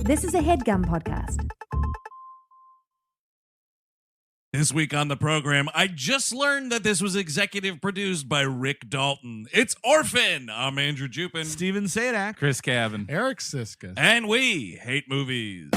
This is a HeadGum podcast. This week on the program, I just learned that this was executive produced by Rick Dalton. It's Orphan. I'm Andrew Jupin. Steven Sadak. Chris Cavan. Eric Siska. And we hate movies.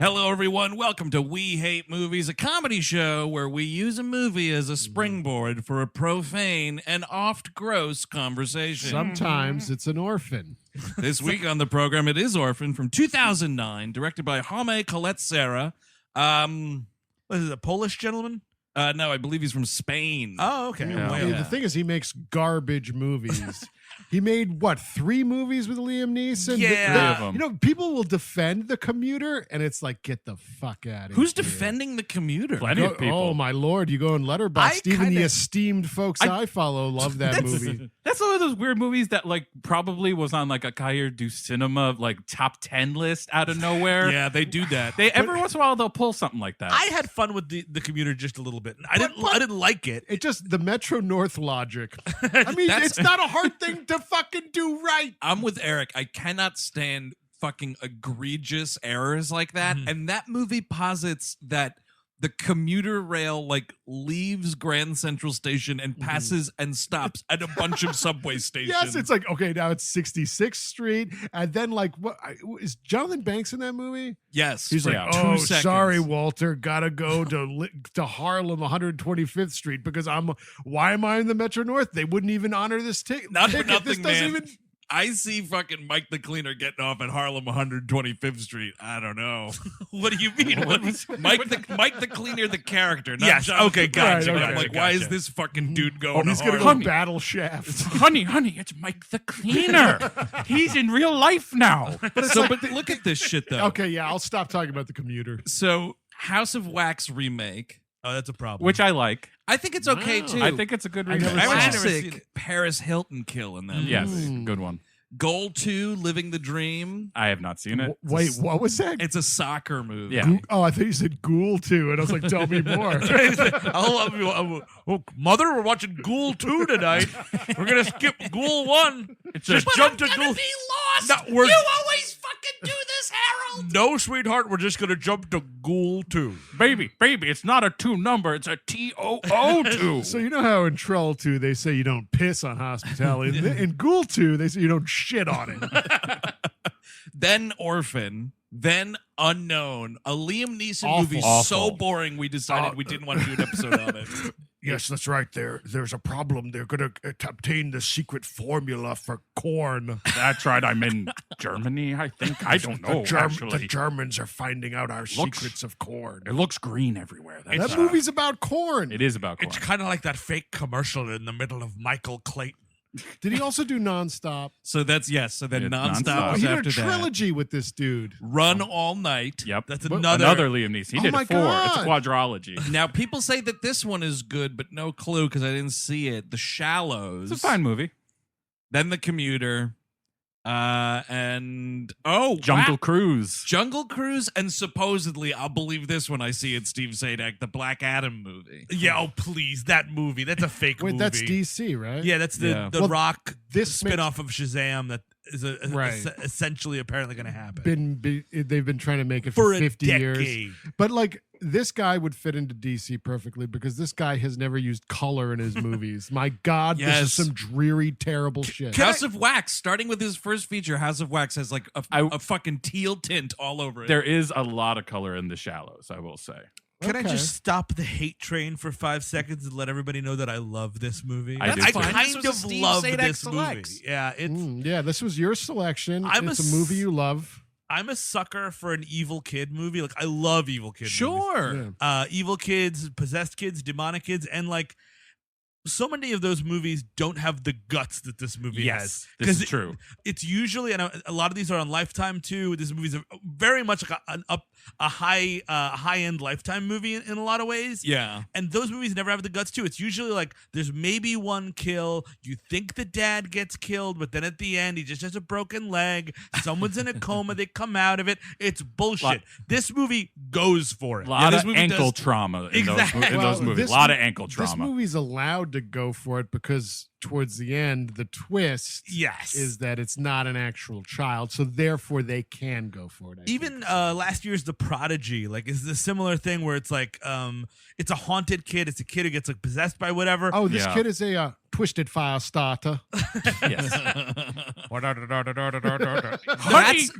Hello, everyone. Welcome to We Hate Movies, a comedy show where we use a movie as a springboard for a profane and oft gross conversation. Sometimes it's an orphan. This week on the program, it is Orphan from 2009, directed by Jaume Collet-Serra. What is it, a Polish gentleman? No, I believe he's from Spain. Oh, okay. Yeah. Way See, off. the thing is, he makes garbage movies. He made, 3 movies with Liam Neeson? Yeah. 3 of them. You know, people will defend The Commuter, and it's like, get the fuck out of here. Who's defending The Commuter? Plenty of people. Oh, my Lord. You go in Letterboxd. Even the esteemed folks I follow love that movie. That's one of those weird movies that probably was on a Cahiers du Cinema top 10 list out of nowhere. Yeah, they do that. They every once in a while they'll pull something like that. I had fun with the Commuter just a little bit. I didn't like it. It just, the Metro North logic. I mean, That's- it's not a hard thing to fucking do right. I'm with Eric. I cannot stand fucking egregious errors like that. And that movie posits that the commuter rail leaves Grand Central Station and passes and stops at a bunch of subway stations. Yes, it's like, okay, now it's 66th Street. And then, what is Jonathan Banks in that movie? yes. He's for like, 2 oh, seconds. sorry, Walter, gotta go to Harlem, 125th Street because why am I in the Metro North? They wouldn't even honor this ticket. Not for This nothing, doesn't man. even. I see fucking Mike the Cleaner getting off at Harlem 125th Street. I don't know. What do you mean? Mike the Cleaner, the character. Not Yes, Jonathan okay, gotcha, Banks. I'm gotcha, like, why is gotcha. this fucking dude going He's to gonna Harlem? go battle shaft. honey, it's Mike the Cleaner. He's in real life now. But look at this shit, though. Okay, yeah, I'll stop talking about the Commuter. So, House of Wax remake. Oh, that's a problem. Which I like. I think it's okay, too. I think it's a good I never remake. saw it. Classic Paris Hilton kill in that movie. Yes, good one. Goal 2, Living the Dream. I have not seen it. Wait, what was that? It's a soccer movie. Yeah. Oh, I thought you said Ghoul too, and I was like, tell me more. Mother, we're watching Ghoul 2 tonight. We're going to skip Ghoul 1. Just jump to Ghoul. be lost. No, we're- You always fucking do this, Harold. No, sweetheart, we're just going to jump to Ghoul 2. Baby, it's not a 2 number. It's a TOO2. So you know how in Troll 2 they say you don't piss on hospitality. In Ghoul 2 they say you don't shit on it. Then Orphan. Then Unknown. A Liam Neeson Awful. movie so Awful. boring we decided we didn't want to do an episode on it. Yes, that's right. There's a problem. They're going to obtain the secret formula for corn. That's right. I'm in Germany, I think. I don't know, actually. The Germans are finding out our secrets of corn. It looks green everywhere. That movie's about corn. It is about corn. It's kind of like that fake commercial in the middle of Michael Clayton. Did he also do Nonstop? So that's yes. So then It's Nonstop Nonstop. was He did a after that. trilogy with this dude. Run All Night. Yep. That's What- another. Liam Neeson. He Oh did my 4. It's a God. quadrology. Now people say that this one is good, but no clue because I didn't see it. The Shallows. It's a fine movie. Then The Commuter. And Jungle wow. Cruise. Jungle Cruise, and supposedly, I'll believe this when I see it, Steve Sadak, the Black Adam movie. Yeah, oh, please. That movie. That's a fake Wait, movie. that's DC, right? Yeah, that's the, Yeah. the Well, Rock this makes- spinoff of Shazam that is Right. essentially apparently going to happen. They've been trying to make it For for a 50 years. decade. But this guy would fit into DC perfectly because this guy has never used color in his movies. My God, this Yes. is some dreary, terrible shit. House of Wax, starting with his first feature, House of Wax has a fucking teal tint all over it. There is a lot of color in The Shallows, I will say. Can I Okay. just stop the hate train for 5 seconds and let everybody know that I love this movie? I do I too. This kind was a of Steve love Sadak this selects. movie. Yeah, it's. Yeah, this was your selection. I'm it's a a movie you love. I'm a sucker for an evil kid movie. Like I love evil kid movies. Sure. Yeah. Evil kids, possessed kids, demonic kids, and so many of those movies don't have the guts that this movie has. This is true. It's usually, and a lot of these are on Lifetime too. This movie's very much like a high end Lifetime movie in a lot of ways. Yeah. And those movies never have the guts too. It's usually like there's maybe one kill. You think the dad gets killed, but then at the end he just has a broken leg. Someone's in a coma. They come out of it. It's bullshit. This movie goes for it. A lot this of movie ankle does- trauma in Exactly. those movies. this A lot of mo- ankle trauma. This movie's allowed to go for it because towards the end, the twist Yes. is that it's not an actual child, so therefore they can go for it. I Even think. last year's The Prodigy, like, is a similar thing where it's like it's a haunted kid. It's a kid who gets like possessed by whatever. Oh, this Yeah. kid is a twisted fire starter. Yes.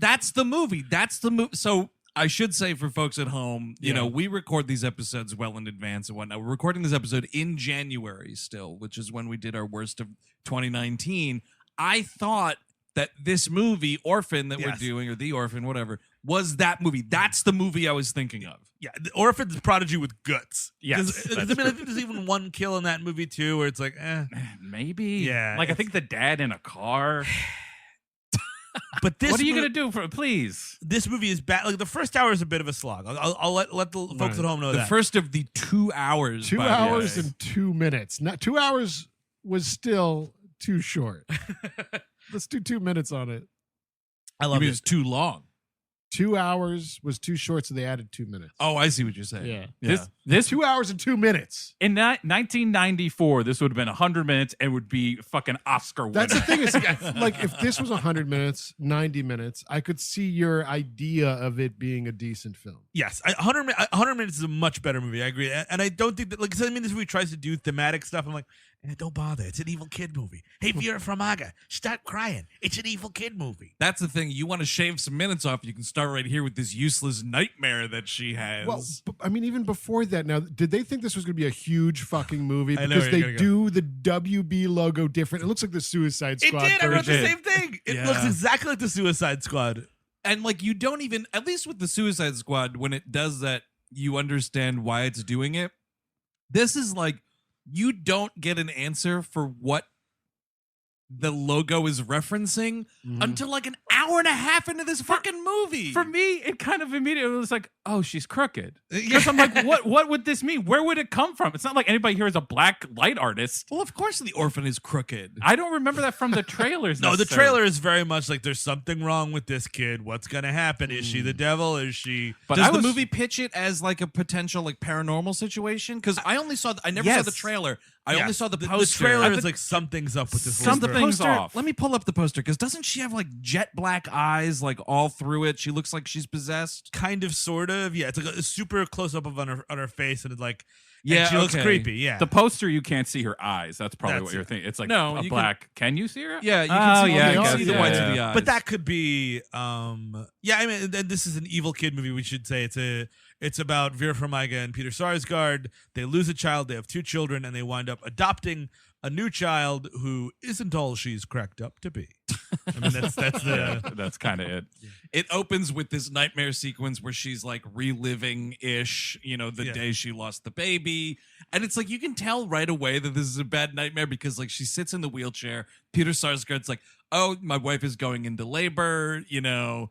That's the movie. That's the movie. So I should say for folks at home, you know, we record these episodes well in advance and whatnot. We're recording this episode in January still, which is when we did our worst of 2019. I thought that this movie, Orphan, that we're doing, or The Orphan, whatever, was that movie. That's the movie I was thinking of. Yeah, the Orphan's Prodigy with guts. Yes, I think there's even one kill in that movie too, where it's like, Maybe. Yeah, Like, I it's- think the dad in a car. But this What are you mo- going to do for, please? This movie is bad. Like the first hour is a bit of a slog. I'll let the folks Right. at home know The that. first of the 2 hours. 2 by the hours way. and 2 minutes. Not 2 hours was still too short. Let's do 2 minutes on it. I You love mean it. it's too long. 2 hours was too short, so they added 2 minutes. Oh, I see what you're saying. Yeah. This 2 hours and 2 minutes. in 1994, this would have been 100 minutes and would be fucking Oscar winner. That's the thing is, like, if this was 100 minutes, 90 minutes, I could see your idea of it being a decent film. Yes, 100 minutes is a much better movie. I agree, and I don't think that. Like, I mean, this movie tries to do thematic stuff. I'm like, don't bother. It's an evil kid movie. Hey, Vera Farmiga, stop crying. It's an evil kid movie. That's the thing. You want to shave some minutes off, you can start right here with this useless nightmare that she has. Well, I mean, even before that, now, did they think this was going to be a huge fucking movie? I know Because where they you're gonna do the WB logo different. It looks like the Suicide It Squad did. I wrote the version. same thing. It Yeah. looks exactly like the Suicide Squad. and like you don't even, at least with the Suicide Squad, when it does that, you understand why it's doing it. This is like, you don't get an answer for what the logo is referencing until like an hour and a half into this fucking movie. For me, it kind of immediately was like, oh, she's crooked. Because I'm like, what would this mean? Where would it come from? It's not like anybody here is a black light artist. Well, of course the orphan is crooked. I don't remember that from the trailers. No, the necessarily. trailer is very much like there's something wrong with this kid. What's gonna happen? Is she the devil? Is she? But Does I the was- movie pitch it as like a potential like paranormal situation? Because I only saw, I never saw Yes. the trailer. I only Yes, saw the The poster. trailer is like something's up with this. Some little the girl. things poster, off. let me pull up the poster because doesn't she have like jet black eyes like all through it? She looks like she's possessed. Kind of, sort of. Yeah, it's like a super close up of on her face, and it's like, Yeah, and she looks okay. creepy. Yeah, The poster, you can't see her eyes. That's probably That's what you're it. thinking. It's like No, a you black. Can you see her? Yeah, you Oh, can see, yeah, you I can guess, see the yeah, whites yeah. of the eyes. but that could be. Yeah, I mean, and this is an evil kid movie. We should say it's about Vera Farmiga and Peter Sarsgaard. They lose a child. They have 2 children, and they wind up adopting a new child who isn't all she's cracked up to be. I mean, that's the. That's kind of it. it opens with this nightmare sequence where she's like reliving ish, you know, the Yeah. day she lost the baby. And it's like you can tell right away that this is a bad nightmare because like she sits in the wheelchair. Peter Sarsgaard's like, oh, my wife is going into labor, you know.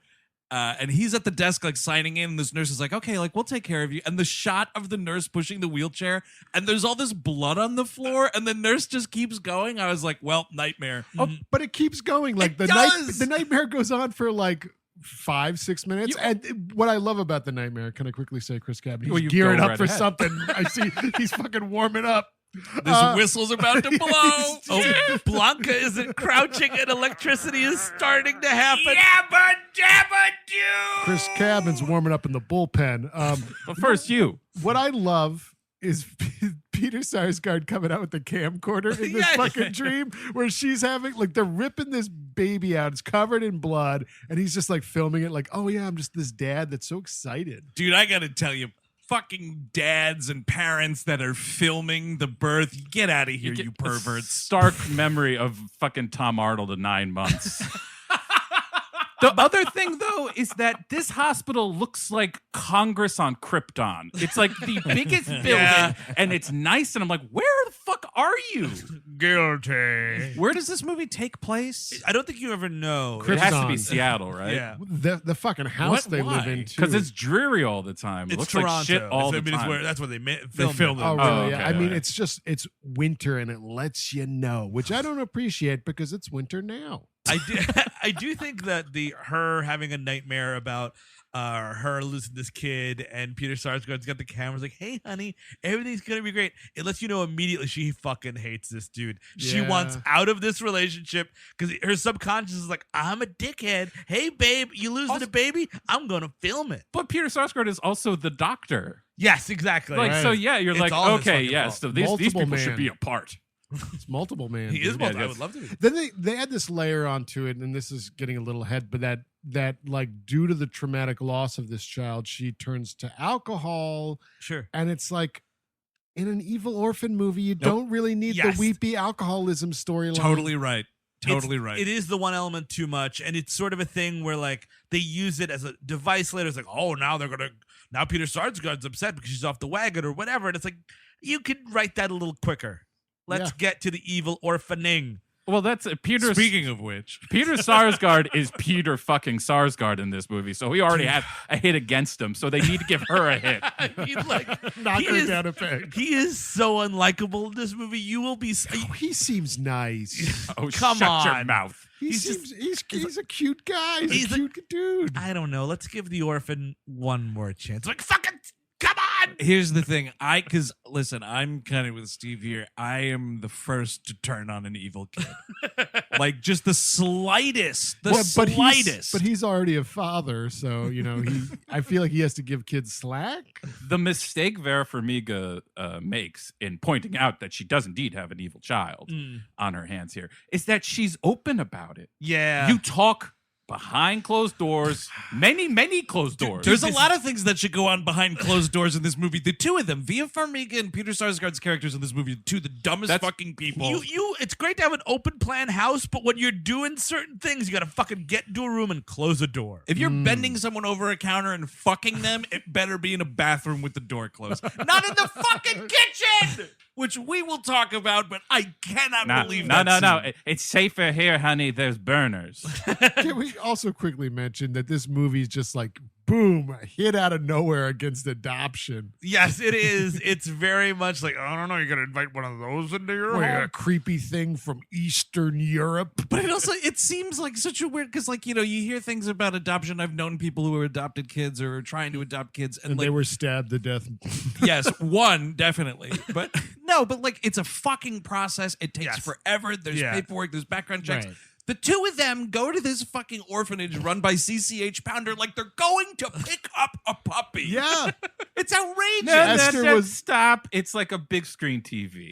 And he's at the desk like signing in, and this nurse is like, okay, like we'll take care of you. And the shot of the nurse pushing the wheelchair, and there's all this blood on the floor, and the nurse just keeps going. I was like, well, nightmare. Oh, but it keeps going. Like It does! the nightmare goes on for like 5-6 minutes. And what I love about the nightmare, can I quickly say, Chris Cabin, he's Well, you gearing go up right for ahead. something. I see he's fucking warming up. This whistle's about to blow. Oh, Blanca isn't crouching, and electricity is starting to happen. Chris Cabin's warming up in the bullpen. But first, you. What I love is Peter Sarsgaard coming out with the camcorder in this Yes. fucking dream where she's having, like, they're ripping this baby out. It's covered in blood. And he's just like filming it like, oh yeah, I'm just this dad that's so excited. Dude, I gotta tell you, fucking dads and parents that are filming the birth, get out of here, you A perverts. stark memory of fucking Tom Arnold at 9 months. The other thing, though, is that this hospital looks like Congress on Krypton. It's like the biggest building, and it's nice. And I'm like, where the fuck are you? Guilty. Where does this movie take place? I don't think you ever know. It has to be Krypton. Seattle, right? Yeah. The fucking house What? they Why? live in too. Because it's dreary all the time. It It's looks Toronto. like shit all the I mean, it's time. where, that's where they they filmed filmed it. it. Oh, Oh, really? okay, I mean, okay. it's winter and it lets you know, which I don't appreciate because it's winter now. I do think that her having a nightmare about her losing this kid, and Peter Sarsgaard's got the cameras like, "Hey, honey, everything's gonna be great." It lets you know immediately she fucking hates this dude. She Yeah. wants out of this relationship because her subconscious is like, "I'm a dickhead. Hey, babe, you losing Also- a baby? I'm gonna film it." But Peter Sarsgaard is also the doctor. Yes, exactly. Like, Right. so yeah, you're It's like, all his okay, fucking yes, fault. so these Multiple people should man. be apart. It's multiple man. He is dude. both. Yeah, I yes. would love to be. Then they add this layer onto it, and this is getting a little ahead, but that like due to the traumatic loss of this child, she turns to alcohol, Sure. and it's like in an evil orphan movie, you don't really need Yes. the weepy alcoholism storyline. Totally right. Totally right. It is the one element too much, and it's sort of a thing where like they use it as a device later. It's like, oh, now Peter Sarsgaard's upset because she's off the wagon or whatever, and it's like you could write that a little quicker. Let's get to the evil orphaning. Well, that's Peter. Speaking of which, Peter Sarsgaard is Peter fucking Sarsgaard in this movie, so we already have a hit against him. So they need to give her a hit. He's like, Knock he her is- down a peg. he is so unlikable in this movie. You will be. Oh, he seems nice. Oh, Come shut your on. mouth. He's a cute guy. He's he's a a- cute dude. I don't know. Let's give the orphan one more chance. Like fucking come on. here's the thing. Because listen, I'm kind of with Steve here. I am the first to turn on an evil kid. Like just the slightest. Slightest. But he's already a father, so I feel like he has to give kids slack. The mistake Vera Farmiga makes in pointing out that she does indeed have an evil child on her hands here is that she's open about it. Yeah. You talk behind closed doors, many closed doors. There's a lot of things that should go on behind closed doors in this movie. The two of them, Vera Farmiga and Peter Sarsgaard's characters in this movie, two of the dumbest fucking people. It's great to have an open plan house, but when you're doing certain things, you gotta fucking get into a room and close a door. If you're bending someone over a counter and fucking them, it better be in a bathroom with the door closed. Not in the fucking kitchen! Which we will talk about, but I cannot believe that. No. It's safer here, honey. There's burners. Can we also quickly mention that this movie is just like boom, hit out of nowhere against adoption? Yes, it is. It's very much like, I don't know, you're gonna invite one of those into your Like home. a creepy thing from Eastern Europe. But it seems like such a weird, because you hear things about adoption. I've known people who adopted kids or are trying to adopt kids, And they were stabbed to death. yes, one definitely, but no, but it's a fucking process. It takes Yes. forever. There's Yeah. paperwork. There's background checks. Right. The two of them go to this fucking orphanage run by CCH Pounder like they're going to pick up a puppy. Yeah. It's outrageous. No, Esther was- stop. It's like a big screen TV.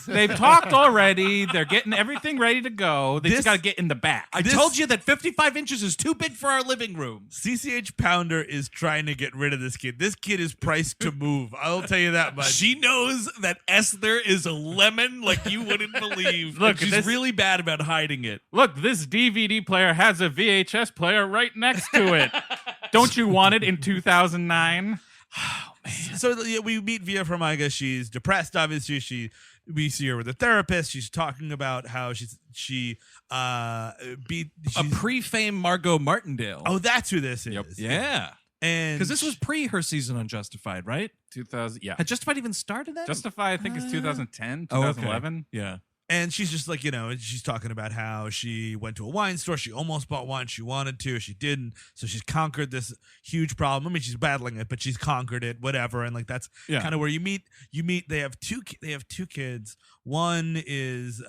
They've talked already. They're getting everything ready to go. They just got to get in the back. I told you that 55 inches is too big for our living room. CCH Pounder is trying to get rid of this kid. This kid is priced to move. I'll tell you that much. She knows that Esther is a lemon like you wouldn't believe. Look, and she's this- really bad about hiding it. Look, this DVD player has a VHS player right next to it. Don't you want it in 2009? So yeah, we meet Vera Farmiga. She's depressed, obviously. We see her with a therapist. She's talking about how she's A pre-fame Margo Martindale. Oh, that's who this is. Yep. yeah. And Because this was pre her season on Justified, right? 2000, yeah. Had Justified even started then? Justify, I think, is 2010, Oh, okay. 2011. Yeah. And she's just like, she's talking about how she went to a wine store. She almost bought wine. She wanted to. She didn't. So she's conquered this huge problem. I mean, she's battling it, but she's conquered it, whatever. And that's kind of where you meet. They have two kids. One is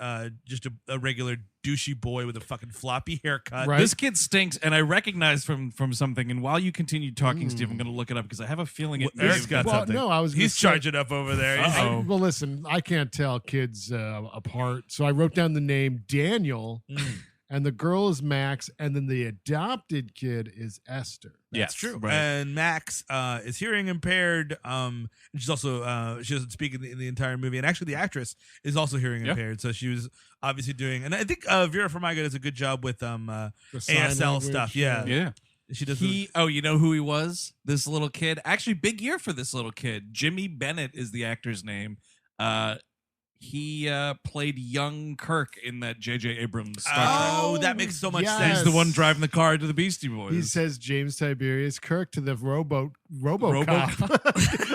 just a regular douchey boy with a fucking floppy haircut. Right. This kid stinks, and I recognize from something. And while you continue talking, Steve, I'm going to look it up because I have a feeling it. Well, Eric's got Well, something. no, I was gonna He's say- charging up over there. He's like, Well, listen, I can't tell kids apart. So I wrote down the name Daniel, and the girl is Max, and then the adopted kid is Esther. Yes, true. Right. And Max is hearing impaired. And she's also she doesn't speak in the entire movie. And actually, the actress is also hearing impaired. So she was obviously doing. And I think Vera Farmiga does a good job with The sign ASL language, stuff. Yeah, Yeah. she does. You know who he was? This little kid. Actually, big year for this little kid. Jimmy Bennett is the actor's name. he played young Kirk in that J.J. Abrams Star Trek. Oh, that makes so much yes. sense. He's the one driving the car to the Beastie Boys. He says James Tiberius Kirk to the RoboCop. RoboCop.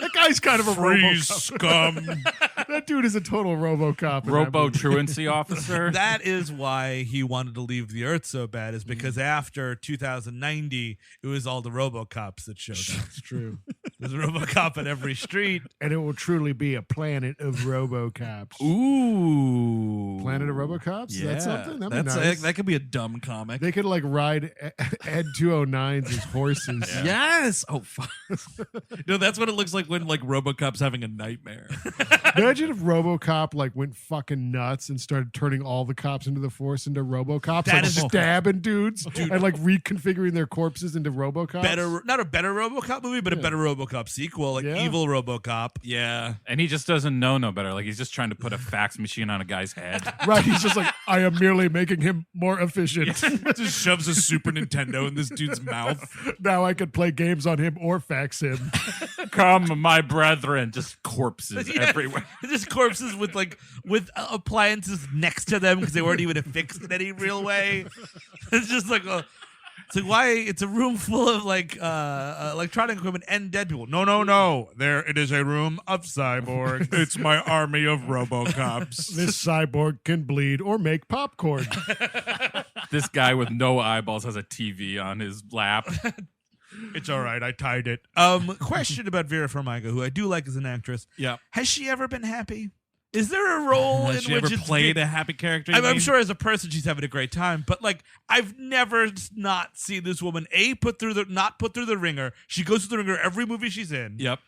That guy's kind of a Freeze, RoboCop. scum. That dude is a total RoboCop. in that Robo movie. truancy officer. That is why he wanted to leave the Earth so bad, is because after 2090, it was all the RoboCops that showed up. It's true. There's a RoboCop at every street. And it will truly be a planet of RoboCops. Ooh. Planet of RoboCops? Is that something? That'd be That's nice. that could be a dumb comic. They could like ride Ed 209s as horses. Yes. Oh, fuck. No, that's what it looks like when like RoboCop's having a nightmare. Imagine if RoboCop like went fucking nuts and started turning all the cops into the Force into RoboCops, That like is- stabbing dudes and like reconfiguring their corpses into RoboCops. Not a better RoboCop movie, but a better RoboCop sequel, like Yeah. Evil RoboCop. Yeah. And he just doesn't know no better. Like he's just trying to put a fax machine on a guy's head. Right? He's just like, I am merely making him more efficient. Just shoves a Super Nintendo in this dude's mouth. Now I could play games on him or fax him. Come, my brethren. Just corpses Yeah. everywhere. Just corpses with appliances next to them because they weren't even fixed in any real way. It's just like it's a room full of like electronic equipment and dead people. No. There it is, a room of cyborgs. It's my army of RoboCops. This cyborg can bleed or make popcorn. This guy with no eyeballs has a TV on his lap. It's all right. I tied it. Question about Vera Farmiga, who I do like as an actress. Yeah. Has she ever been happy? Is there a role Has in she which ever it's played good? a happy character? you I'm mean? sure as a person she's having a great time, but like I've never not seen this woman not put through the ringer. She goes through the ringer every movie she's in. Yep.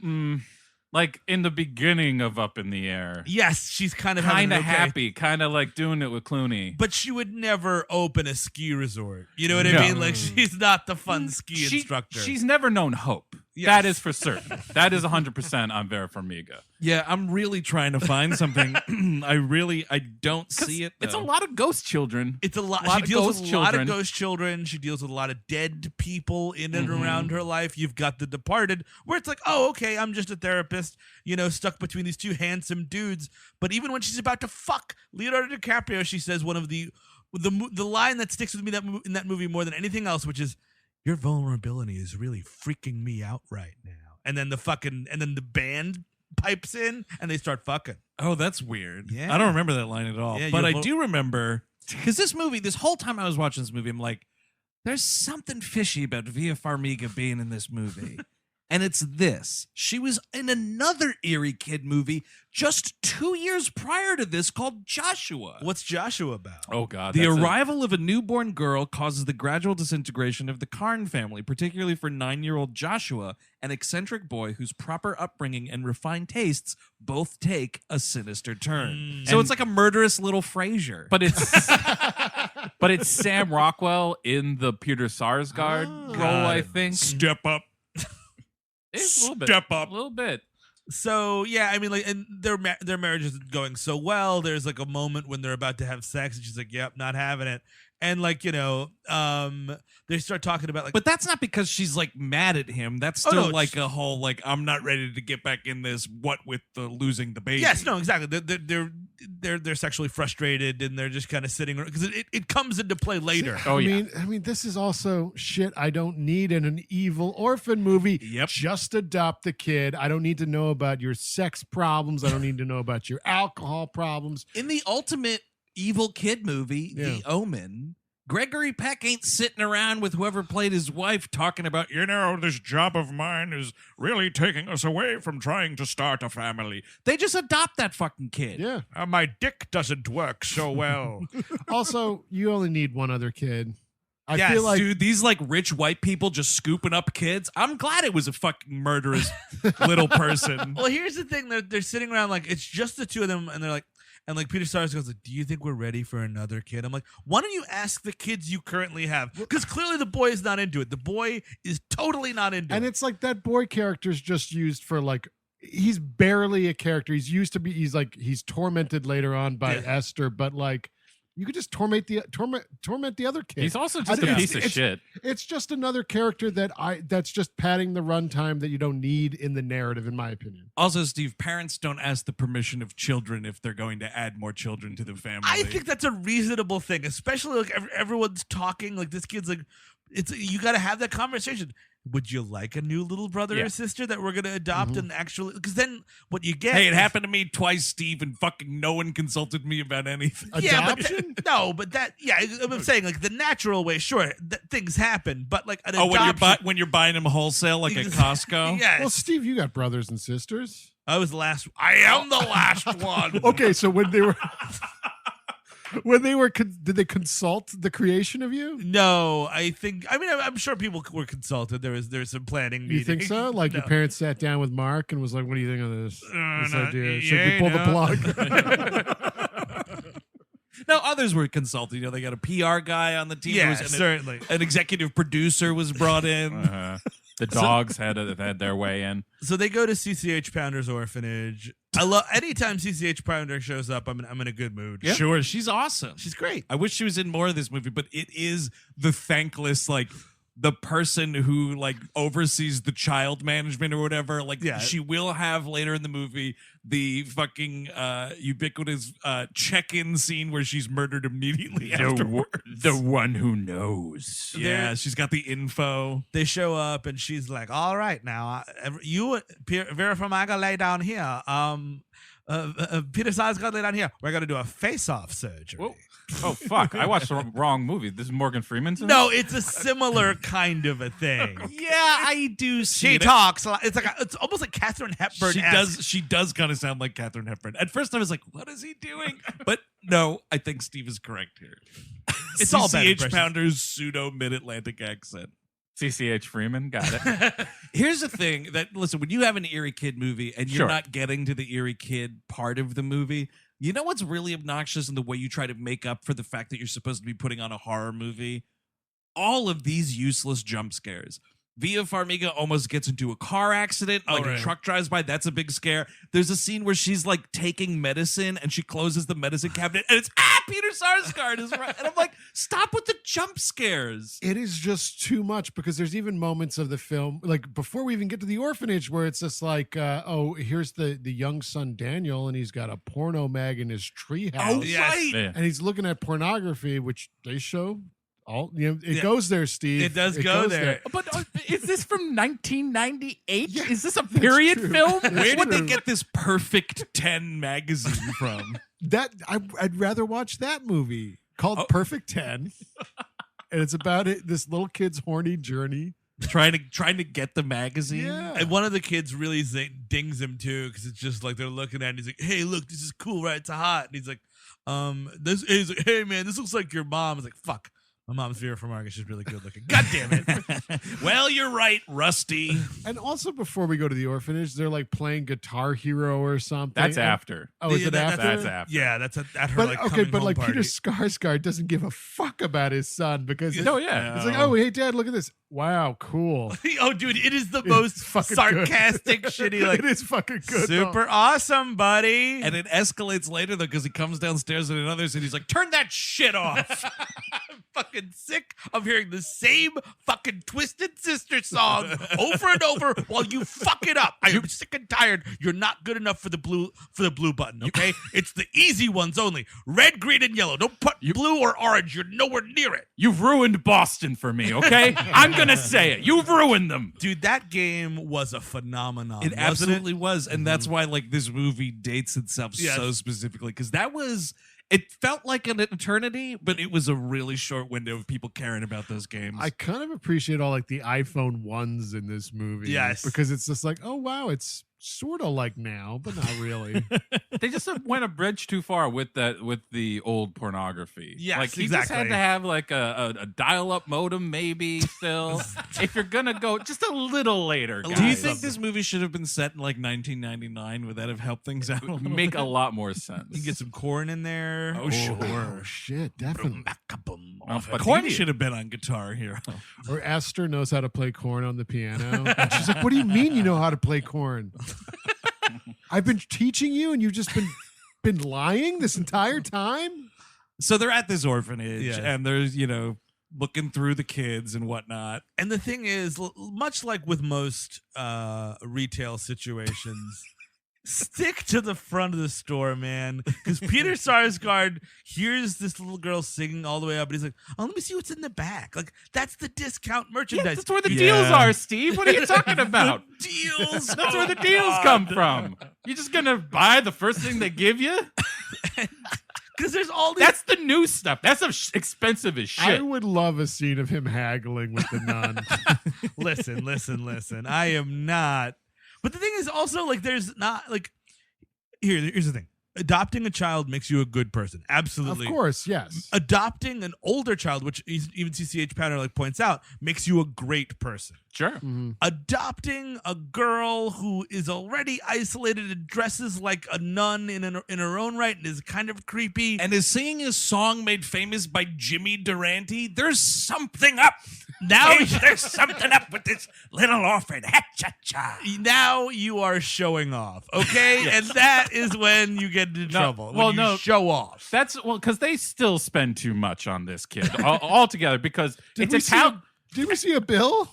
Like in the beginning of Up in the Air. Yes, she's kind of having Kind of an okay- happy. Kind of like doing it with Clooney. but she would never open a ski resort. You know what I No. mean? Like she's not the fun ski instructor. She's never known hope. Yes. That is for certain. That is 100% on Vera Farmiga. Yeah, I'm really trying to find something. I don't see it. It's a though. lot of ghost children. It's a lot. Lot She of deals with ghost a lot of children. ghost children. She deals with a lot of dead people in and around her life. You've got The Departed, where it's like, oh, okay, I'm just a therapist, stuck between these two handsome dudes. But even when she's about to fuck Leonardo DiCaprio, she says one of the line that sticks with me in that movie more than anything else, which is, "Your vulnerability is really freaking me out right now." And then the band pipes in and they start fucking. Oh, that's weird. Yeah. I don't remember that line at all. Yeah, but I you're do remember because this whole time I was watching this movie, I'm like, there's something fishy about Vera Farmiga being in this movie. And it's this. She was in another eerie kid movie just 2 years prior to this called Joshua. What's Joshua about? Oh, God. The that's arrival of a newborn girl causes the gradual disintegration of the Karn family, particularly for 9-year-old Joshua, an eccentric boy whose proper upbringing and refined tastes both take a sinister turn. So And- it's like a murderous little Frasier. But it's Sam Rockwell in the Peter Sarsgaard role, I think. Step up. It's a little bit. Step up. A little bit. So yeah, I mean, like, and their marriage is going so well. There's like a moment when they're about to have sex, and she's like, "Yep, not having it." And like they start talking about like, But that's not because she's like mad at him. That's Oh, still no, like a whole like I'm not ready to get back in this. What with the losing the baby? yes, no, exactly. They're sexually frustrated, and they're just kind of sitting because it comes into play later. Oh, yeah. I mean, this is also shit I don't need in an evil orphan movie. Yep. Just adopt the kid. I don't need to know about your sex problems. I don't need to know about your alcohol problems. In the ultimate evil kid movie, The Omen, Gregory Peck ain't sitting around with whoever played his wife talking about, this job of mine is really taking us away from trying to start a family. They just adopt that fucking kid. Yeah. My dick doesn't work so well. Also, you only need one other kid. I Yes, feel like Dude, these like rich white people just scooping up kids. I'm glad it was a fucking murderous little person. Well, here's the thing: they're sitting around like it's just the two of them, and they're like. And like Peter Sarsgaard goes like, "Do you think we're ready for another kid?" I'm like, "Why don't you ask the kids you currently have?" Because clearly the boy is not into it. The boy is totally not into and it. it's like that boy character's just used for like he's barely a character. He's used to be he's tormented later on by Yeah. Esther, but like You could just torment the other kid. He's also just a piece of shit. It's just another character that's just padding the runtime that you don't need in the narrative, in my opinion. Also, Steve, parents don't ask the permission of children if they're going to add more children to the family. I think that's a reasonable thing, especially like everyone's talking. Like this kid's like, you got to have that conversation. Would you like a new little brother or sister that we're going to adopt and actually? Because then what you get. Hey, it happened to me twice, Steve, and fucking no one consulted me about anything. Adoption? I'm saying like the natural way. Sure, things happen, but like an adoption. When you're buying them wholesale, like at Costco. Yes. Well, Steve, you got brothers and sisters. I was the last. I am the last one. Okay, so when they were, did they consult the creation of you? No, I'm sure people were consulted. There was some planning. You think so? Like your parents sat down with Mark and was like, "What do you think of this idea? Should we pull the plug?" No, others were consulted. They got a PR guy on the team. Yeah, certainly. An executive producer was brought in. The dogs had their way in. So they go to CCH Pounder's orphanage. I love anytime CCH Pounder shows up. I'm in a good mood. Yeah. Sure, she's awesome. She's great. I wish she was in more of this movie, but it is the thankless, like the person who like oversees the child management or whatever. Like she will have later in the movie the fucking ubiquitous check-in scene where she's murdered immediately afterwards. The one who knows. Yeah, she's got the info. They show up and she's like, "All right, now you, Vera Farmiga, lay down here. Peter Sarsgaard, lay down here. We're gonna do a face-off surgery." Whoa. Oh fuck! I watched the wrong movie. This is Morgan Freeman's. No, it's a similar kind of a thing. Yeah, I do see She talks. It's almost like Katharine Hepburn. She does kind of sound like Katharine Hepburn. At first, I was like, "What is he doing?" But no, I think Steve is correct here. It's all bad CCH impressions. Pounder's pseudo mid-Atlantic accent. CCH Freeman, got it. Here's the thing listen, when you have an eerie kid movie and you're not getting to the eerie kid part of the movie, you know what's really obnoxious in the way you try to make up for the fact that you're supposed to be putting on a horror movie? All of these useless jump scares. Vera Farmiga almost gets into a car accident. A truck drives by. That's a big scare. There's a scene where she's like taking medicine and she closes the medicine cabinet and it's Peter Sarsgaard is right. And I'm like, stop with the jump scares. It is just too much because there's even moments of the film, like before we even get to the orphanage, where it's just like, here's the young son Daniel, and he's got a porno mag in his treehouse. Oh, right. Yeah. And he's looking at pornography, which they show. It goes there, Steve. It does go there. But is this from 1998? Yeah, is this a period true. film? Where did they get this Perfect 10 magazine from? I'd rather watch that movie called Perfect 10. And it's about this little kid's horny journey. Trying to get the magazine. Yeah. And one of the kids really dings him too, because it's just like they're looking at it and he's like, "Hey, look, this is cool, right? It's hot." And he's like, he's like, "Hey man, this looks like your mom." I was like, "Fuck. My mom's Vera Farmiga. She's really good looking." God damn it. Well, you're right, Rusty. And also, before we go to the orphanage, they're like playing Guitar Hero or something. That's after. Oh, is it after? That's after. Yeah, that's at her But coming but home like party. Peter Sarsgaard doesn't give a fuck about his son because Oh yeah. it's like, "Oh, hey dad, look at this. Wow, cool." Oh, dude, it is the most fucking sarcastic, shitty, like, it is fucking good. super awesome, buddy. And it escalates later though because he comes downstairs in another scene. He's like, "Turn that shit off." I'm fucking sick of hearing the same fucking Twisted Sister song over and over while you fuck it up. I am sick and tired. You're not good enough for the blue button, okay? It's the easy ones only. Red, green, and yellow. Don't put blue or orange. You're nowhere near it. You've ruined Boston for me, okay? I'm going to say it. You've ruined them. Dude, that game was a phenomenon. It wasn't absolutely was. And that's why like this movie dates itself so specifically. Because it felt like an eternity, but it was a really short window of people caring about those games. I kind of appreciate all like the iPhone 1s in this movie. Yes. Because it's just like, oh wow, it's sort of like now, but not really. They just went a bridge too far with the old pornography. Yes, like you just had exactly. to have like a dial-up modem, maybe. Still, if you're gonna go just a little later, guys. Do you think this movie should have been set in like 1999? Would that have helped things out? Would make a lot more sense? You can get some corn in there. Oh, sure. Oh shit, definitely. Well, but Corn he- should have been on Guitar Hero. Or Esther knows how to play corn on the piano. And she's like, "What do you mean you know how to play corn? I've been teaching you and you've just been lying this entire time?" So they're at this orphanage, Yes. and there's, looking through the kids and whatnot. And the thing is, much like with most retail situations, stick to the front of the store, man. Because Peter Sarsgaard hears this little girl singing all the way up, and he's like, "Oh, let me see what's in the back." Like, that's the discount merchandise. Yeah, that's where the deals are, Steve. What are you talking about? Deals. That's where the deals come from. You just gonna buy the first thing they give you? Because there's all these. That's the new stuff. That's expensive as I shit. would love a scene of him haggling with the nun. Listen. I am not. But the thing is also, like, there's not, like, here's the thing. Adopting a child makes you a good person. Absolutely. Of course, yes. Adopting an older child, which even CCH Pounder like points out, makes you a great person. Sure. Mm-hmm. Adopting a girl who is already isolated and dresses like a nun in her own right and is kind of creepy. And is singing a song made famous by Jimmy Durante. There's something up. Now There's something up with this little orphan. Ha-cha-cha. now you are showing off, okay? And that is when you get into trouble. well, when you no. show off. That's because they still spend too much on this kid altogether because it's a talent. Did we see a bill?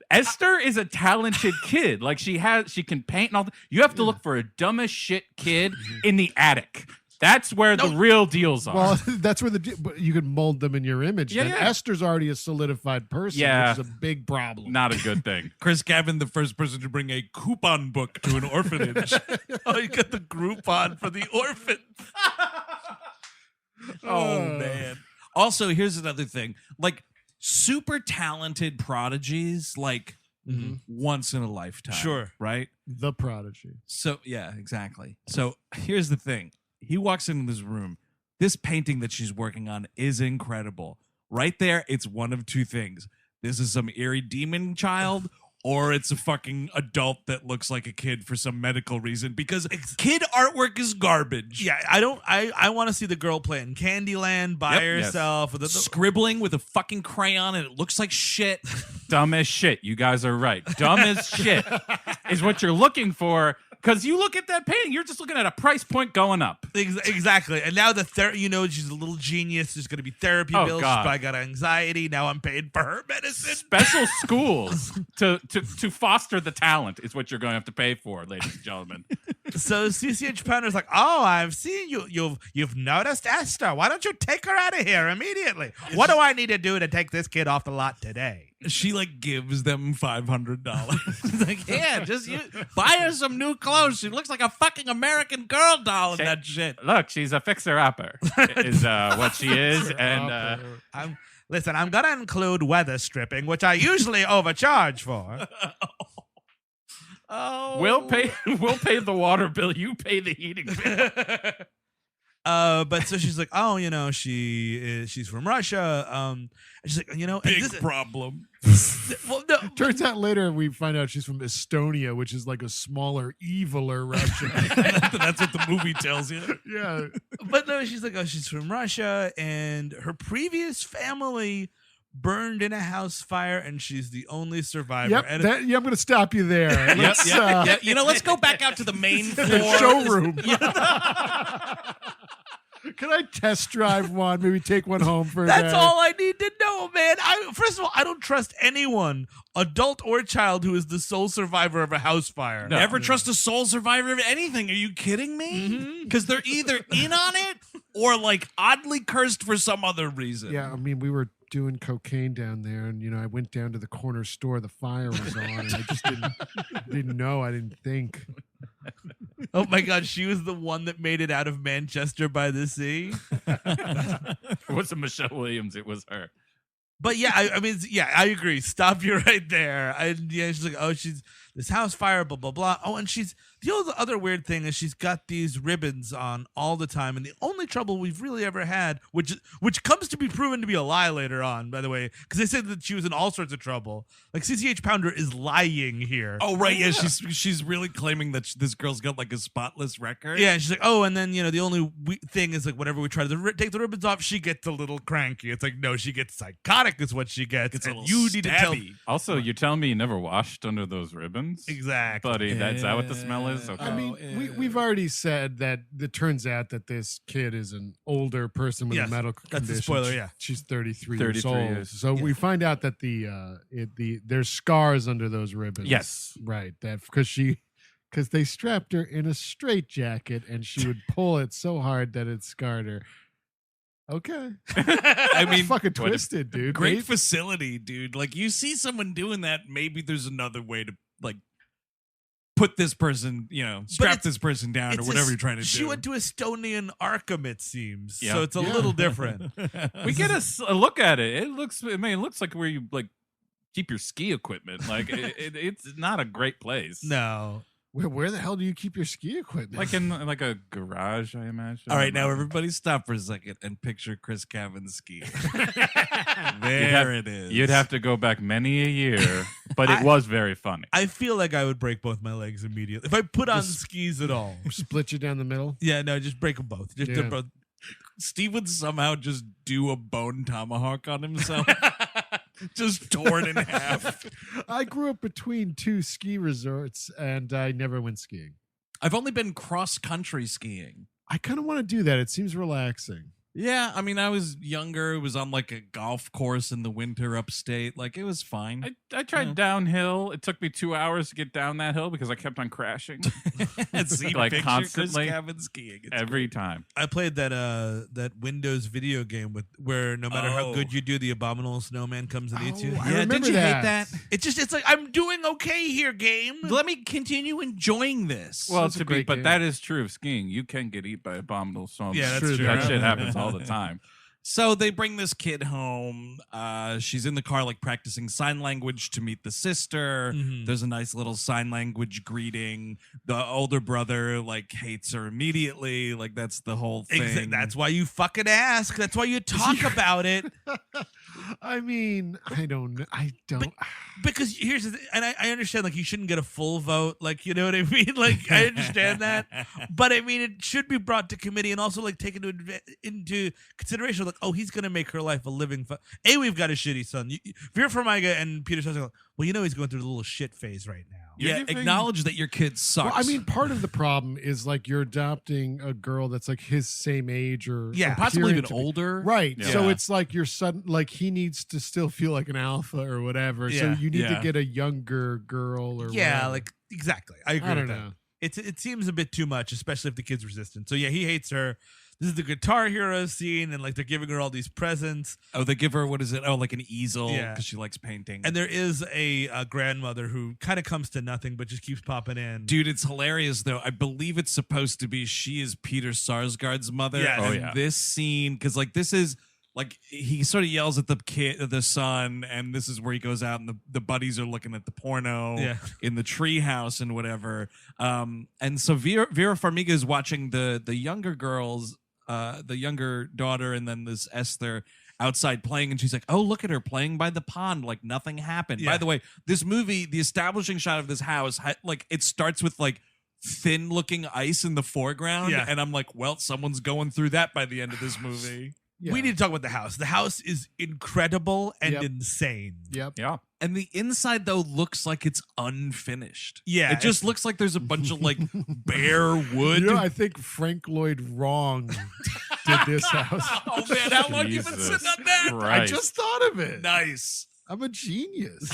Esther is a talented kid. Like she can paint and all. You have to look for a dumb as shit kid in the attic. That's where the real deals are. Well, that's where but you can mold them in your image. Yeah, Then yeah. Esther's already a solidified person, Yeah. which is a big problem. Not a good thing. Chris Gavin, the first person to bring a coupon book to an orphanage. Oh, you got the Groupon for the orphans. Oh, man. Also, here's another thing. Like, super talented prodigies, like, once in a lifetime. Sure. Right? The prodigy. So, yeah, exactly. So, here's the thing. He walks into this room. This painting that she's working on is incredible. Right there, it's one of two things. This is some eerie demon child, or it's a fucking adult that looks like a kid for some medical reason, because kid artwork is garbage. Yeah, I want to see the girl playing Candyland by herself. With Scribbling with a fucking crayon, and it looks like shit. Dumb as shit. You guys are right. Dumb as shit is what you're looking for. Because you look at that painting, you're just looking at a price point going up. Exactly. And now she's a little genius. There's going to be therapy bills. God. She's probably got anxiety. Now I'm paying for her medicine. Special schools to foster the talent is what you're going to have to pay for, ladies and gentlemen. So CCH Pounder's like, "Oh, I've seen you. You've noticed Esther. Why don't you take her out of here immediately? What do I need to do to take this kid off the lot today?" She like gives them $500. Like, yeah, just buy her some new clothes. She looks like a fucking American Girl doll in that shit. Look, she's a fixer-upper is what she is. And I'm gonna include weather stripping, which I usually overcharge for. Oh, Oh. We'll pay the water bill. You pay the heating bill. But so she's like, oh, you know, she's from Russia. And she's like, you know, big problem. Well, no, Turns out later we find out she's from Estonia, which is like a smaller, eviler Russia. That's what the movie tells you. Yeah. but no, she's like, oh, she's from Russia, and her previous family burned in a house fire, and she's the only survivor. Yep. And I'm going to stop you there. Let's, Yeah, you know, let's go back out to the main floor. the showroom. Can I test drive one? Maybe take one home for a That's day? all I need to know, man. First of all, I don't trust anyone, adult or child, who is the sole survivor of a house fire. No. Never trust a sole survivor of anything. Are you kidding me? Because they're either in on it or like oddly cursed for some other reason. Yeah, I mean, we were doing cocaine down there, and you know, I went down to the corner store. The fire was on, and I just didn't know. I didn't think. Oh my God, she was the one that made it out of Manchester by the Sea. It wasn't Michelle Williams. It was her. But yeah, I mean, yeah, I agree. Stop you right there. She's like, oh, she's this house fire, blah, blah, blah. Oh, and the other weird thing is she's got these ribbons on all the time. And the only trouble we've really ever had, which comes to be proven to be a lie later on, by the way, because they said that she was in all sorts of trouble. Like CCH Pounder is lying here. Oh, right. Yeah, she's really claiming that this girl's got like a spotless record. Yeah, and she's like, oh, and then, you know, the only thing is like whenever we try to take the ribbons off, she gets a little cranky. It's like, no, she gets psychotic is what she gets. It's a And little you need to tell stabby. Also, you're telling me you never washed under those ribbons? Exactly. Buddy, that's that what the smell is? was. Okay. I mean, we've already said that it turns out that this kid is an older person with Yes, a medical that's condition. a spoiler, yeah. She's 33 33 years old. years. So we find out that there's scars under those ribbons. Yes. Right. That because they strapped her in a straitjacket and she would pull it so hard that it scarred her. Okay. I mean, fucking twisted, dude. great Maybe- facility, dude. Like, you see someone doing that, maybe there's another way to, like, put this person, strap this person down or whatever you're trying to do. She went to Estonian Arkham, it seems. Yeah. So it's a little different. We get a look at it. It looks like where you like keep your ski equipment. Like it's not a great place. No. Where the hell do you keep your ski equipment? Like in like a garage, I imagine. All right, now everybody stop for a second and picture Chris Cavan skiing. It is. You'd have to go back many a year, but it was very funny. I feel like I would break both my legs immediately. If I put on Just- skis at all. split you down the middle. Yeah, no, just break them both. Just Yeah. both. Steve would somehow just do a bone tomahawk on himself. Just torn in half. I grew up between two ski resorts and I never went skiing. I've only been cross-country skiing. I kind of want to do that. It seems relaxing. Yeah, I mean, I was younger. It was on like a golf course in the winter upstate. Like, it was fine. I tried downhill. It took me 2 hours to get down that hill because I kept on crashing See, like picture constantly, Chris Cavan skiing. It's every great. time. I played that Windows video game where no matter how Oh. good you do, the abominable snowman comes and eats you. Oh, I Yeah, remember did you hate that? It's like I'm doing okay here, game. Let me continue enjoying this. Well, That's a great but game. that is true of skiing. You can get eaten by abominable storms. Yeah, that's True, true. That yeah. shit happens all the time. So they bring this kid home. She's in the car, like practicing sign language to meet the sister. Mhm. There's a nice little sign language greeting. The older brother like hates her immediately. Like, that's the whole thing. That's why you fucking ask. That's why you talk about it. I mean, I don't know. I don't. Because here's the thing, and I understand, like, you shouldn't get a full vote, like, you know what I mean? Like, I understand that, but I mean, it should be brought to committee and also, like, taken into consideration, like, oh, he's gonna make her life a living. We've got a shitty son. Vera Farmiga and Peter Sarsgaard, well, he's going through a little shit phase right now. Yeah, acknowledge that your kid sucks. Well, I mean, part of the problem is like you're adopting a girl that's like his same age or possibly appearing even to be- older. Right. Yeah. So it's like your son, like he needs to still feel like an alpha or whatever. So Yeah. you need Yeah. to get a younger girl or Yeah, whatever. like, exactly. I agree I with don't that. know. It seems a bit too much, especially if the kid's resistant. So yeah, he hates her. This is the Guitar Hero scene, and like they're giving her all these presents. Oh, they give her, what is it? Oh, like an easel Yeah. because she likes painting. And there is a grandmother who kind of comes to nothing, but just keeps popping in. Dude, it's hilarious though. I believe it's supposed to be she is Peter Sarsgaard's mother. Yes. And Oh, yeah. this scene, because like this is like he sort of yells at the son, and this is where he goes out, and the buddies are looking at the porno Yeah. in the treehouse and whatever. And so Vera Farmiga is watching the younger girls, the younger daughter, and then this Esther outside playing, and she's like, oh, look at her playing by the pond like nothing happened. Yeah. By the way, this movie, the establishing shot of this house, like it starts with like thin looking ice in the foreground, Yeah. and I'm like, well, someone's going through that by the end of this movie. Yeah. We need to talk about the house. The house is incredible and Yep. insane. Yep. Yeah. And the inside though looks like it's unfinished. Yeah, it just looks like there's a bunch of like bare wood. You know, I think Frank Lloyd Wrong did this house. Oh man, how long you been Jesus sitting on that? I Christ. just thought of it. Nice. I'm a genius.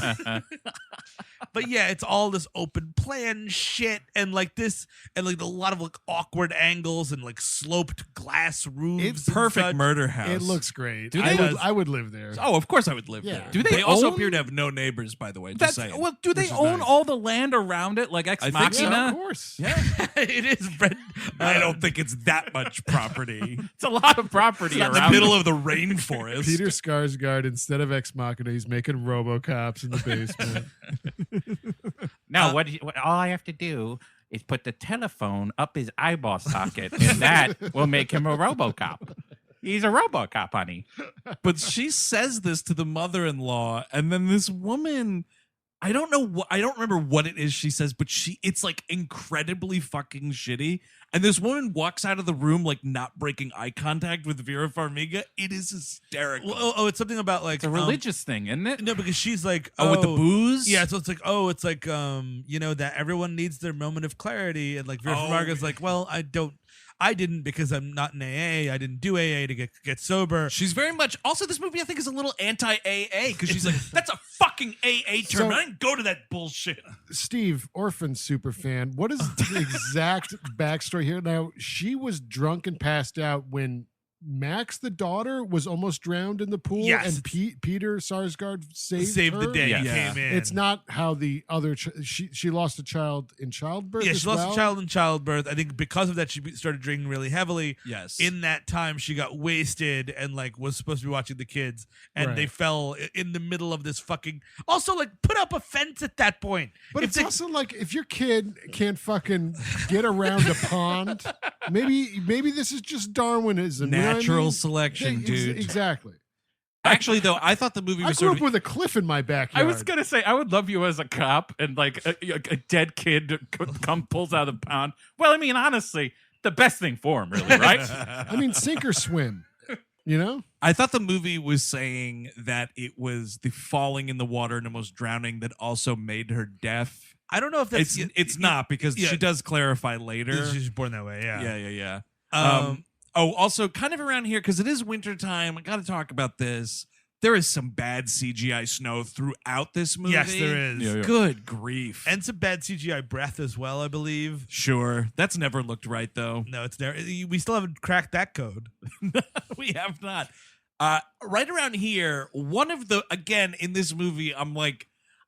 But yeah, it's all this open plan shit and like this and like a lot of like awkward angles and like sloped glass roofs. It's and Perfect such. murder house. It looks great. Do I they- would, I would live there. Oh, of course I would live Yeah. there. Do they also own- appear to have no neighbors, by the way. Just That's saying. well. Do they Which is own nice. all the land around it, like Ex I think so. Yeah, Machina? of course. Yeah. It is Brent. I don't think it's that much property. It's a lot of property It's in around the middle it. of the rainforest. Peter Skarsgård, instead of Ex Machina, he's making RoboCops in the basement. Now, all I have to do is put the telephone up his eyeball socket, and that will make him a RoboCop. He's a RoboCop, honey. But she says this to the mother-in-law, and then this woman I don't know I don't remember what it is she says, but it's like incredibly fucking shitty. And this woman walks out of the room like not breaking eye contact with Vera Farmiga. It is hysterical. Oh, it's something about like It's a religious thing, isn't it? No, because she's like, with the booze? Yeah, so it's like, that everyone needs their moment of clarity, and like Vera Farmiga's like, well, I didn't because I'm not in AA. I didn't do AA to get sober. She's very much. Also, this movie I think is a little anti-AA because she's like, that's a fucking AA term. So- I didn't go to that bullshit. Steve, Orphan super fan. What is the exact backstory here? Now, she was drunk and passed out when Max, the daughter, was almost drowned in the pool, Yes. and Peter Sarsgaard saved the her? day Yeah. he came in. It's not how the other she lost a child in childbirth. Yeah, as she lost well? a child in childbirth. I think because of that, she started drinking really heavily. Yes. In that time, she got wasted and like was supposed to be watching the kids, and Right. they fell in the middle of this fucking. Also, like, put up a fence at that point. But If it's they- also like if your kid can't fucking get around a pond, maybe this is just Darwinism. You know what I Natural mean? selection, dude. Exactly. Actually, though, I thought the movie I was grew sort up of. with a cliff in my backyard. I was gonna say I would love you as a cop, and like a dead kid pulls out of the pond. Well, I mean, honestly, the best thing for him, really, right? I mean, sink or swim. You know? I thought the movie was saying that it was the falling in the water and almost drowning that also made her deaf. I don't know if that's. It's not because yeah. she does clarify later. She's born that way. Yeah. Yeah. Um, Also, kind of around here, because it is wintertime, I got to talk about this. There is some bad CGI snow throughout this movie. Yes, there is. Yeah, yeah. Good grief. And some bad CGI breath as well, I believe. Sure. That's never looked right, though. No, it's never. We still haven't cracked that code. We have not. Right around here, one of the, again, in this movie, I'm like,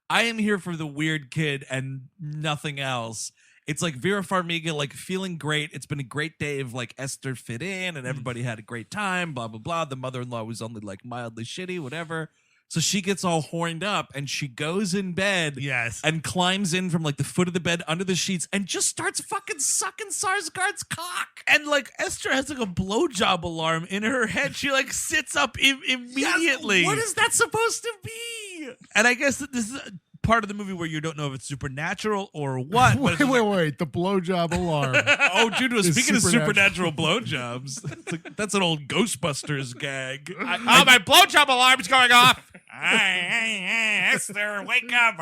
I am here for the weird kid and nothing else. It's like Vera Farmiga, like feeling great. It's been a great day of like Esther fit in and everybody had a great time, blah, blah, blah. The mother-in-law was only like mildly shitty, whatever. So she gets all horned up and she goes in bed Yes. and climbs in from like the foot of the bed under the sheets and just starts fucking sucking Sarsgaard's cock. And like Esther has like a blowjob alarm in her head. She like sits up immediately. Yes, what is that supposed to be? And I guess that this is a part of the movie where you don't know if it's supernatural or what. but it's just like- Wait. The blowjob alarm. Oh, dude, Is speaking of supernatural. supernatural blowjobs, it's like, that's an old Ghostbusters gag. My blowjob alarm's going off. Esther, wake up.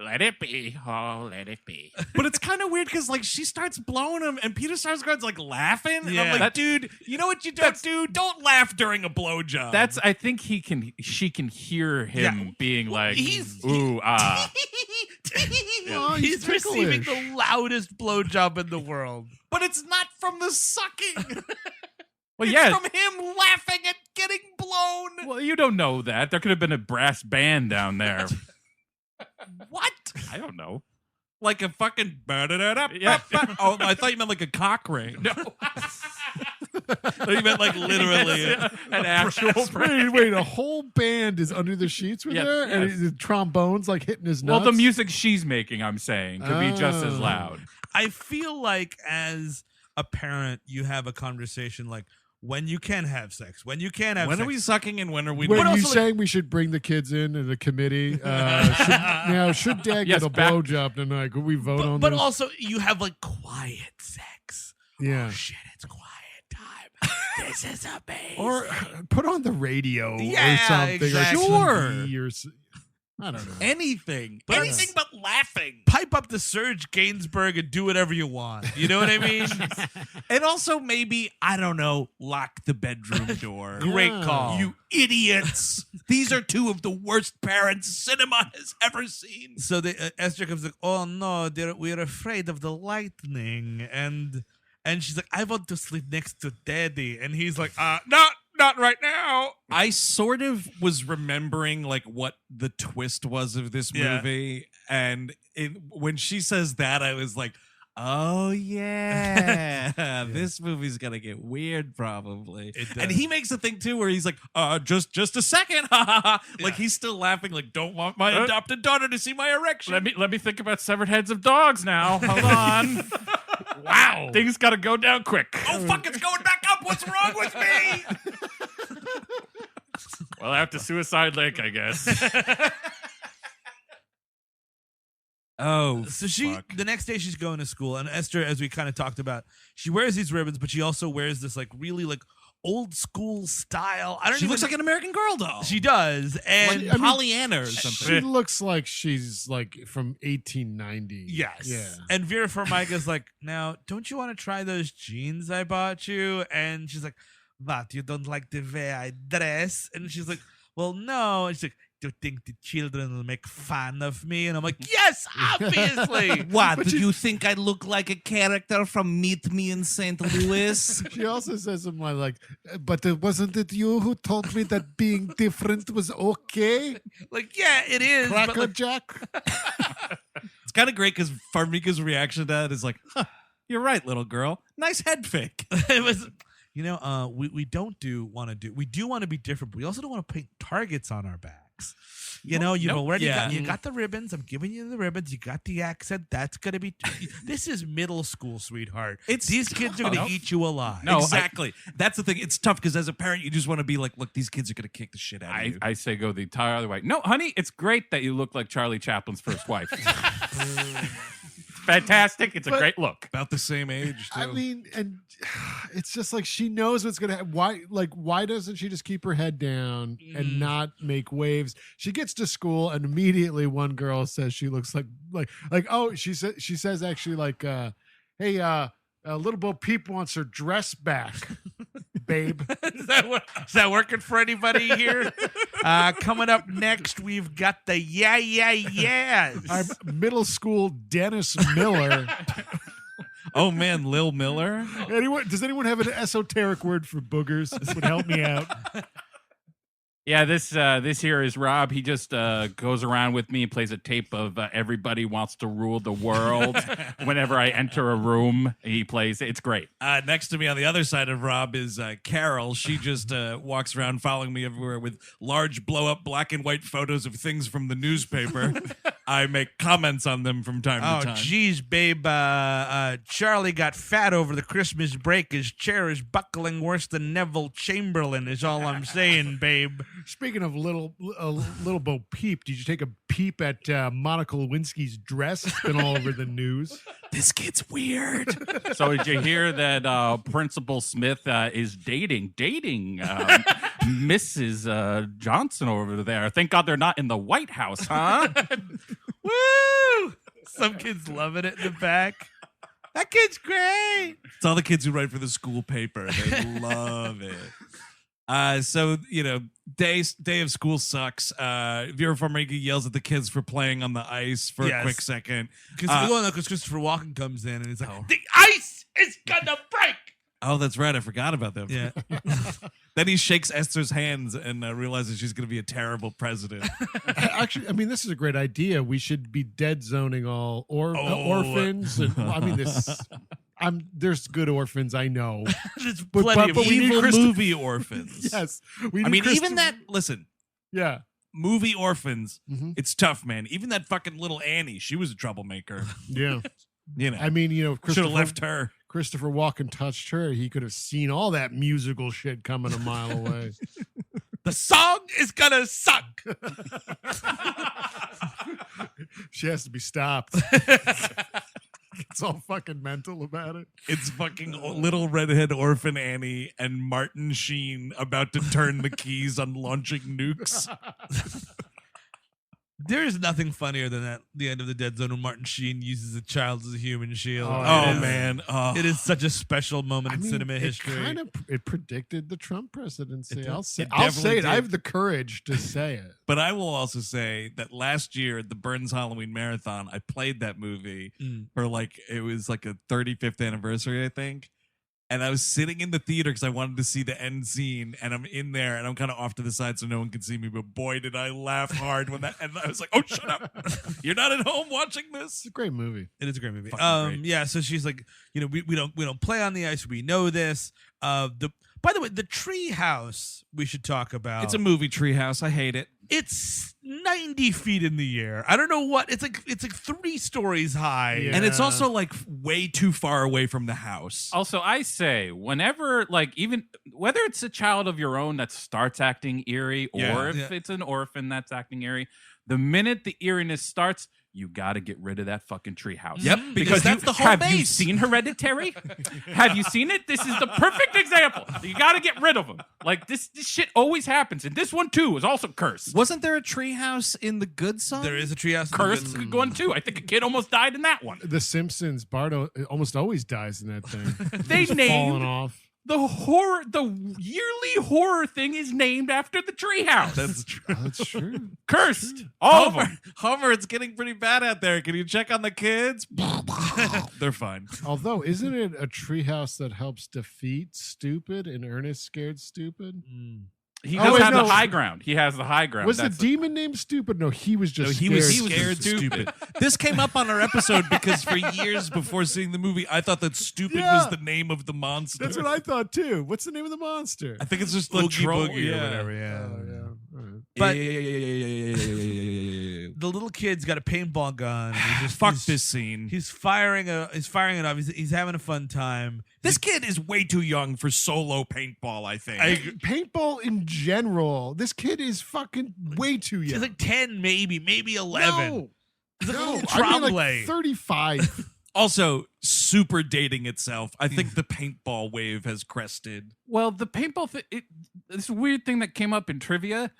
Let it be. Oh, let it be. But it's kind of weird because like she starts blowing him and Peter Sarsgaard's like laughing. And I'm Yeah. like, That- dude, you know what you don't do? Don't laugh during a blowjob. That's. I think she can hear him Yeah. being like, he's- ooh, ah. Oh, He's receiving ticklish. the loudest blowjob in the world. but it's not from the sucking. Well, It's yeah. from him laughing and getting blown. Well, you don't know that. There could have been a brass band down there. What? I don't know. Like a fucking Yeah. Oh, I thought you meant like a cock ring. No. I thought you meant like literally. An actual Wait, a whole band is under the sheets with Yes, her, and yes. the trombones like hitting his Well, nuts. the music she's making, I'm saying, could be just as Oh. loud. I feel like as a parent, you have a conversation like when you can have sex, when you can have When sex. are we sucking and when are we When not? you also, like- saying we should bring the kids in at a committee, should Dad Yes, get a back- blowjob tonight? Could we vote on but this? also you have like quiet sex. Yeah. Oh shit, it's quiet time. This is amazing. Or put on the radio Yeah, or something. exactly. Or TV or I don't know. Anything. But- Anything but laughing. pipe up the Serge Gainsbourg and do whatever you want. You know what I mean? And also maybe, I don't know, lock the bedroom door. Great Yeah. call. You idiots. These are two of the worst parents cinema has ever seen. So Esther comes like, oh no, we're afraid of the lightning, and she's like, I want to sleep next to Daddy, and he's like, not right now. I sort of was remembering like what the twist was of this Yeah. movie, and when she says that, I was like, "Oh yeah, this movie's gonna get weird, probably." It And does. he makes a thing too where he's like, just a second," like Yeah. he's still laughing, like, "Don't want my adopted daughter to see my erection." Let me think about severed heads of dogs now. Hold on. Wow. Things got to go down quick. Oh fuck, it's going back up. What's wrong with me? Well, after Suicide Lake, I guess. Oh, So fuck. the next day she's going to school, and Esther, as we kind of talked about, she wears these ribbons, but she also wears this like really like old school style. She looks like an American Girl doll. She does, and like Pollyanna or something. She looks like she's like from 1890. yes, Yeah. And Vera Farmiga's like, now don't you want to try those jeans I bought you? And she's like, what? You don't like the way I dress? And she's like, well, no. And she's like, do you think the children will make fun of me? And I'm like, yes, obviously. What? Do you think I look like a character from Meet Me in St. Louis? She also says something like, but wasn't it you who told me that being different was okay? Like, yeah, it is. But Cracker like, Jack? It's kind of great because Farmiga's reaction to that is like, huh, you're right, little girl. Nice head fake. it was, we don't want to be different, but we also don't want to paint targets on our backs. You've already got the ribbons. I'm giving you the ribbons. You got the accent. That's gonna be. This is middle school, sweetheart. These kids are gonna eat you alive. No, exactly. That's the thing. It's tough because as a parent, you just want to be like, look, these kids are gonna kick the shit out of you. I say go the entire other way. No, honey, it's great that you look like Charlie Chaplin's first wife. Fantastic. It's a great look. About the same age, too. I mean, and it's just like she knows what's gonna happen. Why doesn't she just keep her head down and not make waves? She gets to school and immediately one girl says she looks like she says actually like hey little Bo Peep wants her dress back, babe. Is that working for anybody here? Coming up next, we've got the yes. Our middle school Dennis Miller. Oh man, Lil Miller. Does anyone have an esoteric word for boogers? This would help me out. Yeah, this here is Rob. He just goes around with me and plays a tape of Everybody Wants to Rule the World. Whenever I enter a room, he plays it. It's great. Next to me on the other side of Rob is Carol. She just walks around following me everywhere with large blow-up black and white photos of things from the newspaper. I make comments on them from time to time. Oh, geez, babe. Charlie got fat over the Christmas break. His chair is buckling worse than Neville Chamberlain is all I'm saying, babe. Speaking of little Bo Peep, did you take a peep at Monica Lewinsky's dress? It's been all over the news. This kid's weird. So did you hear that Principal Smith is dating Mrs. Johnson over there? Thank God they're not in the White House, huh? Woo! Some kids loving it in the back. That kid's great. It's all the kids who write for the school paper. They love it. So, day of school sucks. Vera Farmiga yells at the kids for playing on the ice for a quick second. Because Christopher Walken comes in and he's like, the ice is gonna break. Oh, that's right. I forgot about that. Yeah. Then he shakes Esther's hands and realizes she's going to be a terrible president. Actually, I mean, this is a great idea. We should be dead zoning all orphans. And, there's good orphans, I know. There's But plenty of we need Evil Christopher- movie orphans. Yes. Even that, listen, Yeah. movie orphans, Mhm. it's tough, man. Even that fucking little Annie, she was a troublemaker. Yeah. I mean, should have left her. Christopher Walken touched her. He could have seen all that musical shit coming a mile away. The song is gonna suck. She has to be stopped. It's all fucking mental about it. It's fucking little redhead orphan Annie and Martin Sheen about to turn the keys on launching nukes. There is nothing funnier than at the end of the Dead Zone when Martin Sheen uses a child as a human shield. Man. Oh. It is such a special moment in cinema history. It predicted the Trump presidency. It I'll It say it. definitely I did. have the courage to say it. But I will also say that last year at the Burns Halloween Marathon, I played that movie for it was like a 35th anniversary, I think. And I was sitting in the theater because I wanted to see the end scene, and I'm in there, and I'm kind of off to the side so no one can see me. But boy, did I laugh hard when that. And I was like, "Oh, shut up! You're not at home watching this." It's a great movie. It is a great movie. Fucking great. Yeah. So she's like, we don't play on the ice. We know this. By the way, the tree house we should talk about. It's a movie treehouse. I hate it. It's 90 feet in the air. I don't know what it's like 3 stories high. Yeah. And it's also like way too far away from the house. Also, I say, whenever, like, even whether it's a child of your own that starts acting eerie, or Yeah. if it's an orphan that's acting eerie, the minute the eeriness starts, you got to get rid of that fucking treehouse. Yep, because that's the whole have you base. seen Hereditary? Have you seen it? This is the perfect example. You got to get rid of them. Like, this shit always happens, and this one too is also cursed. Wasn't there a treehouse in The Good Son? There is a treehouse. Cursed one too. I think a kid almost died in that one. The Simpsons, Bart almost always dies in that thing. They Just named falling off. the yearly horror thing is named after the treehouse. That's true. Oh, that's true. Cursed. All of them. Homer, it's getting pretty bad out there. Can you check on the kids? They're fine. Although, isn't it a treehouse that helps defeat stupid and Ernest scared stupid? He Oh, does wait, have no. the high ground. He has the high ground. Was the That's demon named stupid? No, he was just he scared. was scared stupid. This came up on our episode because for years before seeing the movie, I thought that stupid Yeah. was the name of the monster. That's what I thought too. What's the name of the monster? I think it's just the Oogie troll. Boogie Yeah. or whatever. Yeah. Oh, yeah. All right. But- Yeah. The little kid's got a paintball gun. And Fuck this scene. He's firing it off. He's having a fun time. This kid is way too young for solo paintball, I think. Paintball in general. This kid is fucking way too young. He's like 10, maybe 11. No, He's like a no, little I mean trombley. like 35. Also, super dating itself. I think the paintball wave has crested. well, the paintball thing. This weird thing that came up in trivia.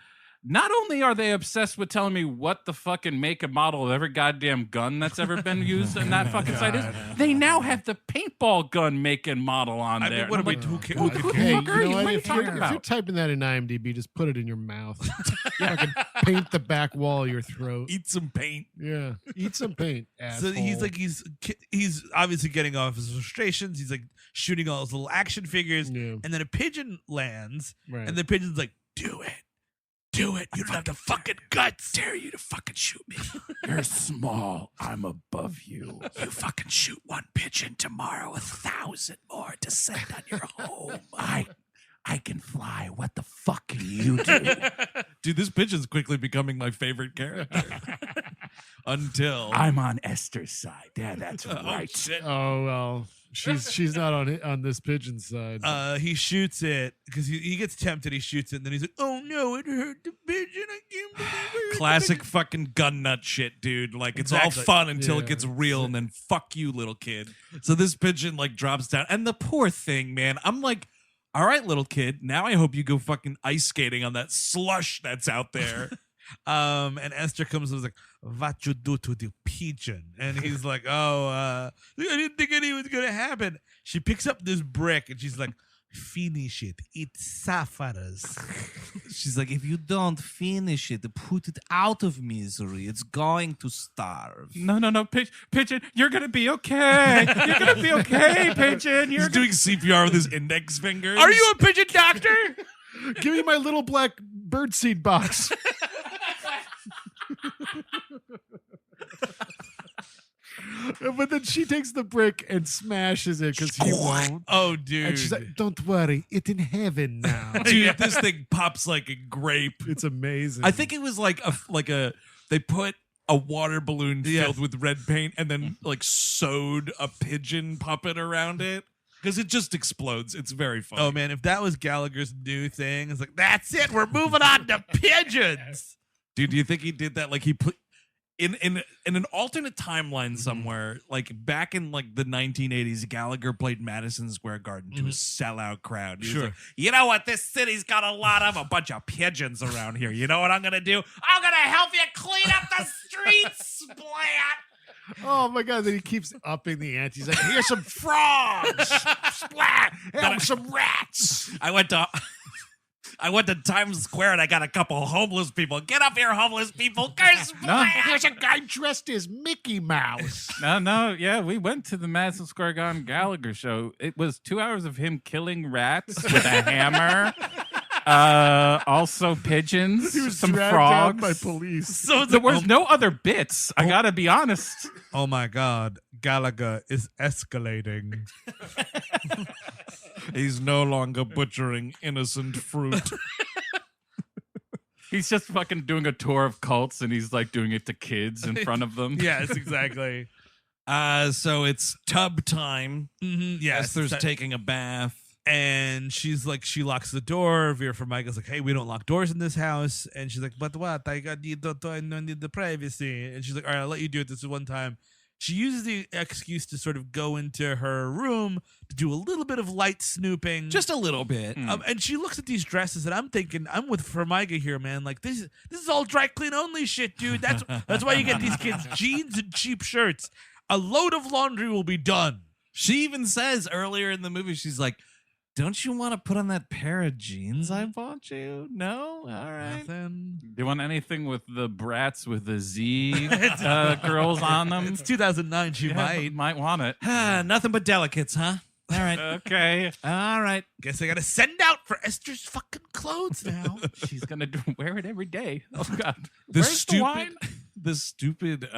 Not only are they obsessed with telling me what the fucking make and model of every goddamn gun that's ever been used in that fucking site is, they now have the paintball gun make and model on I there. mean, what And are I'm we? like, Who who- Hey, fuck are you you? know What what? are you If you're, talking if you're about? typing that in IMDb, just put it in your mouth. Fucking paint the back wall of your throat. Eat some paint. Yeah, eat some paint. So he's asshole. like he's obviously getting off his frustrations. He's like shooting all his little action figures, Yeah. and then a pigeon lands, Right. and the pigeon's like, "Do it, do it! You don't have the fucking guts. Dare you to fucking shoot me. You're small. I'm above you. You fucking shoot one pigeon tomorrow, 1,000 more descend on your home. I can fly. What the fuck can you do? Dude, this pigeon's quickly becoming my favorite character. Until I'm on Esther's side. Yeah, that's Oh, right. shit. Oh well, she's not on this pigeon side. He shoots it because he gets tempted. He shoots it, and then he's like, "Oh no, it hurt the pigeon! I can't believe it hurt the Classic pigeon." fucking gun nut shit, dude. Like it's Exactly. all fun until Yeah. it gets real, and then fuck you, little kid. So this pigeon like drops down, and the poor thing, man. I'm like, all right, little kid. Now I hope you go fucking ice skating on that slush that's out there. And Esther comes and was like, "What you do to the pigeon?" And he's like, "Oh, I didn't think anything was gonna happen." She picks up this brick and she's like, "Finish it. It suffers." She's like, if you don't finish it, put it out of misery. It's going to starve. No, pigeon, you're gonna be okay. You're gonna be okay, pigeon. He's doing CPR with his index fingers. Are you a pigeon doctor? Give me my little black birdseed box. But then she takes the brick and smashes it because he won't. Oh, dude. And she's like, "Don't worry, it's in heaven now." Dude, this thing pops like a grape. It's amazing. I think it was like a they put a water balloon Yeah. filled with red paint and then like sewed a pigeon puppet around it because it just explodes. It's very fun. Oh man, if that was Gallagher's new thing, it's like, that's it. We're moving on to pigeons. Dude, do you think he did that? Like he put in an alternate timeline somewhere, like back in like the 1980s, Gallagher played Madison Square Garden to a sellout crowd. He was Sure. like, you know what? This city's got a lot of a bunch of pigeons around here. You know what I'm gonna do? I'm gonna help you clean up the streets, splat. Oh my god! Then he keeps upping the ante. He's like, "Here's some frogs, splat, and some rats." I went to Times Square and I got a couple homeless people. Get up here, homeless people. Curse Here's a guy dressed as Mickey Mouse. No, yeah, we went to the Madison Square Garden Gallagher show. It was 2 hours of him killing rats with a hammer. Also pigeons, He was some dragged frogs. down by police. So There was no other bits. I gotta be honest. Oh my God, Gallagher is escalating. He's no longer butchering innocent fruit. He's just fucking doing a tour of cults, and he's like doing it to kids in front of them. Yes, exactly. So it's tub time. Yes, Esther's taking a bath. And she's like, she locks the door. Vera Farmiga's like, hey, we don't lock doors in this house. And she's like, but what? I need the privacy. And she's like, all right, I'll let you do it this one time. She uses the excuse to sort of go into her room to do a little bit of light snooping. Just a little bit. And she looks at these dresses, and I'm thinking, I'm with Farmiga here, man. Like, this is all dry clean only shit, dude. That's why you get these kids jeans and cheap shirts. A load of laundry will be done. She even says earlier in the movie, she's like, don't you want to put on that pair of jeans I bought you? No? All right. Nothing. Do you want anything with the brats with the Z girls on them? It's 2009. She might want it. Nothing but delicates, huh? All right. Okay. All right. Guess I gotta send out for Esther's fucking clothes now. She's gonna wear it every day. Oh God. The Where's the wine? stupid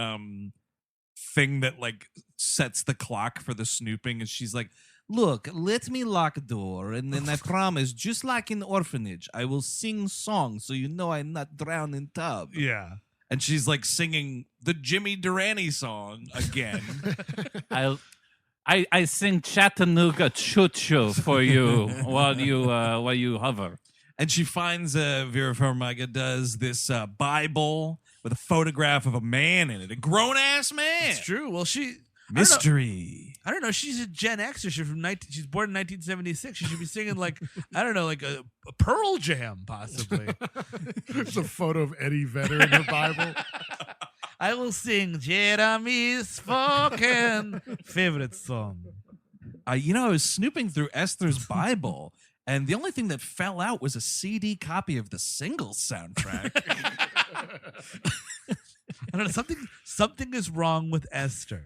thing that like sets the clock for the snooping is she's like, look, let me lock a door, and then I promise, just like in Orphanage, I will sing songs so you know I'm not drowned in tub. Yeah. And she's like singing the Jimmy Durante song again. I sing Chattanooga Choo Choo for you while you hover. And she finds Vera Farmiga does this Bible with a photograph of a man in it, a grown ass man. It's true. Well, Mystery. I don't know. She's a Gen Xer. She's born in 1976. She should be singing like, I don't know, like a Pearl Jam, possibly. There's a photo of Eddie Vedder in her Bible. I will sing Jeremy's spoken favorite song. I was snooping through Esther's Bible, and the only thing that fell out was a CD copy of the Singles soundtrack. I don't know. Something is wrong with Esther.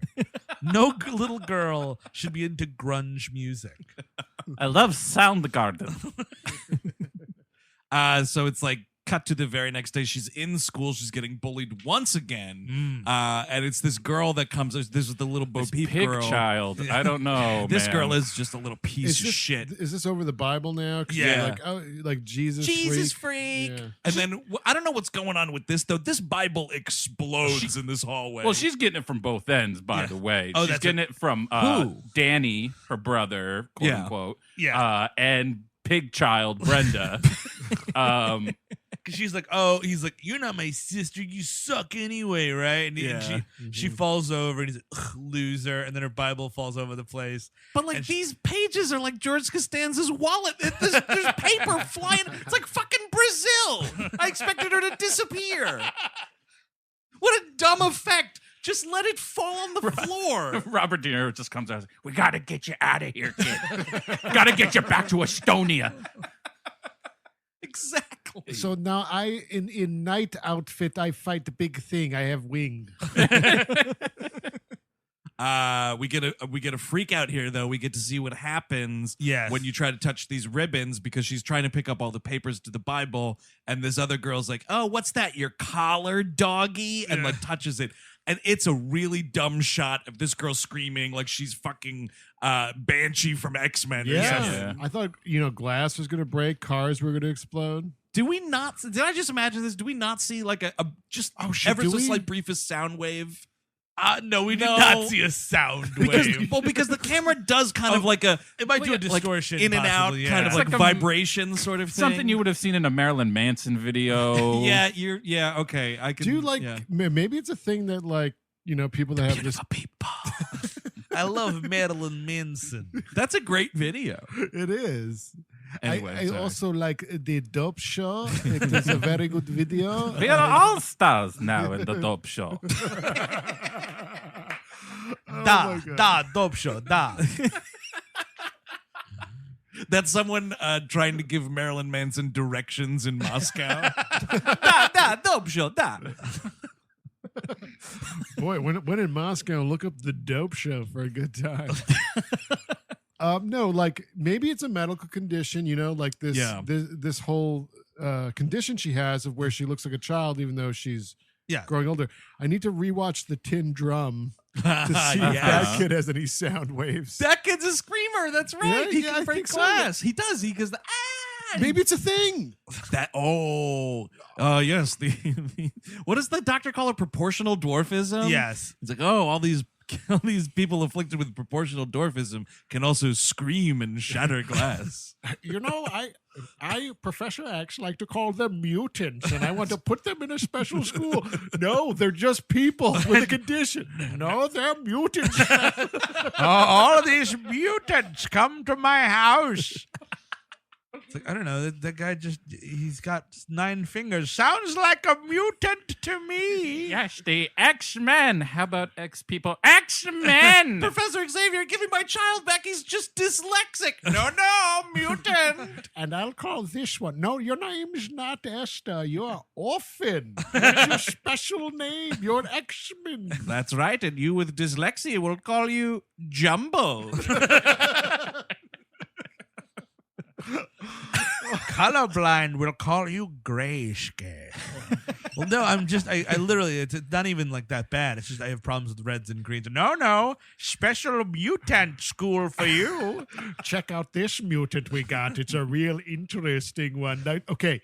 No little girl should be into grunge music. I love Soundgarden. So it's like cut to the very next day. She's in school. She's getting bullied once again. And it's this girl that comes. This is the little Bo Peep Pig girl. child. I don't know. This man. girl is just a little piece of shit. Is this over the Bible now? 'Cause Yeah. they're like Jesus freak. Yeah. And then I don't know what's going on with this though. This Bible explodes in this hallway. Well, she's getting it from both ends, by the way. Oh, She's that's getting it from Who? Danny, her brother, quote Yeah. unquote. Yeah. And pig child Brenda. Because she's like, oh, he's like, you're not my sister. You suck anyway, right? And she falls over, and he's like, ugh, loser. And then her Bible falls over the place. But like these pages are like George Costanza's wallet. There's paper flying. It's like fucking Brazil. I expected her to disappear. What a dumb effect. Just let it fall on the floor. Robert De Niro just comes out and says, we got to get you out of here, kid. Got to get you back to Estonia. Exactly. So now in night outfit, I fight the big thing. I have wing. We get a freak out here though. We get to see what happens when you try to touch these ribbons, because she's trying to pick up all the papers to the Bible, and this other girl's like, oh, what's that, your collar, doggy? And like touches it. And it's a really dumb shot of this girl screaming like she's fucking Banshee from X-Men. Yeah. I thought, glass was going to break, cars were going to explode. Did I just imagine this? Do we not see like a just ever so slight briefest sound wave? No, we did not see a sound wave. Because the camera does kind of like it might do a distortion, in and out, kind of It's like like a vibration sort of thing. Something you would have seen in a Marilyn Manson video. Okay. I can. Do you maybe it's a thing that people that have this. People. I love Marilyn Manson. That's a great video. It is. Anyway, I also like the Dope Show. It is a very good video. We are all stars now in the Dope Show. Dope Show, da. That's someone trying to give Marilyn Manson directions in Moscow. Dope show, Boy, when in Moscow, look up the Dope Show for a good time. No, like maybe it's a medical condition, like this this whole condition she has of where she looks like a child even though she's growing older. I need to rewatch The Tin Drum to see if that kid has any sound waves. That kid's a screamer. That's right. He can break glass. He does. He goes, Maybe it's a thing. That yes. The what does the doctor call it? Proportional dwarfism. Yes. It's like, oh, all these people afflicted with proportional dwarfism can also scream and shatter glass. You know, I, Professor X, like to call them mutants, and I want to put them in a special school. No, they're just people with a condition. No, they're mutants. All of these mutants come to my house. It's like, I don't know. That guy he's got 9 fingers. Sounds like a mutant to me. Yes, the X-Men. How about X-people? X-Men! Professor Xavier, give me my child back. He's just dyslexic. No, mutant. And I'll call this one. No, your name's not Esther. You're Orphan. That's your special name. You're an X-Men. That's right. And you with dyslexia, we'll call you Jumbo. Colorblind, we'll call you grayscale. Well, no, I literally, it's not even like that bad. It's just I have problems with reds and greens. No, special mutant school for you. Check out this mutant we got. It's a real interesting one. Okay,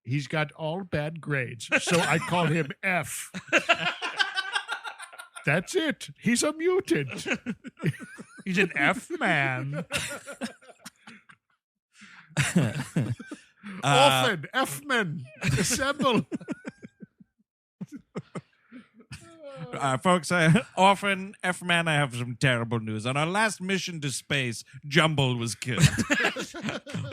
he's got all bad grades, so I call him F. That's it. He's a mutant. He's an F-man. Orphan, F-men, assemble. Folks, Orphan, F-Man, I have some terrible news. On our last mission to space, Jumble was killed.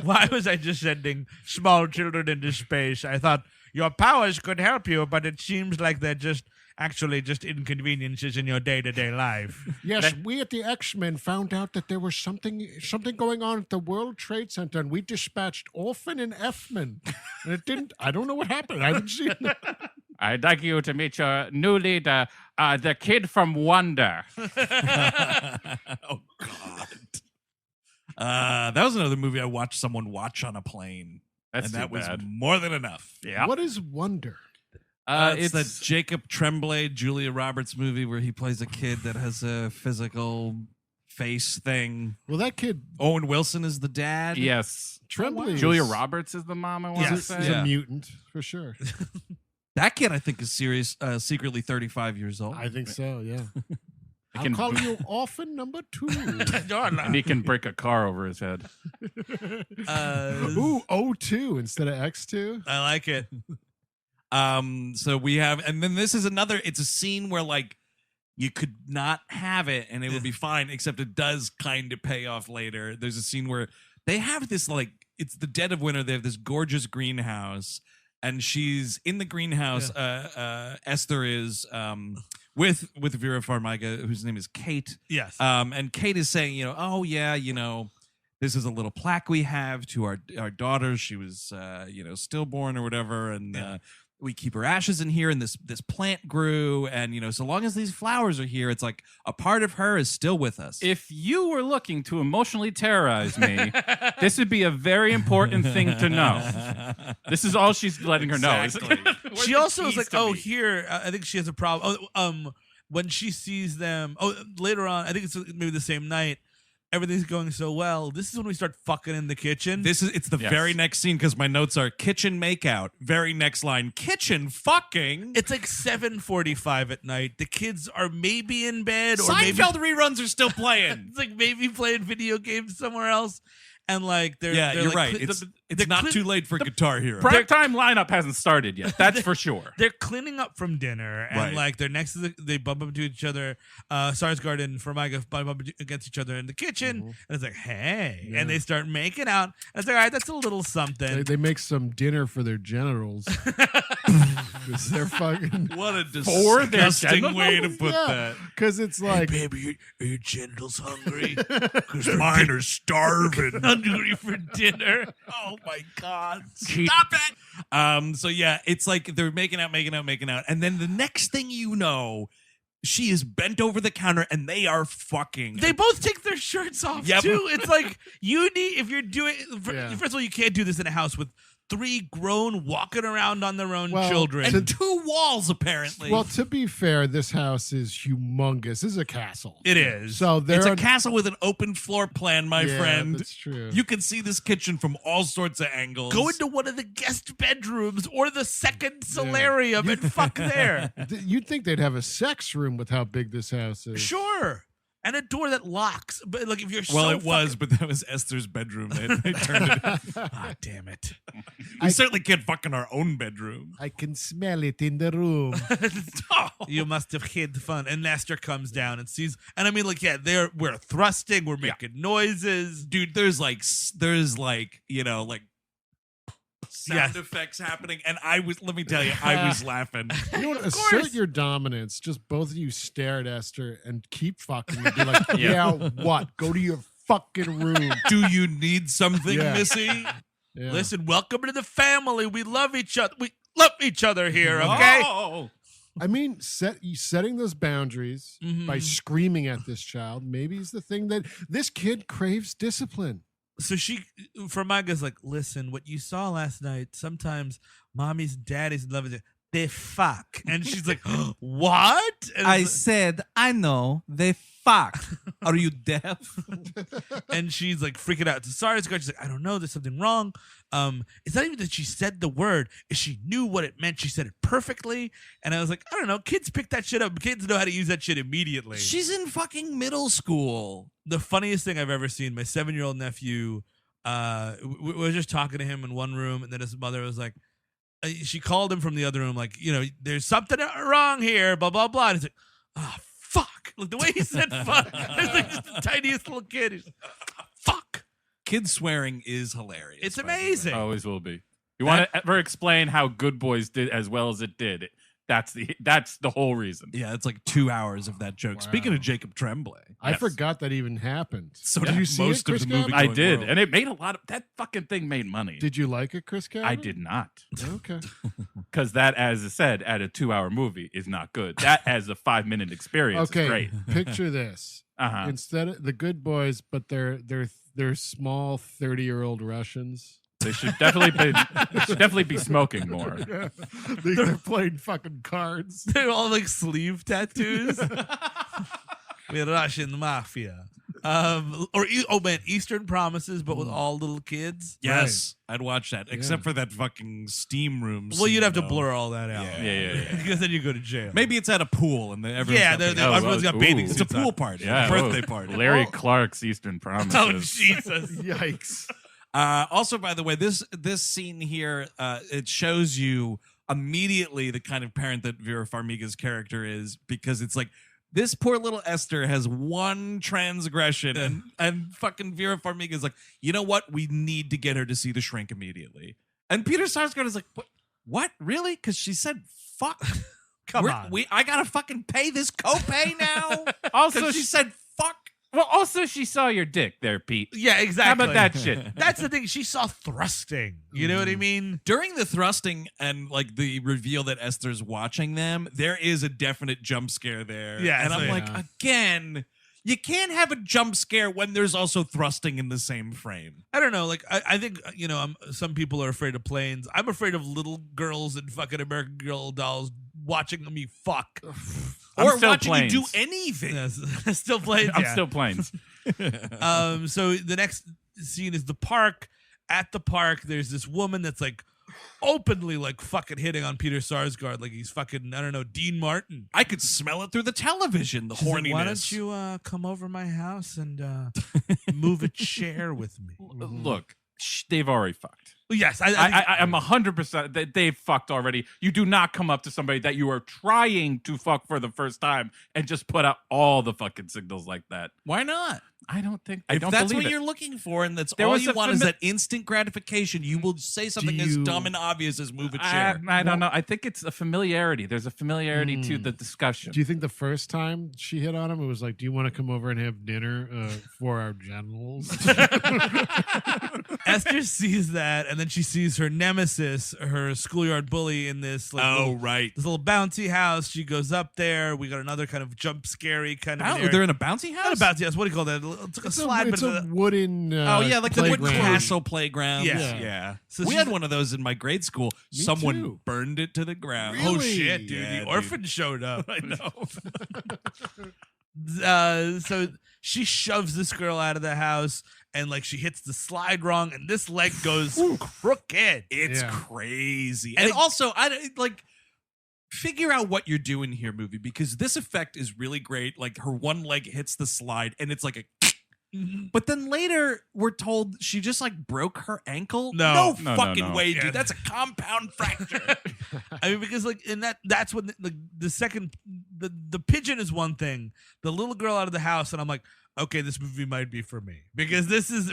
Why was I just sending small children into space? I thought your powers could help you, but it seems like they're just inconveniences in your day-to-day life. Yes, we at the X-Men found out that there was something going on at the World Trade Center, and we dispatched Orphan and F-men. And it didn't, I don't know what happened. I haven't seen it. I'd like you to meet your new leader, the kid from Wonder. Oh, God. That was another movie I watched someone watch on a plane. That's and that too was bad. more than enough. Yeah. What is Wonder? It's the Jacob Tremblay, Julia Roberts movie where he plays a kid that has a physical face thing. Well, that kid, Owen Wilson is the dad. Yes. Tremblay. Julia Roberts is the mom, I want to Yes. say. is Yeah. a mutant, for sure. That kid, I think, is secretly 35 years old. I think so, yeah. I'll can- call you Orphan number 2. And he can break a car over his head. Ooh, O2 instead of X2. I like it. So we have, and then this is another, it's a scene where like you could not have it and it would be fine, except it does kind of pay off later. There's a scene where they have this, like, it's the dead of winter. They have this gorgeous greenhouse and she's in the greenhouse. Esther is, with Vera Farmiga, whose name is Kate. Yes. And Kate is saying, oh yeah, this is a little plaque we have to our daughter. She was, stillborn or whatever. And, we keep her ashes in here, and this plant grew, and so long as these flowers are here, it's like a part of her is still with us. If you were looking to emotionally terrorize me, this would be a very important thing to know. This is all she's letting her know. Exactly. She also is like, here, I think she has a problem. When she sees them, later on, I think it's maybe the same night, everything's going so well. This is when we start fucking in the kitchen. It's the very next scene, because my notes are kitchen makeout. Very next line, kitchen fucking. It's like 7:45 at night. The kids are maybe in bed, or Seinfeld reruns are still playing. it's like maybe playing video games somewhere else. And like they're You're like, right. It's not too late for Guitar Hero. Prime time lineup hasn't started yet. That's for sure. They're cleaning up from dinner, and Right. like they're next to they bump into each other. Sarsgaard and Farmiga bump up against each other in the kitchen, and it's like, hey, and they start making out. And it's like, all right, that's a little something. They make some dinner for their genitals. 'Cause they're fucking. What a For their disgusting way to genitals? put that. Because it's like. Baby, are your genitals hungry? Because mine are starving. Hungry for dinner? Oh my god! Stop it! So yeah, it's like they're making out, and then the next thing you know, she is bent over the counter and they are fucking. They both take their shirts off Yep. too. It's like if you're doing. First Yeah. of all, you can't do this in a house with 3 grown walking around on their own Well, children. And 2 walls, apparently. Well, to be fair, this house is humongous. This is a castle. It is. So there it's are a castle with an open floor plan, my Yeah, friend. That's true. You can see this kitchen from all sorts of angles. Go into one of the guest bedrooms or the second solarium and fuck there. You'd think they'd have a sex room with how big this house is. Sure. And a door that locks. But like if you're Well, so it was, but that was Esther's bedroom. They turned it. Ah, damn it. We certainly can't fuck in our own bedroom. I can smell it in the room. You must have hid fun. And Nestor comes down and sees, and I mean, like, yeah, we're thrusting, we're making noises. Dude, there's like you know, like sound effects happening, and let me tell you, I was laughing. You know what? Assert your dominance. Just both of you stare at Esther and keep fucking and be like, yeah, what? Go to your fucking room. Do you need something, Yeah. Missy? Yeah. Listen, welcome to the family. We love each other. We love each other here, okay? Oh. I mean, setting those boundaries by screaming at this child maybe is the thing that this kid craves discipline. So Farmiga's like, listen, what you saw last night, sometimes mommies and daddies in love with it. They fuck. And she's like, what? And said, I know, they fuck. Are you deaf? and she's like freaking out to Sarsgaard. She's like, I don't know, there's something wrong. It's not even that she said the word, is she knew what it meant. She said it perfectly. And I was like, I don't know, kids pick that shit up. Kids know how to use that shit immediately. She's in fucking middle school. The funniest thing I've ever seen, my 7-year-old nephew, we were just talking to him in one room, and then his mother was like, she called him from the other room, like, you know, there's something wrong here, blah, blah, blah. And he's like, oh, fuck. Like the way he said fuck. It's like just the tiniest little kid. He's like, fuck. Kid swearing is hilarious. It's by the way. amazing. Always will be. You want to ever explain how Good Boys did as well as it did? That's the whole reason. Yeah, it's like 2 hours of that joke. Wow. Speaking of Jacob Tremblay. I Yes. forgot that even happened. So did did you see most it, Chris of the movie. Cabot? I did, world. and it made that fucking thing made money. Did you like it, Chris Cabot? I did not, Okay. because that, as I said, at a 2-hour movie is not good. That as a 5-minute experience is Okay. great. Picture this. Uh-huh. Instead of the Good Boys, but they're small 30-year-old Russians. They should definitely be smoking more. Yeah. They're playing fucking cards. They're all like sleeve tattoos. We're Russian mafia. Eastern Promises, but with all little kids. Yes, I'd watch that, except for that fucking steam room. Well, you'd have to scene, blur all that out. Yeah. Because then you go to jail. Maybe it's at a pool and everyone's Yeah, everyone's got bathing it's a suits on. pool party, Yeah, a birthday whoa. party. Larry Clark's Eastern Promises. Oh, Jesus. Yikes. Also, by the way, this scene here, it shows you immediately the kind of parent that Vera Farmiga's character is, because it's like, this poor little Esther has one transgression, and fucking Vera Farmiga is like, you know what? We need to get her to see The Shrink immediately. And Peter Sarsgaard is like, what? Really? Because she said, fuck. Come on. I gotta fucking pay this copay now? Also, Because she said, fuck. Well, also she saw your dick there, Pete. Yeah, exactly. How about that shit? That's the thing. She saw thrusting. You know what I mean? During the thrusting and like the reveal that Esther's watching them, there is a definite jump scare there. Yeah, and so I'm yeah. like, again, you can't have a jump scare when there's also thrusting in the same frame. I don't know. Like, I think, you know, some people are afraid of planes. I'm afraid of little girls and fucking American Girl dolls watching me fuck. Or still watching planes. you do anything. Yes. Still planes. I'm yeah. still planes. So the next scene is the park. At the park, there's this woman that's like openly like fucking hitting on Peter Sarsgaard like he's fucking, I don't know, Dean Martin. I could smell it through the television, the She's like, horniness. why don't you come over my house and move a chair with me? Look, they've already fucked. Yes, I'm 100% that they've fucked already. You do not come up to somebody that you are trying to fuck for the first time and just put out all the fucking signals like that. Why not? I don't think. If I don't that's believe what it. you're looking for, and that's There all was you a want is that instant gratification, you will say something as you- dumb and obvious as move a chair. I don't know. I think it's a familiarity. There's a familiarity to the discussion. Do you think the first time she hit on him, it was like, do you want to come over and have dinner for our genitals? Esther sees that, and then she sees her nemesis, her schoolyard bully, in this right. this little bouncy house. She goes up there. We got another kind of jump scary kind of. They're in a bouncy house. Not a bouncy house. What do you call that? It's like a slide, it's but a wooden. like the wood playground. castle playground. Yeah. So we she's- had one of those in my grade school. Me Someone too. burned it to the ground. Oh Really? shit, dude! Yeah, The dude. orphan showed up. I know. So she shoves this girl out of the house, and like she hits the slide wrong, and this leg goes crooked. It's Yeah. crazy. And And it- also, I like figure out what you're doing here, movie, because this effect is really great. Like her one leg hits the slide, and it's like a. But then later we're told she just like broke her ankle. No, no, fucking no. way, Yeah. dude. That's a compound fracture. I mean, because like in that's when the second the pigeon is one thing, the little girl out of the house, and I'm like, okay, this movie might be for me because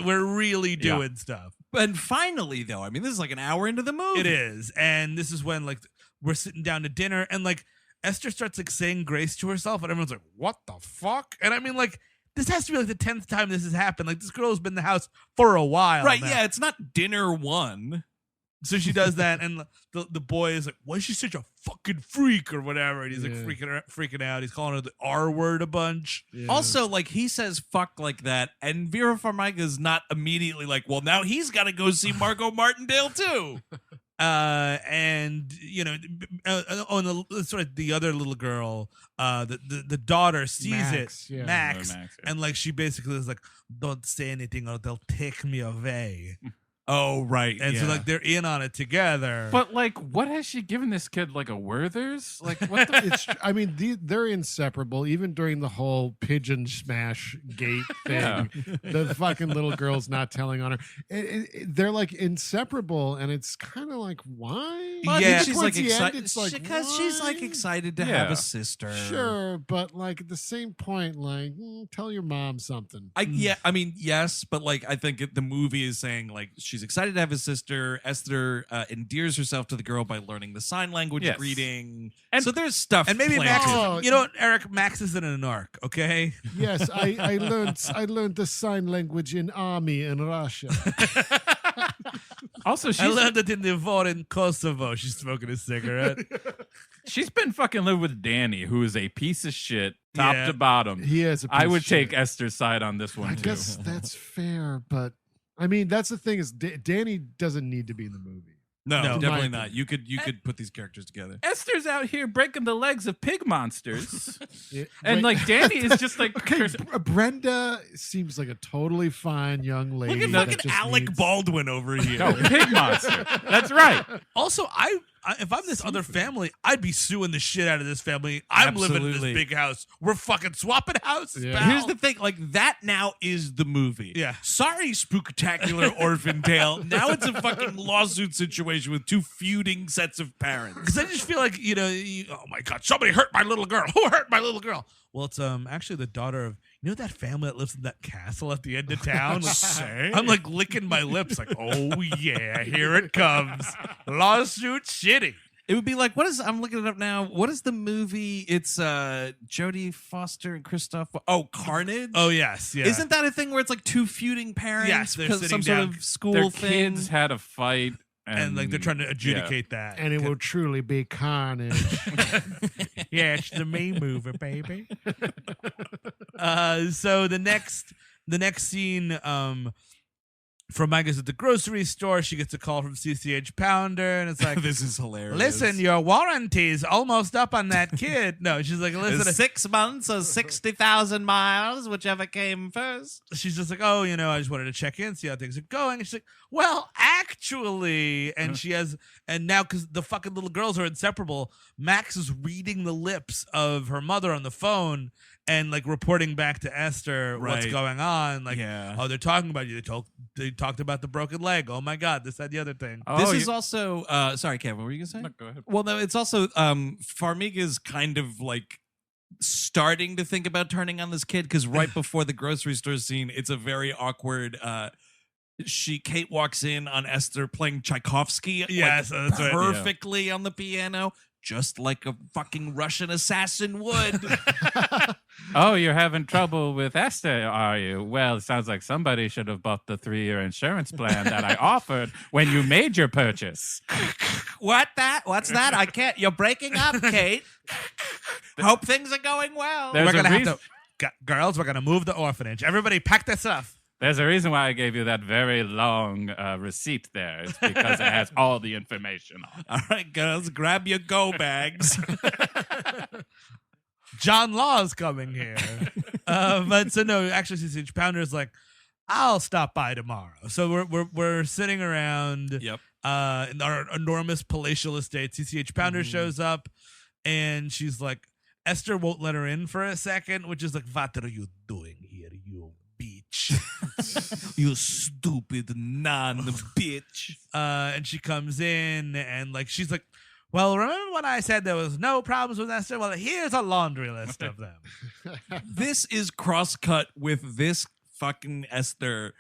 we're really doing stuff. And finally, though, I mean, this is like an hour into the movie. It is, and this is when like we're sitting down to dinner, and like Esther starts like saying grace to herself, and everyone's like, what the fuck? And I mean, like, this has to be like the 10th time this has happened. Like, this girl has been in the house for a while. Right, now. yeah, it's not dinner one. So she does that, and the boy is like, why is she such a fucking freak or whatever? And he's like Yeah. freaking out. He's calling her the R word a bunch. Yeah. Also, like, he says fuck like that, and Vera Farmiga is not immediately like, well, now he's got to go see Margo Martindale, too. And you know, on the sort of the other little girl, the daughter sees Max, it, yeah. Max, Max, yeah. and like she basically is like, don't say anything or they'll take me away. Oh, right. And so like they're in on it together. But like, what has she given this kid? Like a Werther's? Like what the? I mean, they're inseparable. Even during the whole pigeon smash gate thing, Yeah. the fucking little girl's not telling on her. They're like inseparable, and it's kind of like, why? Well, I Yeah. think she's like Towards the end, excited it's like, because she's like why? excited to Yeah. have a sister. Sure, but like at the same point, like tell your mom something. I mean, yes, but like I think the movie is saying like she's excited to have a sister. Esther endears herself to the girl by learning the sign language Yes. greeting. And- so there's stuff. and maybe planned. Max, Oh. you know what, Eric? Max isn't an arc, okay? Yes, I learned the sign language in army in Russia. Also, I she's learned it in the war in Kosovo. She's smoking a cigarette. she's been fucking living with Danny, who is a piece of shit, top Yeah. to bottom. He is. I would take Esther's side on this one I too. guess that's fair, but I mean, that's the thing is Danny doesn't need to be in the movie. No, No. definitely My not. You could put these characters together. Esther's out here breaking the legs of pig monsters, Yeah, and wait. like Danny is just like Okay, Brenda seems like a totally fine young lady. Look at that fucking just Alec needs- Baldwin over here. no pig monster. That's right. Also, I if I'm this other family, I'd be suing the shit out of this family. I'm living in Absolutely. this big house. We're fucking swapping houses. Yeah. pal. Here's the thing, like that now is the movie. Yeah. Sorry, Spooktacular Orphan Tale. Now it's a fucking lawsuit situation with two feuding sets of parents. Because I just feel like, oh my God, somebody hurt my little girl. Who hurt my little girl? Well, it's actually the daughter of, that family that lives in that castle at the end of town? Like, I'm like licking my lips like, oh yeah, here it comes. Lawsuit shitty. It would be like, I'm looking it up now. What is the movie? It's Jodie Foster and Christoph. Oh, Carnage? Oh, yes. Yeah. Isn't that a thing where it's like two feuding parents? Yes, they're because sitting some down. sort of school Their thing. kids had a fight, and like they're trying to adjudicate that. And it will truly be carnage. Yeah, it's the May mover, baby. So the next scene, Farmiga's at the grocery store. She gets a call from CCH Pounder, and it's like, This is hilarious. listen, your warranty's almost up on that kid. No, she's like, listen. 6 months or 60,000 miles, whichever came first. She's just like, oh, I just wanted to check in, see how things are going. And she's like, well, actually, and she has, and now because the fucking little girls are inseparable, Max is reading the lips of her mother on the phone and like reporting back to Esther what's Right. going on. Like, Yeah. oh, they're talking about you. They talked about the broken leg. Oh my God, this, that, the other thing. This is also sorry, Kevin, what were you gonna say? No, go ahead. Well, no, it's also Farmiga's kind of like starting to think about turning on this kid because right before the grocery store scene, it's a very awkward. Kate walks in on Esther playing Tchaikovsky, Yes, like, that's right, yeah. perfectly on the piano. just like a fucking Russian assassin would. Oh, you're having trouble with Esther, are you? Well, it sounds like somebody should have bought the 3-year insurance plan that I offered when you made your purchase. What's that? I can't. You're breaking up, Kate. Hope things are going well. There's We're going a to reason- have to, girls, we're going to move the orphanage. Everybody pack their stuff. There's a reason why I gave you that very long receipt there. It's because it has all the information on it. All right, girls, grab your go bags. John Law's coming here. But so no, actually, CCH Pounder's like, I'll stop by tomorrow. So we're sitting around Yep. in our enormous palatial estate. CCH Pounder shows up, and she's like, Esther won't let her in for a second, which is like, what are you doing here, you bitch? You stupid bitch. And she comes in, and like she's like, well, remember when I said there was no problems with Esther? Well, here's a laundry list of them. This is cross-cut with this fucking Esther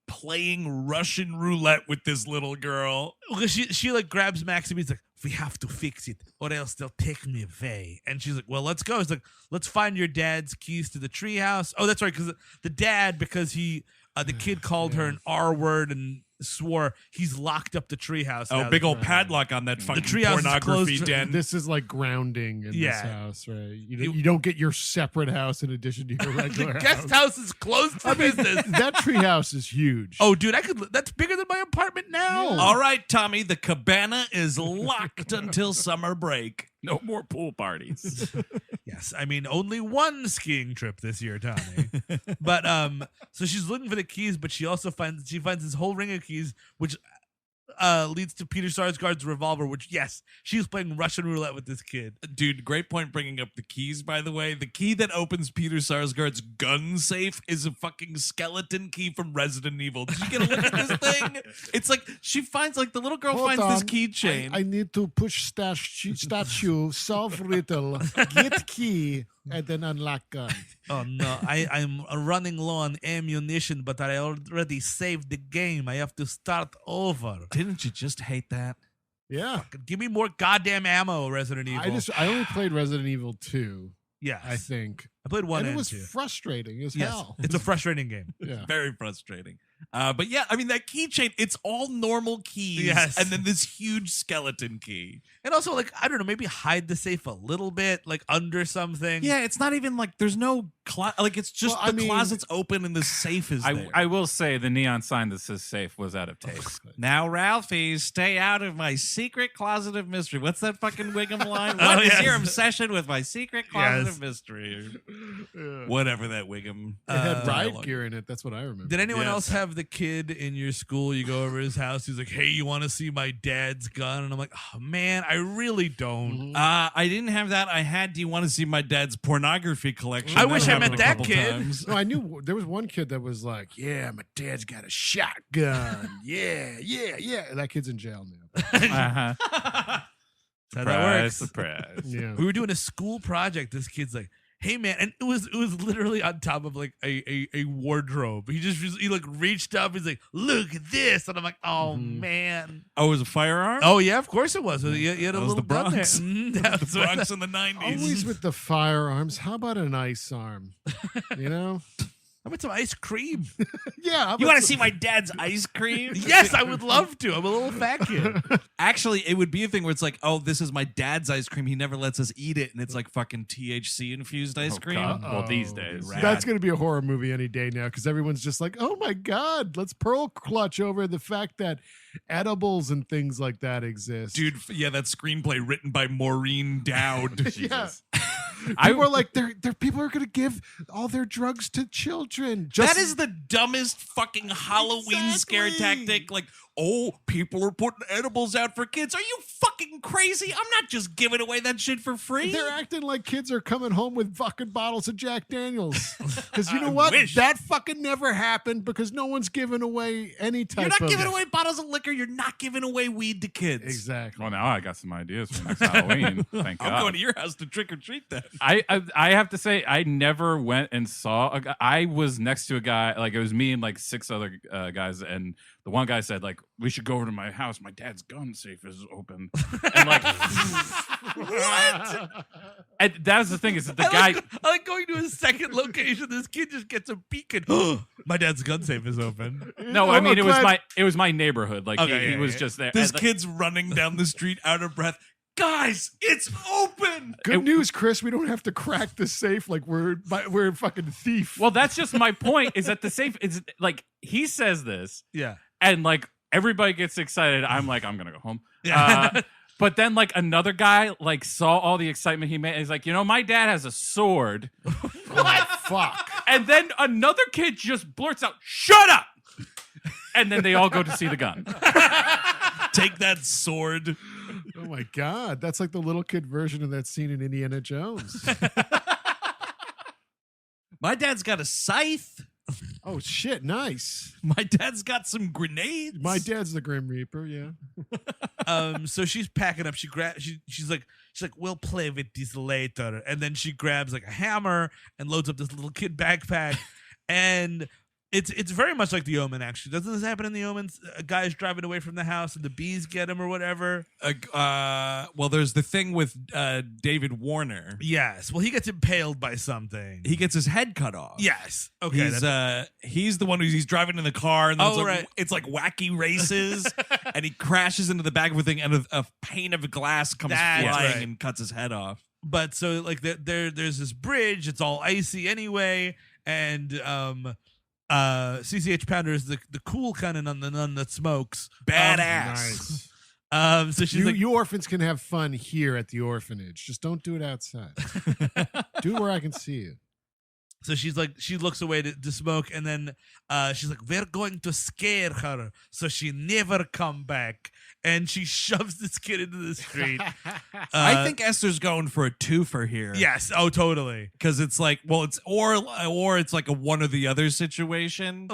playing Russian roulette with this little girl. Because she like grabs Max and he's like, we have to fix it or else they'll take me away. And she's like, well, let's go. He's like, let's find your dad's keys to the treehouse. Oh, that's right. Because the dad, because the kid called her an R word and swore, he's locked up the treehouse. Oh, now. big old padlock on that fucking treehouse is pornography closed. den. This is like grounding in Yeah. this house, right? You don't get your separate house in addition to your regular The house. guest house is closed for business. That tree house is huge. Oh, dude, that's bigger than my apartment now. Yeah. All right, Tommy, the cabana is locked until summer break. No more pool parties. Yes, I mean only one skiing trip this year, Tommy. But so she's looking for the keys, but she also finds this whole ring of keys, which leads to Peter Sarsgaard's revolver. Which, yes, she's playing Russian roulette with this kid. Dude, great point bringing up the keys, by the way. The key that opens Peter Sarsgaard's gun safe is a fucking skeleton key from Resident Evil. Did you get a look at this thing? It's like she finds, like, the little girl Hold finds this on. keychain. I need to push statue, solve riddle, get key, and then unlock gun. Oh no, I'm running low on ammunition, but I already saved the game. I have to start over. Didn't you just hate that? Yeah. Give me more goddamn ammo, Resident Evil. I only played Resident Evil 2, yes, I think. I played one And it and was two. frustrating as Yes, hell. it's a frustrating game. Yeah. Very frustrating. But yeah, I mean, that keychain, it's all normal keys. Yes. And then this huge skeleton key. And also, like, I don't know, maybe hide the safe a little bit, like under something. Yeah, it's not even like there's no like it's just Well, I the mean- closet's open and the safe is there. I will say the neon sign that says safe was out of taste. Now, Ralphie, stay out of my secret closet of mystery. What's that fucking Wiggum line? What is yes. your obsession with my secret closet Yes. of mystery? Yeah. Whatever that Wiggum. It had riot dialogue. gear in it. That's what I remember. Did anyone Yes. else have the kid in your school? You go over his house. He's like, "Hey, you want to see my dad's gun?" And I'm like, "Oh man, I really don't." I didn't have that. I had, do you want to see my dad's pornography collection? I That wish I happened met a that couple kid. times. No, I knew there was one kid that was like, "Yeah, my dad's got a shotgun. Yeah, yeah, yeah." That kid's in jail now. Uh-huh. That's how that works. Surprise. Yeah. We were doing a school project. This kid's like, "Hey man," and it was literally on top of like a wardrobe. He like reached up. He's like, "Look at this," and I'm like, "Oh man." Oh, it was a firearm? Oh yeah, of course it was. He had a That was little the gun there. Bronx. Mhm, the that's what- Bronx in the 90s. Always with the firearms. How about an ice arm? You know? How about some ice cream? Yeah. You want to see my dad's ice cream? Yes, I would love to. I'm a little fat kid. Actually, it would be a thing where it's like, oh, this is my dad's ice cream. He never lets us eat it. And it's like fucking THC infused ice Oh, cream. God. Well, these days. Rad. That's going to be a horror movie any day now because everyone's just like, oh my God, let's pearl clutch over the fact that edibles and things like that exist. Dude, yeah, that screenplay written by Maureen Dowd. Yeah. I People are like, they're people are going to give all their drugs to children. That is the dumbest fucking Halloween scare Exactly. tactic. Like, oh, people are putting edibles out for kids. Are you fucking crazy? I'm not just giving away that shit for free. They're acting like kids are coming home with fucking bottles of Jack Daniels. Because you know I what? wish. That fucking never happened because no one's giving away any type You're not of... giving away bottles of liquor. You're not giving away weed to kids. Exactly. well, now I got some ideas for next Halloween. Thank I'm God. going to your house to trick or treat then. I have to say I never went and saw a guy. I was next to a guy, like it was me and like 6 other guys, and the one guy said like, we should go over to my house. My dad's gun safe is open. And like, What? and that's the thing is that the I guy. like going to a second location. This kid just gets a peek and my dad's gun safe is open. No, I mean it was my neighborhood. Like Okay, he was just there. This And, like, kid's running down the street out of breath. Guys, it's open. Good news, Chris. We don't have to crack the safe like we're a fucking thief. well, that's just my point. Is that the safe is like he says this, Yeah. and like everybody gets excited. I'm like, I'm gonna go home. Yeah. But then like another guy like saw all the excitement he made. He's like, my dad has a sword. Oh, fuck. And then another kid just blurts out, "Shut up!" And then they all go to see the gun. Take that sword. Oh my God. That's like the little kid version of that scene in Indiana Jones. My dad's got a scythe. Oh shit, nice. My dad's got some grenades. My dad's the Grim Reaper, yeah. So she's packing up. She's like, we'll play with this later. And then she grabs like a hammer and loads up this little kid backpack. And it's very much like The Omen, actually. Doesn't this happen in The Omen? A guy's driving away from the house and the bees get him or whatever. Well, there's the thing with David Warner. Yes. Well, he gets impaled by something. He gets his head cut off. Yes. Okay. He's the one he's driving in the car, and then right. It's like wacky races, and he crashes into the back of a thing, and a pane of glass comes That's flying right. and cuts his head off. But so like there's this bridge. It's all icy anyway, and CCH Pounder is the cool kind of nun that smokes. Badass. Nice. So she's like, you orphans can have fun here at the orphanage. Just don't do it outside. Do it where I can see you. so she's like, she looks away to smoke, and then she's like, we're going to scare her so she never come back. And she shoves this kid into the street. I think Esther's going for a twofer here. Yes. Oh, totally. Because it's like, well, it's or it's like a one or the other situation.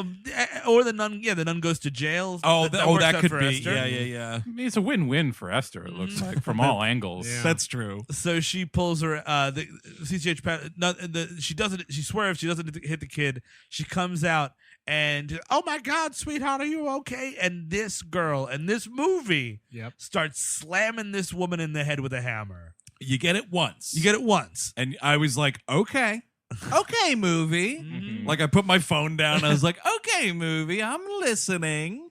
Or the nun. Yeah, the nun goes to jail. That works out could for be. Esther. Yeah. I mean, it's a win-win for Esther. It looks like from all angles. Yeah. That's true. So she pulls her. The CCH. She doesn't. She swerves. She doesn't hit the kid. She comes out and, oh my God, sweetheart, are you okay? And this girl and this movie starts slamming this woman in the head with a hammer. You get it once. And I was like, okay, movie. Mhm. Like I put my phone down. I was like, okay, movie, I'm listening.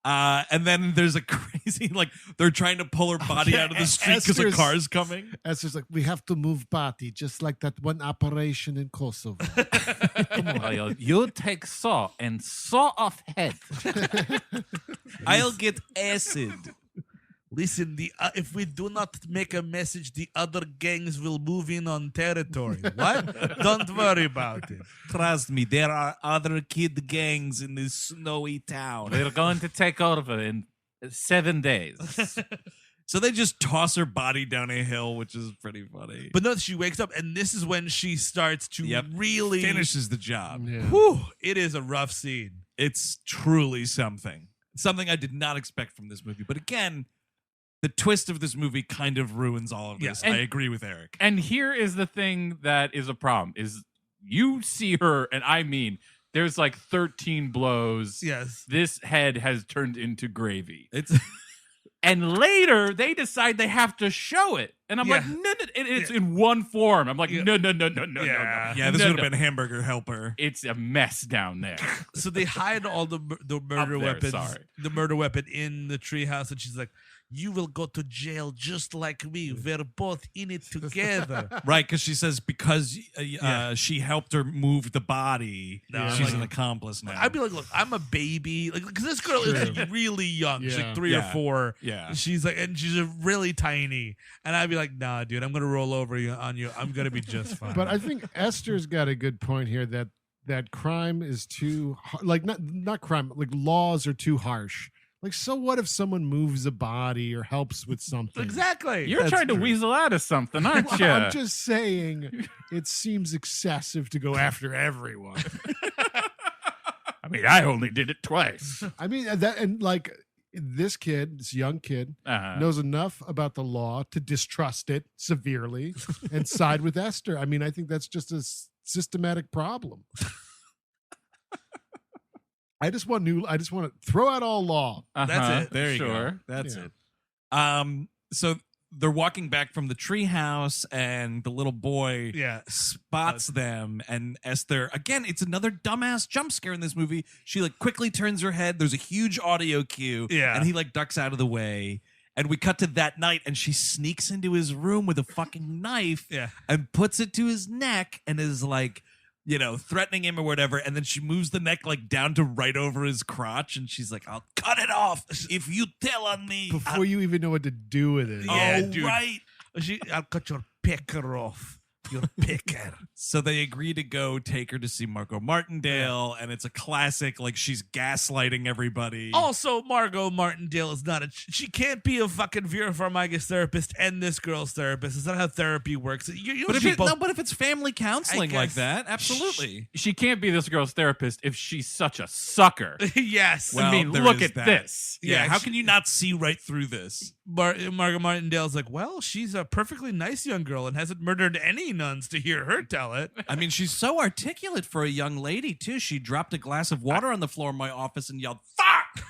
And then there's a crazy, like they're trying to pull her body out of the street because a car's coming. Esther's like, we have to move body, just like that one operation in Kosovo. Come on. Well, you take saw and saw off head. I'll get acid. listen, if we do not make a message, the other gangs will move in on territory. What? Don't worry about it. Trust me, there are other kid gangs in this snowy town. We're going to take over in 7 days. So they just toss her body down a hill, which is pretty funny. But no, she wakes up, and this is when she starts to really finishes the job. Yeah. Whew, it is a rough scene. It's truly something. Something I did not expect from this movie. But again, the twist of this movie kind of ruins all of this. Yeah. I agree with Eric. And here is the thing that is a problem, is you see her, and I mean, there's like 13 blows. Yes. This head has turned into gravy. It's And later, they decide they have to show it. And I'm Yeah. like, no, it's in one form. I'm like, Yeah. no. yeah, this No, would have no. been Hamburger Helper. It's a mess down there. So they hide all the murder Up there, weapons, sorry. the murder weapon in the treehouse, and she's like, "You will go to jail just like me. We're both in it together." Right, because she says because she helped her move the body, No, she's like- an accomplice now. I'd be like, "Look, I'm a baby. Like, because this girl is really young. She's Yeah. like 3 or Yeah. 4. Yeah. She's like, and she's really tiny. And I'd be like, "Nah, dude, I'm gonna roll over on you. I'm gonna be just fine." But I think Esther's got a good point here that crime is too like not crime, like laws are too harsh. Like, so what if someone moves a body or helps with something? exactly. You're trying to true. weasel out of something, aren't you? I'm just saying it seems excessive to go after everyone. I mean, I only did it twice. I mean, and like this kid, this young kid, Uh-huh. knows enough about the law to distrust it severely and side with Esther. I mean, I think that's just a systematic problem. I just want to throw out all law. That's it. There you Sure. go. That's Yeah. it. So they're walking back from the treehouse, and the little boy spots them. And Esther, again, it's another dumbass jump scare in this movie. She like quickly turns her head. There's a huge audio cue, and he like ducks out of the way. And we cut to that night, and she sneaks into his room with a fucking knife, and puts it to his neck, and is like, threatening him or whatever. And then she moves the neck like down to right over his crotch, and she's like, "I'll cut it off if you tell on me." Before you even know what to do with it. Yeah, Oh, dude. right. I'll cut your picker off. Your picker. So they agree to go take her to see Margo Martindale, and it's a classic, like she's gaslighting everybody. Also, Margo Martindale is not she can't be a fucking Vera Farmiga's therapist and this girl's therapist. It's not how therapy works. But if it's family counseling like guess- that, absolutely. She can't be this girl's therapist if she's such a sucker. Yes. Well, I mean, there look is at that. this. Yeah, how she- can you not see right through this? Margo Martindale's like, well, she's a perfectly nice young girl and hasn't murdered any nuns to hear her tell it. I mean, she's so articulate for a young lady, too. She dropped a glass of water on the floor in my office and yelled, "Fuck!"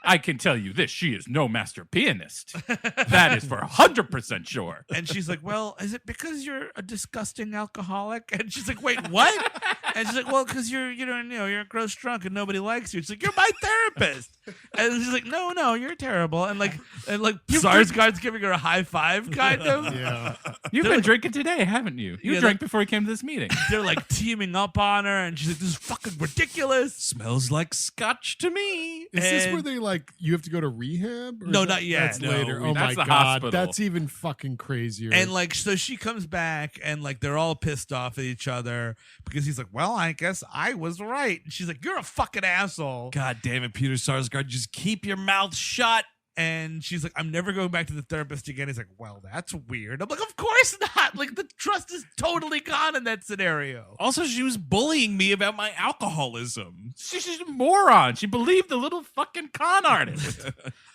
I can tell you this: she is no master pianist. That is for 100% sure. And she's like, well, is it because you're a disgusting alcoholic? And she's like, wait, what? And she's like, well, because you're a gross drunk and nobody likes you. She's like, you're my therapist. And she's like, no, you're terrible. And Sarsgaard's giving her a high five, kind of. Yeah. You've been drinking today, haven't you? You Yeah, drank before you came to this meeting. They're like teaming up on her, and she's like, this is fucking ridiculous. Smells like scotch to me. Is this And- where they you have to go to rehab? Or No, is not yet. That's No, later. Oh that's my the God. hospital. That's even fucking crazier. And so she comes back, and they're all pissed off at each other because he's like, well, I guess I was right. And she's like, you're a fucking asshole. God damn it, Peter Sarsgaard. Just keep your mouth shut. And she's like, I'm never going back to the therapist again. He's like, well, that's weird. I'm like, of course not. Like, the trust is totally gone in that scenario. Also, she was bullying me about my alcoholism. She's just a moron. She believed the little fucking con artist.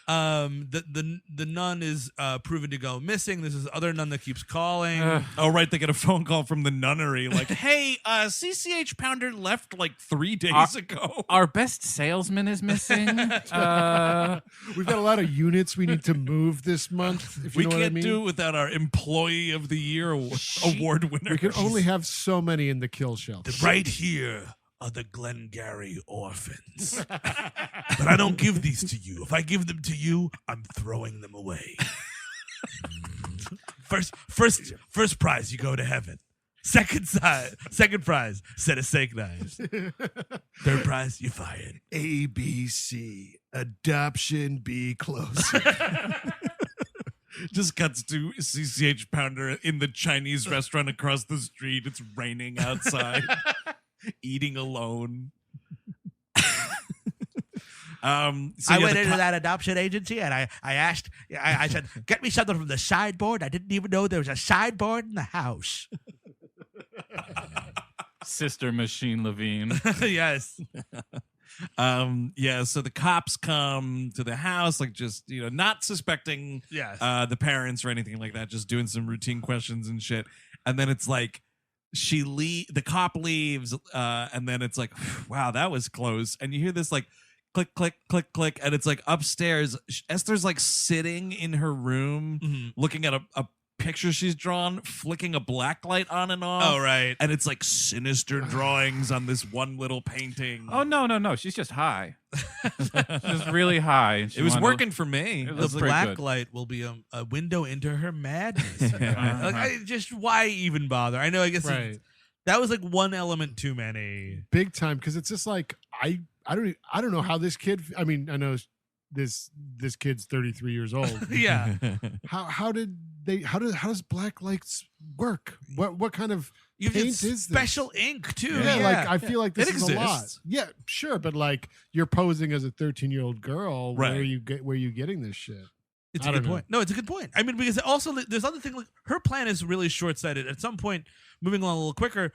The nun is proven to go missing. There's this other nun that keeps calling. Oh, right. They get a phone call from the nunnery like, hey, CCH Pounder left like 3 days ago. Our best salesman is missing. we've got a lot of units we need to move this month. If you We know can't what I mean. do it without our Employee of the Year award winner. We can only have so many in the kill shelf. Right here are the Glengarry orphans. But I don't give these to you. If I give them to you, I'm throwing them away. First prize, you go to heaven. Second prize, set of steak knives. Third prize, you're fired. ABC adoption be closer. Just cuts to CCH Pounder in the Chinese restaurant across the street. It's raining outside. Eating alone. I went into that adoption agency and I asked, I said, get me something from the sideboard. I didn't even know there was a sideboard in the house. Sister Machine Levine. Yes. So the cops come to the house, like just, not suspecting Yes. the parents or anything like that, just doing some routine questions and shit. And then it's like the cop leaves, and then it's like, wow, that was close. And you hear this like click, click, click, click, and it's like upstairs. Esther's like sitting in her room looking at a picture she's drawn, flicking a black light on and off. Oh, right. And it's like sinister drawings on this one little painting. Oh, no. She's just high. She's really high. And she It was wanted- working for me. It The was pretty black good. light will be a window into her madness. Uh-huh. Just why even bother? I know. I guess Right. that was like one element too many. Big time, because it's just like I don't know how this kid. I mean, I know this kid's 33 years old. Yeah. How does black lights work? What kind of You paint have is special ink too. Yeah, like I feel like this It is a lot. exists. Yeah, sure, but like you're posing as a 13-year-old girl. Right. Where are you getting this shit? It's I a good don't know. point. No, it's a good point. I mean, because also there's other thing. Like her plan is really short-sighted. At some point, moving along a little quicker,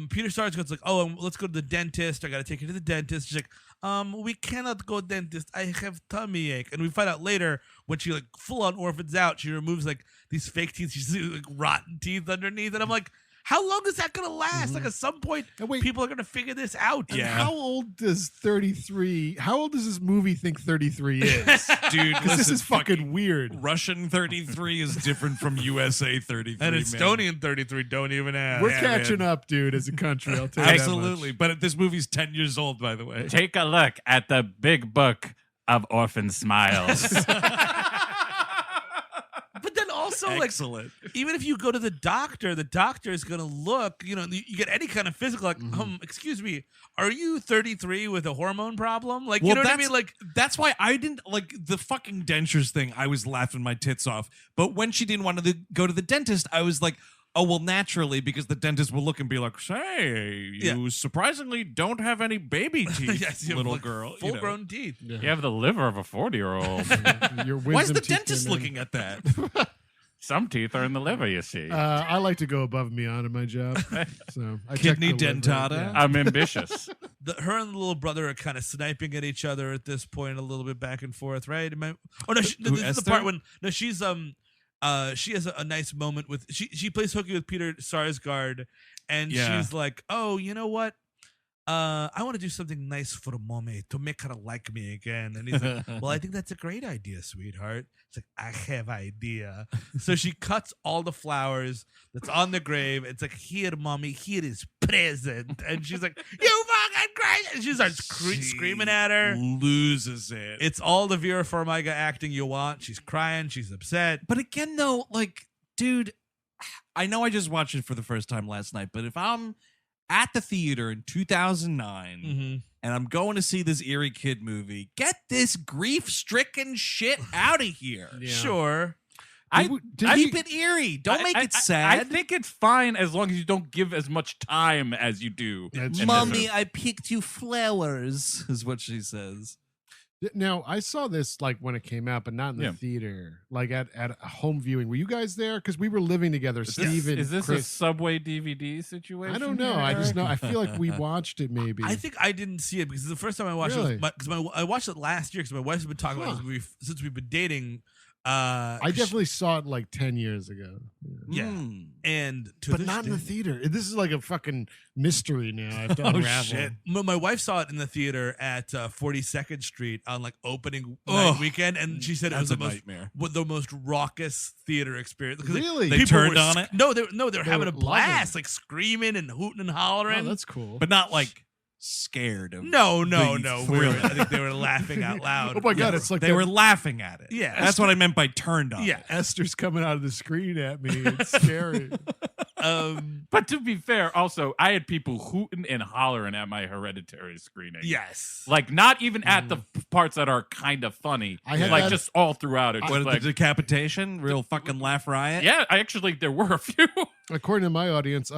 Peter Sarsgaard's like, "Oh, let's go to the dentist. I got to take you to the dentist." She's like, "We cannot go dentist. I have tummy ache." And we find out later when she like full on orphans out, she removes like these fake teeth. She's like rotten teeth underneath, and I'm like, How long is that gonna last? Like at some point, And wait, people are gonna figure this out. and Yeah. how old does 33? How old does this movie think 33 is? Dude, Because this listen, is fucking weird. Russian 33 is different from USA 33. And man. Estonian 33 don't even have. We're Yeah, catching man. up, dude, as a country. I'll tell you Absolutely. But this movie's 10 years old, by the way. Take a look at the big book of Orphan Smiles. But then also, Excellent. even if you go to the doctor is going to look, you get any kind of physical, like, excuse me, are you 33 with a hormone problem? Like, you know what I mean? Like, that's why I didn't like the fucking dentures thing. I was laughing my tits off. But when she didn't want to go to the dentist, I was like, oh, well, naturally, because the dentist will look and be like, say, you surprisingly don't have any baby teeth, yes, you have, little like, girl. full-grown teeth. You have the liver of a 40-year-old. Why is the dentist looking at that? Some teeth are in the liver, you see. I like to go above and beyond in my job. So I check Kidney the liver, dentata? yeah. I'm ambitious. Her and the little brother are kind of sniping at each other at this point, a little bit back and forth, right? Oh no, this is the part when she's she has a nice moment with she plays hooky with Peter Sarsgaard, and she's like, oh, you know what? I want to do something nice for mommy to make her like me again. And he's like, well, I think that's a great idea, sweetheart. It's like, I have idea. So she cuts all the flowers that's on the grave. It's like, here, mommy, here is present. And she's like, you fucking crazy. And she starts screaming at her. Loses it. It's all the Vera Farmiga acting you want. She's crying. She's upset. But again, though, like, dude, I know I just watched it for the first time last night, but if I'm at the theater in 2009 and I'm going to see this eerie kid movie, get this grief-stricken shit out of here. Yeah. Sure. Keep it eerie. Don't make it sad. I think it's fine as long as you don't give as much time as you do. That's in Mommy, this. I picked you flowers, is what she says. Now, I saw this like when it came out, but not in the theater, like at a home viewing. Were you guys there? Because we were living together. Steve and Is this a Chris. Subway DVD situation? I don't know. here, I just Eric? know. I feel like we watched it maybe. I think I didn't see it because the first time I watched Really? it was I watched it last year because my wife's been talking about it since we've been dating. I definitely saw it like 10 years ago. Yeah. And to But this not in the day- theater. This is like a fucking mystery now. I have to Oh, unravel. shit. My wife saw it in the theater at 42nd Street on like opening night weekend, and she said it was That's the a most nightmare. the most raucous theater experience. 'Cause Really? They people turned were on it? No, they were They having were a blast, loving like screaming and hooting and hollering. Oh, that's cool. But not like scared of no. the thrill. I think they were laughing out loud. Oh my God, Yeah. it's like They that- were laughing at it. Yeah. That's what I meant by turned on. Yeah. Esther's coming out of the screen at me. It's scary. But to be fair, also, I had people hooting and hollering at my Hereditary screening. Yes. Like, not even at the parts that are kind of funny. I had like, that- just all throughout it. What, Just like, the decapitation? Real fucking laugh riot? yeah, there were a few. According to my audience,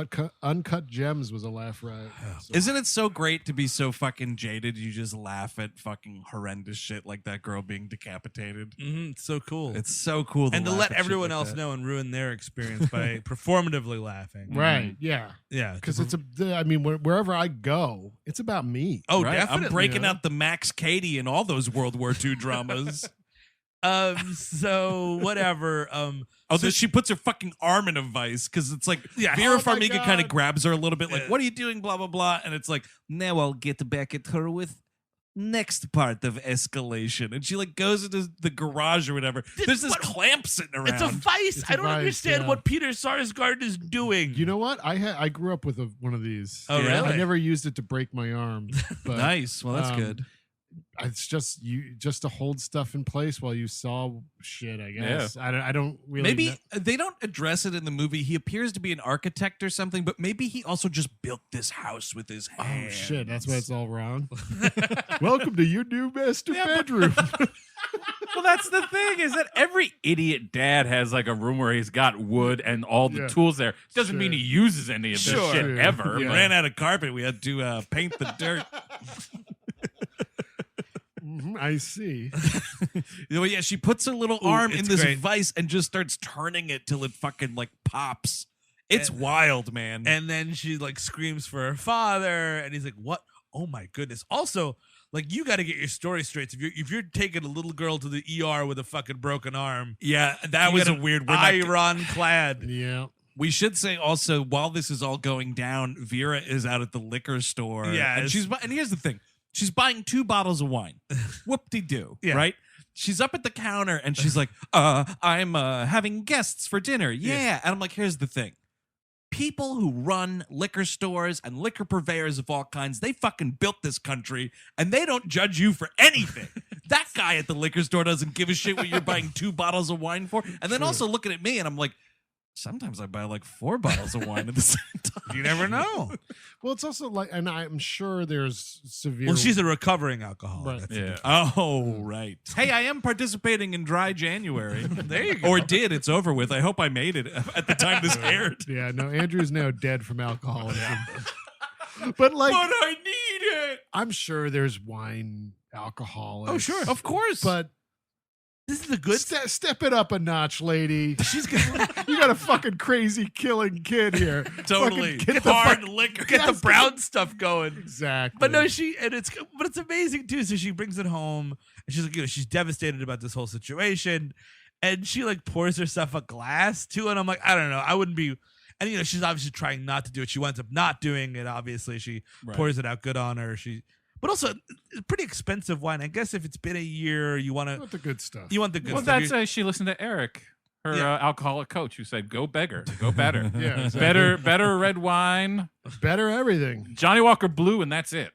Uncut Gems was a laugh riot. So- Isn't it so great to be so fucking jaded? You just laugh at fucking horrendous shit like that girl being decapitated. It's so cool. It's so cool. and to laugh let at shit everyone like else that. know and ruin their experience by performatively laughing. Right. Yeah. Yeah. Because I mean, wherever I go, it's about me. Oh, Right? definitely. I'm breaking out the Max Cady and all those World War II dramas. So whatever. She puts her fucking arm in a vice because it's like Yeah. Vera Oh my Farmiga God. kind of grabs her a little bit, like, Yeah. "What are you doing?" Blah blah blah, and it's like, now I'll get back at her with next part of escalation, and she like goes into the garage or whatever. There's this what- clamp sitting around. It's a vice. It's a I don't vice, understand yeah. what Peter Sarsgaard is doing. You know what? I grew up with one of these. Oh, Yeah. really? I never used it to break my arm. But Nice. Well, that's good. It's just to hold stuff in place while you saw shit. I guess I don't really. Maybe they don't address it in the movie. He appears to be an architect or something, but maybe he also just built this house with his Oh hands. shit! That's why it's all wrong. Welcome to your new master bedroom. Well, that's the thing, is that every idiot dad has like a room where he's got wood and all the Yeah. tools there. Doesn't mean he Sure. uses any of this Sure. shit ever. Yeah. but- Ran out of carpet. We had to paint the dirt. I see. Well, yeah, she puts her little Ooh, arm in it's this great. vice and just starts turning it till it fucking like pops. It's wild, man. And then she like screams for her father, and he's like, "What? Oh my goodness!" Also, like, you got to get your story straight. If you're taking a little girl to the ER with a fucking broken arm, yeah, that you was got a weird. We're not, iron clad. Yeah. We should say also, while this is all going down, Vera is out at the liquor store. Yeah, and here's the thing. She's buying 2 bottles of wine. Whoop-de-doo, Yeah. right? She's up at the counter and she's like, I'm having guests for dinner. Yeah. And I'm like, here's the thing. People who run liquor stores and liquor purveyors of all kinds, they fucking built this country and they don't judge you for anything. That guy at the liquor store doesn't give a shit what you're buying 2 bottles of wine for. And then also looking at me and I'm like, sometimes I buy like 4 bottles of wine at the same time. You never know. Well, it's also like, and I'm sure there's severe. Well, she's a recovering alcoholic. Right. That's the Yeah. difference. Oh, right. Hey, I am participating in Dry January. There you go. Or did. It's over with. I hope I made it at the time this aired. Yeah, no, Andrew's now dead from alcoholism. But like, But I need it. I'm sure there's wine alcoholics. Oh, sure. Of course. But This is the good step it up a notch, lady. She's gonna You got a fucking crazy killing kid here. Totally. Fucking get the Hard liquor. get the brown stuff going. Exactly. But no, it's amazing too. So she brings it home and she's like, she's devastated about this whole situation. And she like pours herself a glass too. And I'm like, I don't know. I wouldn't be. And she's obviously trying not to do it. She winds up not doing it. Obviously, she pours it out good on her. But also, it's pretty expensive wine. I guess if it's been a year, you want the good stuff. You want the good Well, stuff. that's she listened to Eric, her Yeah. alcoholic coach, who said, "Go beggar, go better, Yeah, exactly. better red wine, Better everything. Johnny Walker Blue, and that's it.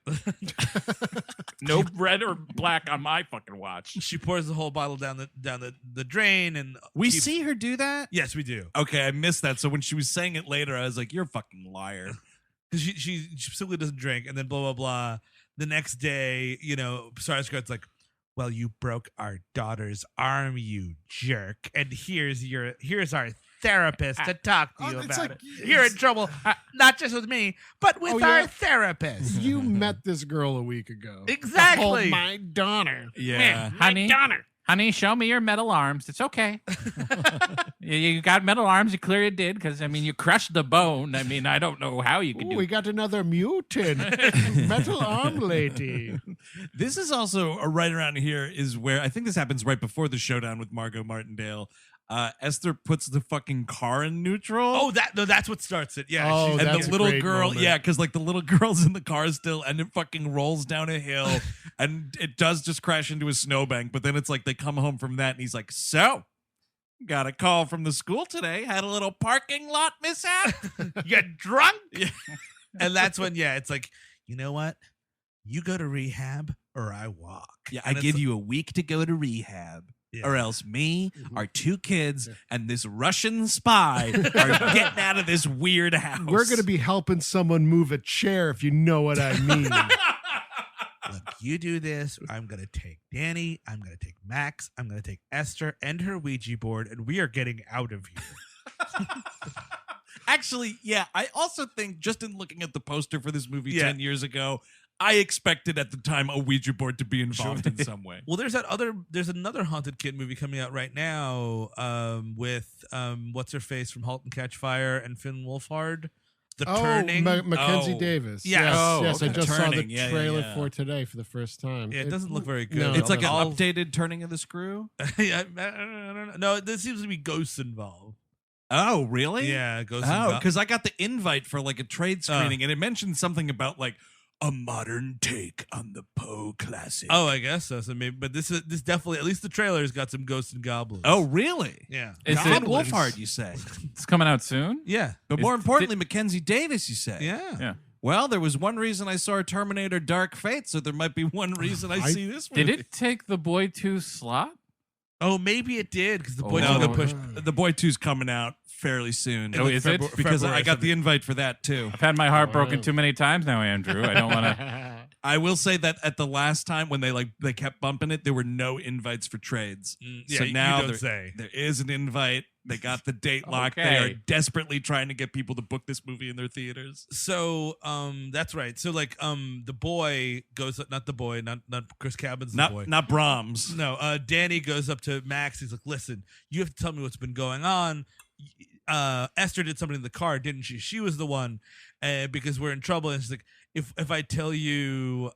No red or black on my fucking watch." She pours the whole bottle down the drain, and We keeps- see her do that? Yes, we do. Okay, I missed that. So when she was saying it later, I was like, you're a fucking liar. Because she simply doesn't drink, and then blah blah blah. The next day, Sarsgaard's like, "Well, you broke our daughter's arm, you jerk, and here's our therapist to talk to you it's about like- it. You're in trouble, not just with me, but with Oh, our yeah. therapist." You met this girl a week ago. Exactly. Oh, my daughter. Yeah. Honey, show me your metal arms. It's okay. You got metal arms. You clearly did, because you crushed the bone. I don't know how you could Ooh, do. we got another mutant. Metal arm lady. This is also right around here is where I think this happens right before the showdown with Margo Martindale. Esther puts the fucking car in neutral. Oh, that's what starts it. Yeah. Oh, she's- And that's the a little great girl, moment. yeah, because like the little girl's in the car still, and it fucking rolls down a hill, and it does just crash into a snowbank. But then it's like they come home from that, and he's like, "So, got a call from the school today. Had a little parking lot mishap." you drunk? Yeah. And that's when, it's like, you know what? You go to rehab or I walk. Yeah, I And it's give like- you a week to go to rehab. Yeah. Or else me, Mhm. our 2 kids, Yeah. and this Russian spy are getting out of this weird house. We're going to be helping someone move a chair, if you know what I mean. Look, you do this. I'm going to take Danny. I'm going to take Max. I'm going to take Esther and her Ouija board, and we are getting out of here. Actually, yeah, I also think just in looking at the poster for this movie Yeah. 10 years ago, I expected at the time a Ouija board to be involved in some way. Well, there's another haunted kid movie coming out right now with what's her face from *Halt and Catch Fire* and Finn Wolfhard. The Turning. Mackenzie Oh. Davis. Yes. Oh, yes. I okay. just saw Turning. the Yeah, yeah, trailer yeah. for today for the first time. Yeah, it doesn't look very good. No, It's like an All- updated Turning of the Screw. I don't know. No, there seems to be ghosts involved. Oh, really? Yeah, ghosts Oh, involved. because I got the invite for like a trade screening, and it mentioned something about like a modern take on the Poe classic. Oh, I guess so. So maybe, but this definitely, at least the trailer's got some ghosts and goblins. Oh, really? yeah, Is Finn it- Wolfhard, you say? It's coming out soon. yeah, But more importantly, Mackenzie Davis, you say? yeah. Yeah. Well, there was one reason I saw Terminator Dark Fate, so there might be one reason I see this movie. Did it take the Boy 2 slot? Oh, maybe it did because the boy Oh. took No, a push. The Boy 2's coming out fairly soon. Oh, is it? Because February I got the invite for that too. I've had my heart broken Wow. too many times now, Andrew. I don't want to. I will say that at the last time when they kept bumping it, there were no invites for trades. Yeah, So now you don't say. there is an invite. They got the date locked. They are Okay. desperately trying to get people to book this movie in their theaters. So, that's right. So, like, the boy goes, not the boy, not Chris Cabin's the boy. Not Brahms. No, Danny goes up to Max. He's like, "Listen, you have to tell me what's been going on. Esther did something in the car, didn't she? She was the one, because we're in trouble." And she's like, "If I tell you,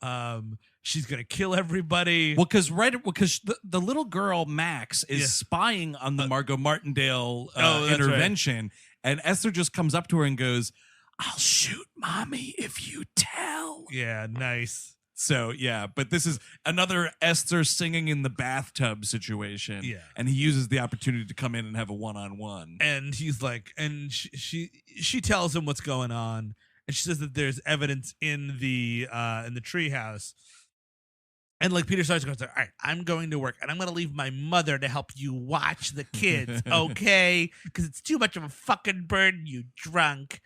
she's gonna kill everybody." Well, because the little girl Max is Yeah. spying on the Margo Martindale Oh, that's intervention, And Esther just comes up to her and goes, "I'll shoot mommy if you tell." Yeah, nice. So, yeah, but this is another Esther singing in the bathtub situation. Yeah. And he uses the opportunity to come in and have a one-on-one. And he's like, and she tells him what's going on, and she says that there's evidence in the treehouse. And like Peter Sarsgaard goes, "All right, I'm going to work, and I'm going to leave my mother to help you watch the kids, okay? Because it's too much of a fucking burden, you drunk."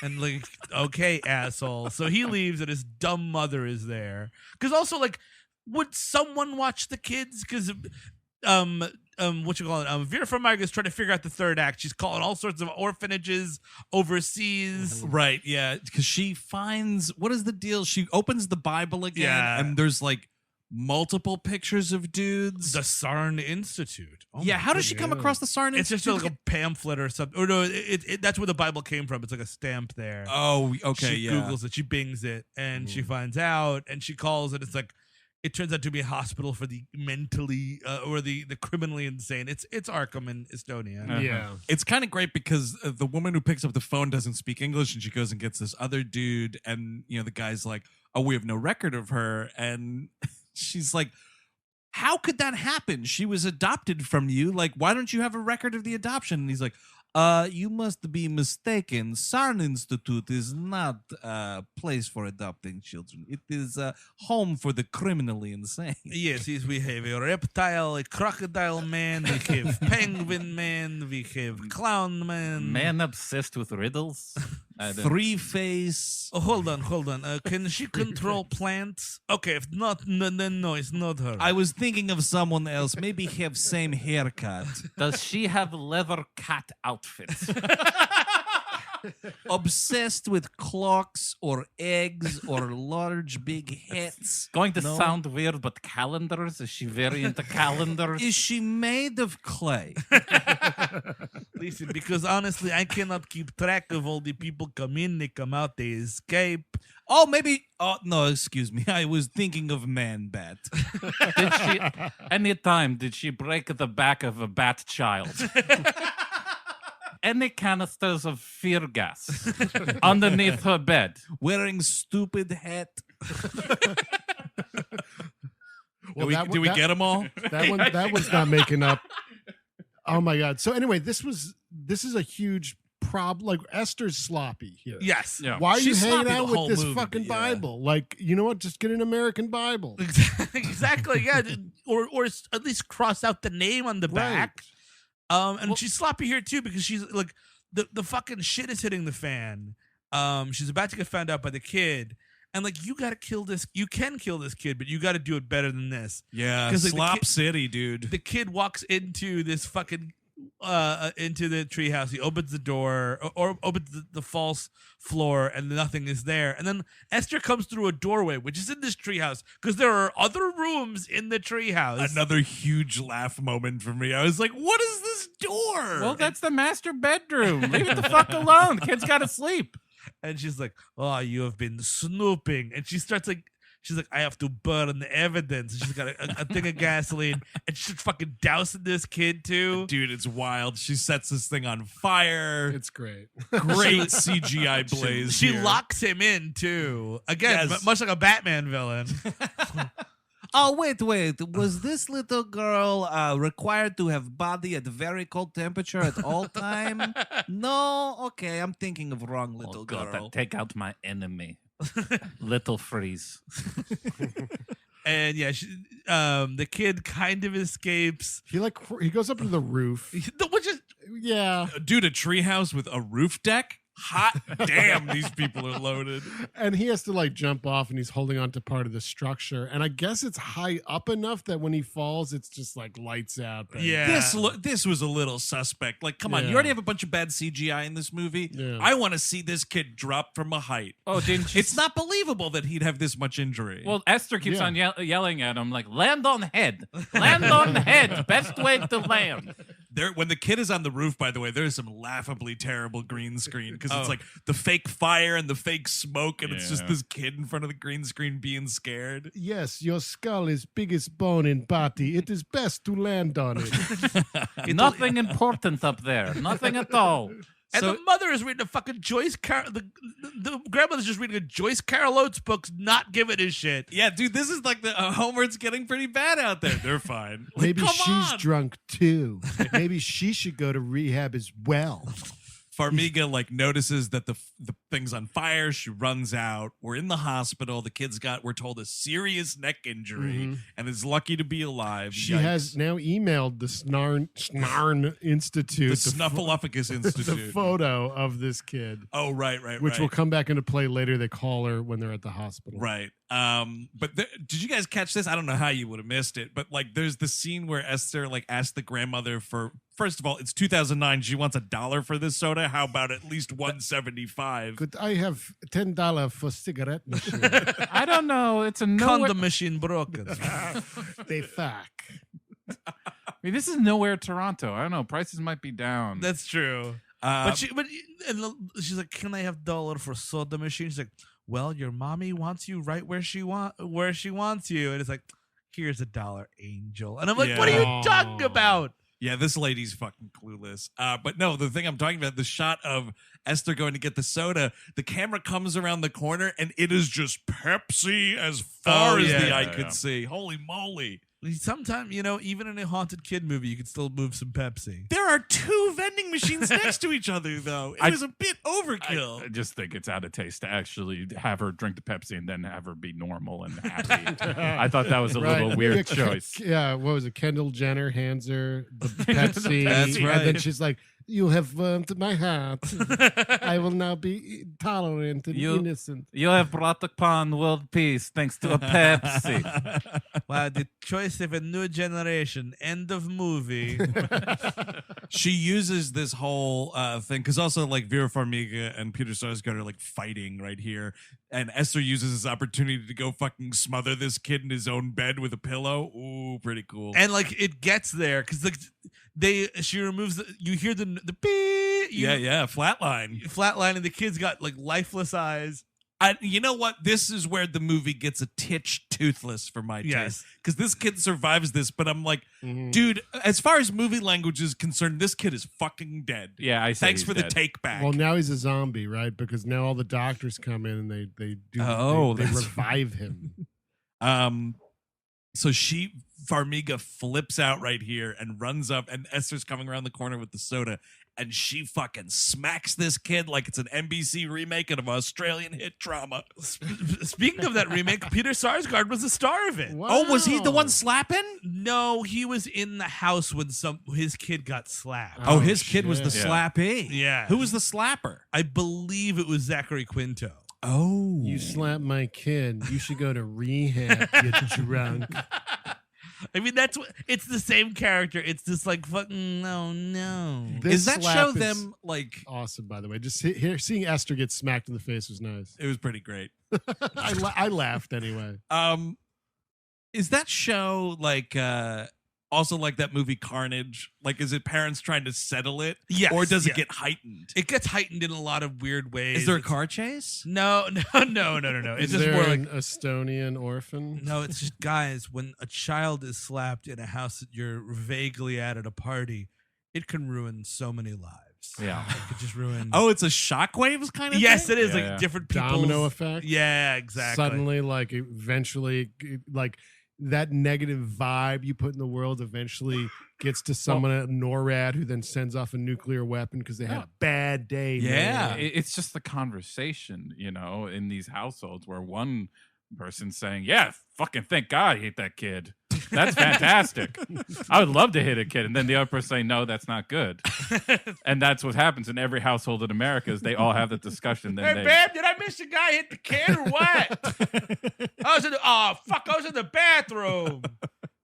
And like, okay, asshole. So he leaves, and his dumb mother is there. Because also, like, would someone watch the kids? Because what you call it? Vera Farmiga is trying to figure out the third act. She's calling all sorts of orphanages overseas. Right, yeah, because she finds, what is the deal? She opens the Bible again, and there's like multiple pictures of dudes. The Sarn Institute. Oh yeah, how does she come across the Sarn It's Institute? just like a pamphlet or something. Or no, that's where the Bible came from. It's like a stamp there. Oh, okay, She Googles it, she bings it, and she finds out, and she calls it. It's like, it turns out to be a hospital for the mentally or the criminally insane. It's Arkham in Estonia. Yeah. It's kind of great because the woman who picks up the phone doesn't speak English, and she goes and gets this other dude, and the guy's like, "Oh, we have no record of her," and she's like, "How could that happen? She was adopted from you. Like, why don't you have a record of the adoption?" And he's like, "You must be mistaken. Sarn Institute is not a place for adopting children. It is a home for the criminally insane." Yes, we have a reptile, a crocodile man, we have penguin man, we have clown man. Man obsessed with riddles. Three-face. Oh, hold on. Can she control plants? Okay, if not, then no, it's not her. I was thinking of someone else. Maybe have same haircut. Does she have leather cat outfits? Obsessed with clocks or eggs or large big hats. Going to No. sound weird, but calendars? Is she very into calendars? Is she made of clay? Listen, because honestly, I cannot keep track of all the people come in, they come out, they escape. Oh, maybe. Oh, no, excuse me. I was thinking of man bat. Did she, anytime, did she break the back of a bat child? Any canisters of fear gas underneath her bed? Wearing stupid hat. Well, Did we get them all? That one's not making up. Oh my God. So anyway, this is a huge problem. Like, Esther's sloppy here. Yes. Yeah. Why are you She's hanging sloppy out the with whole this movie, fucking yeah. Bible? Like, you know what? Just get an American Bible. Exactly, yeah. Or at least cross out the name on the back. And she's sloppy here too, because she's like, the fucking shit is hitting the fan. She's about to get found out by the kid, and like, you gotta kill this. You can kill this kid, but you gotta do it better than this. Yeah, 'Cause, like, Slop City, dude. The kid walks into this fucking into the treehouse. He opens the door or opens the false floor, and nothing is there. And then Esther comes through a doorway, which is in this treehouse, because there are other rooms in the treehouse. Another huge laugh moment for me. I was like, what is this door? Well, that's the master bedroom. Leave it the fuck alone. The kid's got to sleep. And she's like, "Oh, you have been snooping." And she starts like, she's like, "I have to burn the evidence." And she's got a thing of gasoline, and she's fucking dousing this kid too. Dude, it's wild. She sets this thing on fire. It's great. Great CGI blaze. She here. locks him in too. Again, Yes. much like a Batman villain. Oh, wait. Was this little girl required to have body at very cold temperature at all time? No? Okay, I'm thinking of wrong little God, girl. take out my enemy. Little Freeze. And yeah, the kid kind of escapes. He goes up to the roof. Which is, Yeah. Dude, a treehouse with a roof deck? Hot damn, these people are loaded. And he has to like jump off, and he's holding on to part of the structure. And I guess it's high up enough that when he falls, it's just like lights out. But yeah. This was a little suspect. Like, come on, you Yeah. already have a bunch of bad CGI in this movie. Yeah. I want to see this kid drop from a height. Oh, didn't you? It's not believable that he'd have this much injury. Well, Esther keeps Yeah. on yelling at him, like, land on head. Land on head. Best way to land. when the kid is on the roof, by the way, there's some laughably terrible green screen because it's Oh. like the fake fire and the fake smoke, and it's just Yeah. this kid in front of the green screen being scared. yes, your skull is biggest bone in body. It is best to land on it. Nothing important up there. Nothing at all. And So- the mother is reading a fucking Joyce Carol. The grandmother's just reading a Joyce Carol Oates book, not giving a shit. Yeah, dude, this is like the Homeworld's getting pretty bad out there. They're fine. Like, Maybe come she's on. drunk too. Maybe she should go to rehab as well. Farmiga like notices that the thing's on fire. She runs out. We're in the hospital. The kid's we're told, a serious neck injury and is lucky to be alive. She Yikes. has now emailed the Snarn Institute, the Snuffleupagus Institute. the photo of this kid, Oh, right, which will come back into play later. They call her when they're at the hospital. Right. But did you guys catch this? I don't know how you would have missed it, but like there's the scene where Esther like asked the grandmother for, first of all, it's 2009. She wants $1 for this soda. How about at least $1.75? Could I have $10 for cigarette machine? I don't know. It's a Condom machine broken. They fuck. I mean, this is nowhere Toronto. I don't know. Prices might be down. That's true. But she's like, "Can I have $1 for soda machine?" She's like, "Well, your mommy wants you right where she wants you," and it's like, "Here's $1, angel." And I'm like, "What are you talking about?" Yeah, this lady's fucking clueless. But no, the thing I'm talking about, the shot of Esther going to get the soda, the camera comes around the corner and it is just Pepsi as far as the eye could see. Holy moly. Sometimes, even in a haunted kid movie, you can still move some Pepsi. There are 2 vending machines next to each other, though. It was a bit overkill. I just think it's out of taste to actually have her drink the Pepsi and then have her be normal and happy. I thought that was a little weird choice. Yeah, what was it? Kendall Jenner hands her the Pepsi. That's right. And then she's like, "You have warmed my heart. I will now be tolerant and innocent." You have brought upon world peace thanks to a Pepsi. Wow, the choice of a new generation. End of movie. She uses this whole thing because also like Vera Farmiga and Peter Sarsgaard are like fighting right here, and Esther uses this opportunity to go fucking smother this kid in his own bed with a pillow. Ooh, pretty cool. And like it gets there because she removes you hear the beep. Yeah, flatline. Flatline, and the kid's got like lifeless eyes. You know what? This is where the movie gets a titch toothless for my taste. Yes. Because this kid survives this, but I'm like, dude, as far as movie language is concerned, this kid is fucking dead. Yeah, I say Thanks he's for the dead. take back. Well, now he's a zombie, right? Because now all the doctors come in and they that's- revive him. So Farmiga flips out right here and runs up, and Esther's coming around the corner with the soda, and she fucking smacks this kid like it's an NBC remake of an Australian hit drama. Speaking of that remake, Peter Sarsgaard was the star of it. Wow. Oh, was he the one slapping? No, he was in the house when his kid got slapped. Oh, his kid was the shit. slappee. Yeah. Who was the slapper? I believe it was Zachary Quinto. Oh. You slapped my kid. You should go to rehab, you drunk. I mean, it's the same character. It's just like fucking no. This Is that slap show is them like awesome, by the way. Just seeing Esther get smacked in the face was nice. it was pretty great. I laughed anyway. Is that show like also like that movie Carnage? Like, is it parents trying to settle it? Yes, Or does yeah. it get heightened? It gets heightened in a lot of weird ways. Is there a car chase? No. It's Is just there more an like Estonian orphan? no. It's just guys. When a child is slapped in a house that you're vaguely at a party, it can ruin so many lives. Yeah. It could just ruin. Oh, it's a shockwaves kind of yes, thing? it is. Yeah, like yeah. different people. Domino effect. Yeah, exactly. Suddenly, like eventually, like that negative vibe you put in the world eventually gets to someone at NORAD who then sends off a nuclear weapon because they had a bad day. Yeah. man. It's just the conversation, in these households where one person's saying, "Yeah, fucking thank God I hate that kid. That's fantastic. I would love to hit a kid." And then the other person saying, "No, that's not good." And that's what happens in every household in America is they all have that discussion. Then Hey, babe, did I miss the guy hit the kid or what? I was in the bathroom.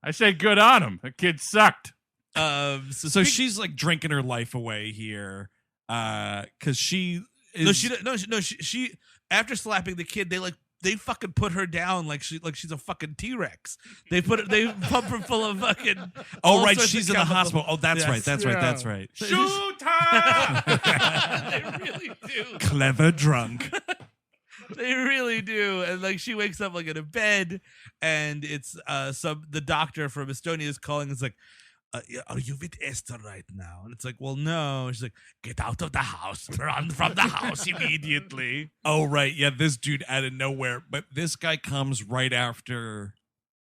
I say good on him. The kid sucked. So she's like drinking her life away here because she is. She after slapping the kid, they fucking put her down like she's a fucking T-Rex. They pump her full of fucking. Oh, all right. sorts She's of in the chemicals. hospital. Oh, that's Yes. right. That's right. Shoot her! They really do. Clever drunk. They really do. And like she wakes up like in a bed, and it's the doctor from Estonia is calling. It's like, are you with Esther right now? And it's like, well, no. She's like, get out of the house. Run from the house immediately. Oh, right. Yeah, this dude out of nowhere. But this guy comes right after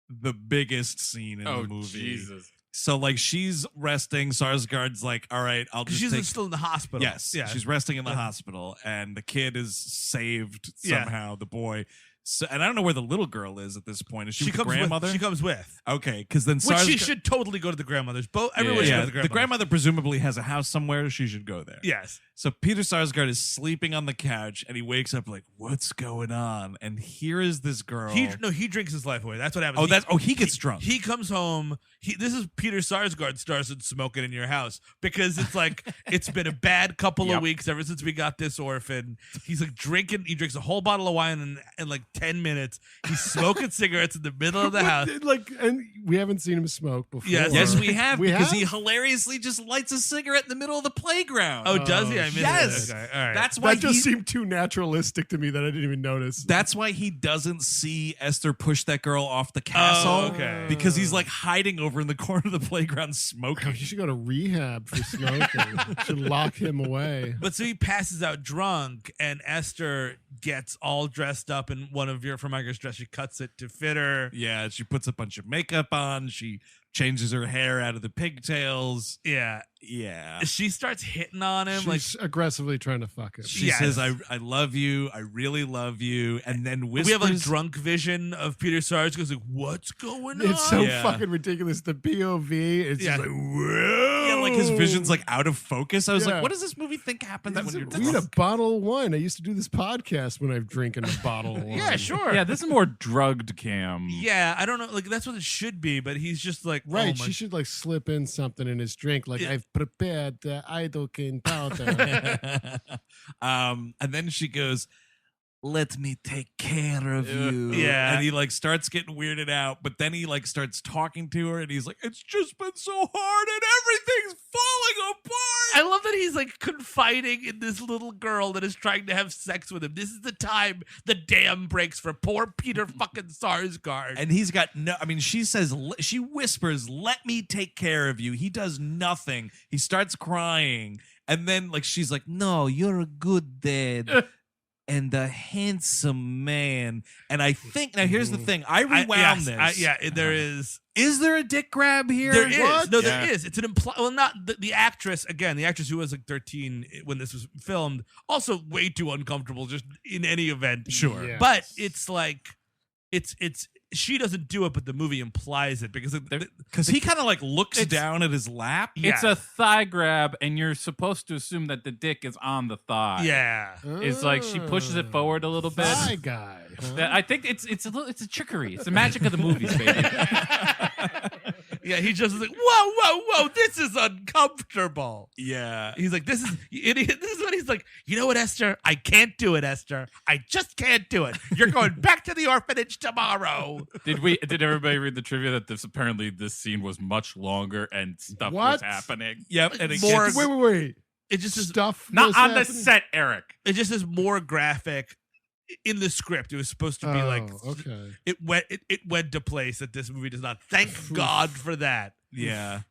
the biggest scene in the movie. Jesus. So, like, she's resting. Sarsgaard's like, all right, I'll just She's still in the hospital. Yes. Yeah. She's resting in the hospital, and the kid is saved somehow, the boy. So, and I don't know where the little girl is at this point. Is she with the grandmother? She comes with. Okay, because then Which she should totally go to the grandmother's. Everyone should go to the grandmother's. The grandmother presumably has a house somewhere. She should go there. Yes. So Peter Sarsgaard is sleeping on the couch, and he wakes up like, "What's going on?" And here is this girl. He drinks his life away. That's what happens. He gets drunk. He comes home. This is Peter Sarsgaard starts smoking in your house because it's like it's been a bad couple of weeks ever since we got this orphan. He's like drinking. He drinks a whole bottle of wine in like 10 minutes. He's smoking cigarettes in the middle of the house. And we haven't seen him smoke before. Yes, we have. Because have? he hilariously just lights a cigarette in the middle of the playground. Oh, does he? I missed yes. it. Okay. All right. That's why that just seemed too naturalistic to me that I didn't even notice. That's why he doesn't see Esther push that girl off the castle. Oh, okay. Because he's like hiding over in the corner of the playground smoking. You should go to rehab for smoking. Should lock him away. But so he passes out drunk, and Esther gets all dressed up in one of Vera Farmiga's dress. She cuts it to fit her. Yeah, she puts a bunch of makeup on. She changes her hair out of the pigtails. Yeah. She starts hitting on him. She's aggressively trying to fuck him. She says, I love you. I really love you. And then whispers. We have like drunk vision of Peter Sarsgaard goes like, what's going on? It's so fucking ridiculous. The POV is just like, whoa. Yeah, like his vision's like out of focus. I was like, Yeah. what does this movie think happens when you're We need a bottle of wine. I used to do this podcast when I'm drinking a bottle of wine. Yeah, sure. Yeah, this is more drugged Cam. Yeah, I don't know. Like that's what it should be, but he's just like, Right, oh my she should like slip in something in his drink, like I've prepared the idocaine powder. And then she goes, let me take care of you. Yeah. And he like starts getting weirded out, but then he like starts talking to her and he's like, it's just been so hard and everything's falling apart. I love that he's like confiding in this little girl that is trying to have sex with him. This is the time the dam breaks for poor Peter fucking Sarsgaard. And he's got she says, she whispers, let me take care of you. He does nothing. He starts crying. And then like, she's like, no, you're a good dad. And a handsome man. And I think, now here's the thing. I rewound this. There is. Is there a dick grab here? There is. What? No, there is. It's an not the actress, again, the actress who was like 13 when this was filmed, also way too uncomfortable just in any event. Sure. Yes. But it's like, it's she doesn't do it, but the movie implies it because he kind of like looks down at his lap. Yeah. It's a thigh grab, and you're supposed to assume that the dick is on the thigh. Yeah. It's like she pushes it forward a little bit. Thigh guy. Huh? I think it's a trickery. It's the magic of the movies, baby. Yeah, he just is like, whoa, this is uncomfortable. Yeah. He's like, this is what he's like, you know what, Esther? I can't do it, Esther. I just can't do it. You're going back to the orphanage tomorrow. Did everybody read the trivia that this scene was much longer and stuff was happening? Yep. And it More- gets, Wait. It just is Stuff Not was on the happening? set, Eric. it just is more graphic in the script. It was supposed to be like okay. it went to place that this movie does not. Thank God for that. yeah.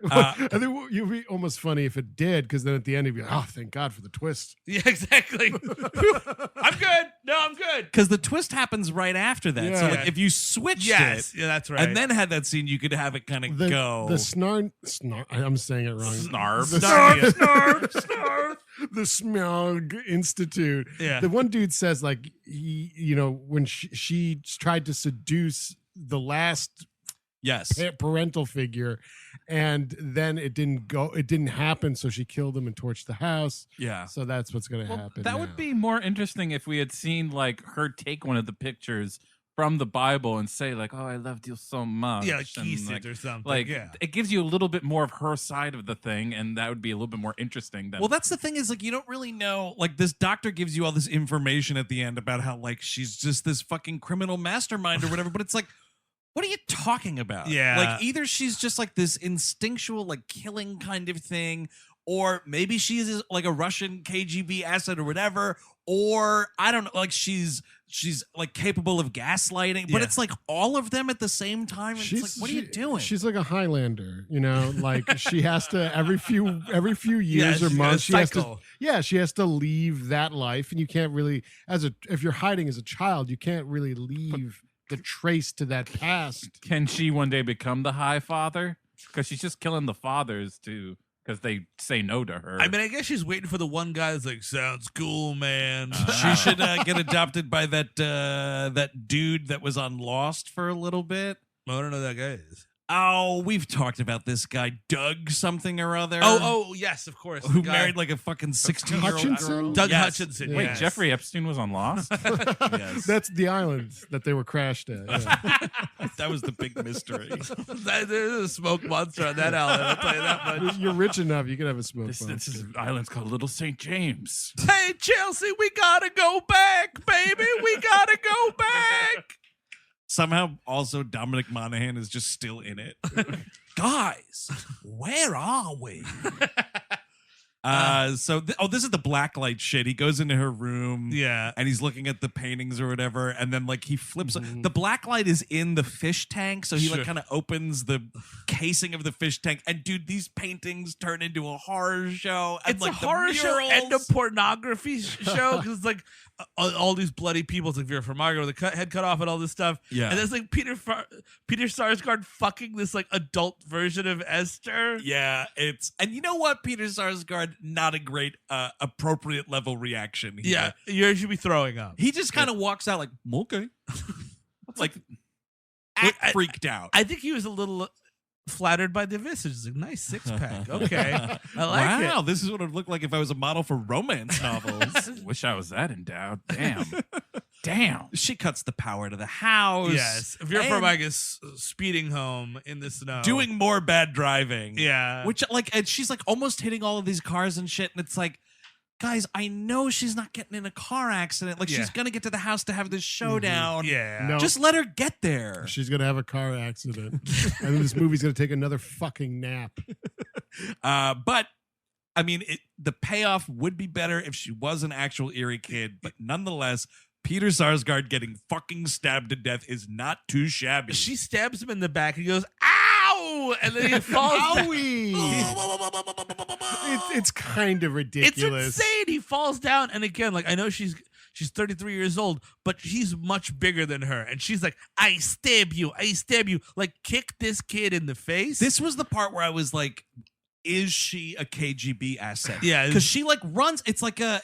I think you'd be almost funny if it did, because then at the end you'd be like, oh, thank God for the twist. Yeah, exactly. I'm good. No, I'm good. Because the twist happens right after that. So Yeah. like if you switched Yes, it yeah, that's right. and then had that scene, you could have it kind of go. The snar. I'm saying it wrong. Snarf. The Snarf. the Smog Institute. Yeah. The one dude says, like, when she tried to seduce the last yes. parental figure, and then it didn't happen, so she killed him and torched the house. Yeah. So that's what's going to happen. That now. would be more interesting if we had seen like her take one of the pictures from the Bible and say like, "Oh, I loved you so much." Yeah, like and, kiss like, it or something. Like yeah. it gives you a little bit more of her side of the thing, and that would be a little bit more interesting. Than Well, that's the thing is like you don't really know. Like this doctor gives you all this information at the end about how like she's just this fucking criminal mastermind or whatever, but it's like, what are you talking about? Yeah. Like either she's just like this instinctual like killing kind of thing, or maybe she's like a Russian KGB asset or whatever, or I don't know, like she's she's like capable of gaslighting, but Yeah. it's like all of them at the same time. And it's like, what are you doing? She's like a Highlander, you know, like she has to every few Yeah, years or she's got a months she has to cycle. she has to leave that life, and you can't really if you're hiding as a child, you can't really leave the trace to that past. Can she one day become the High Father? Because she's just killing the fathers too, because they say no to her. I mean, I guess she's waiting for the one guy that's like, sounds cool, man. She should get adopted by that dude that was on Lost for a little bit. I don't know who that guy is. Oh, we've talked about this guy, Doug something or other. Oh, yes, of course. Who The guy- married like a fucking 16-year-old Hutchinson? girl. Doug Yes. Hutchinson. Wait, yes. Jeffrey Epstein was on Lost? Yes. That's the island that they were crashed at. Yeah. That was the big mystery. There's a smoke monster on that island, I'll tell you that much. You're rich enough, you can have a smoke This monster. is island's called Little St. James. Hey, Chelsea, we gotta go back, baby. We gotta go back. Somehow, also, Dominic Monaghan is just still in it. Guys, where are we? This is the blacklight shit. He goes into her room, Yeah. and he's looking at the paintings or whatever, and then like he flips. The blacklight is in the fish tank, so he Sure. like kind of opens the casing of the fish tank, and dude, these paintings turn into a horror show. And, It's like, a the horror show and a murals- pornography show because it's like all these bloody people. It's like Vera Farmiga with the head cut off and all this stuff. Yeah. And there's like Peter Sarsgaard fucking this like adult version of Esther. Yeah, and you know what, Peter Sarsgaard, not a great appropriate level reaction here. Yeah, you should be throwing up. He just kind of walks out like, okay. like freaked out. I think he was a little flattered by the visage. It's like, nice six pack. Okay, I like Wow, it. this is what it would look like if I was a model for romance novels. Wish I was that endowed. Damn. Damn. She cuts the power to the house. Yes, Vera and Farmiga is speeding home in the snow, doing more bad driving. yeah. Which and she's like almost hitting all of these cars and shit, and it's like, guys, I know she's not getting in a car accident. Like, Yeah. she's gonna get to the house to have this showdown. yeah. No. Just let her get there. She's gonna have a car accident, and then this movie's gonna take another fucking nap. But I mean, the payoff would be better if she was an actual eerie kid, but nonetheless, Peter Sarsgaard getting fucking stabbed to death is not too shabby. She stabs him in the back and he goes, ow! And then he falls down. It's kind of It's ridiculous. insane. He falls down. And again, like, I know she's 33 years old, but he's much bigger than her. And she's like, I stab you. I stab you. Like, kick this kid in the face. This was the part where I was like, is she a KGB asset? Yeah. Because she like runs, it's like a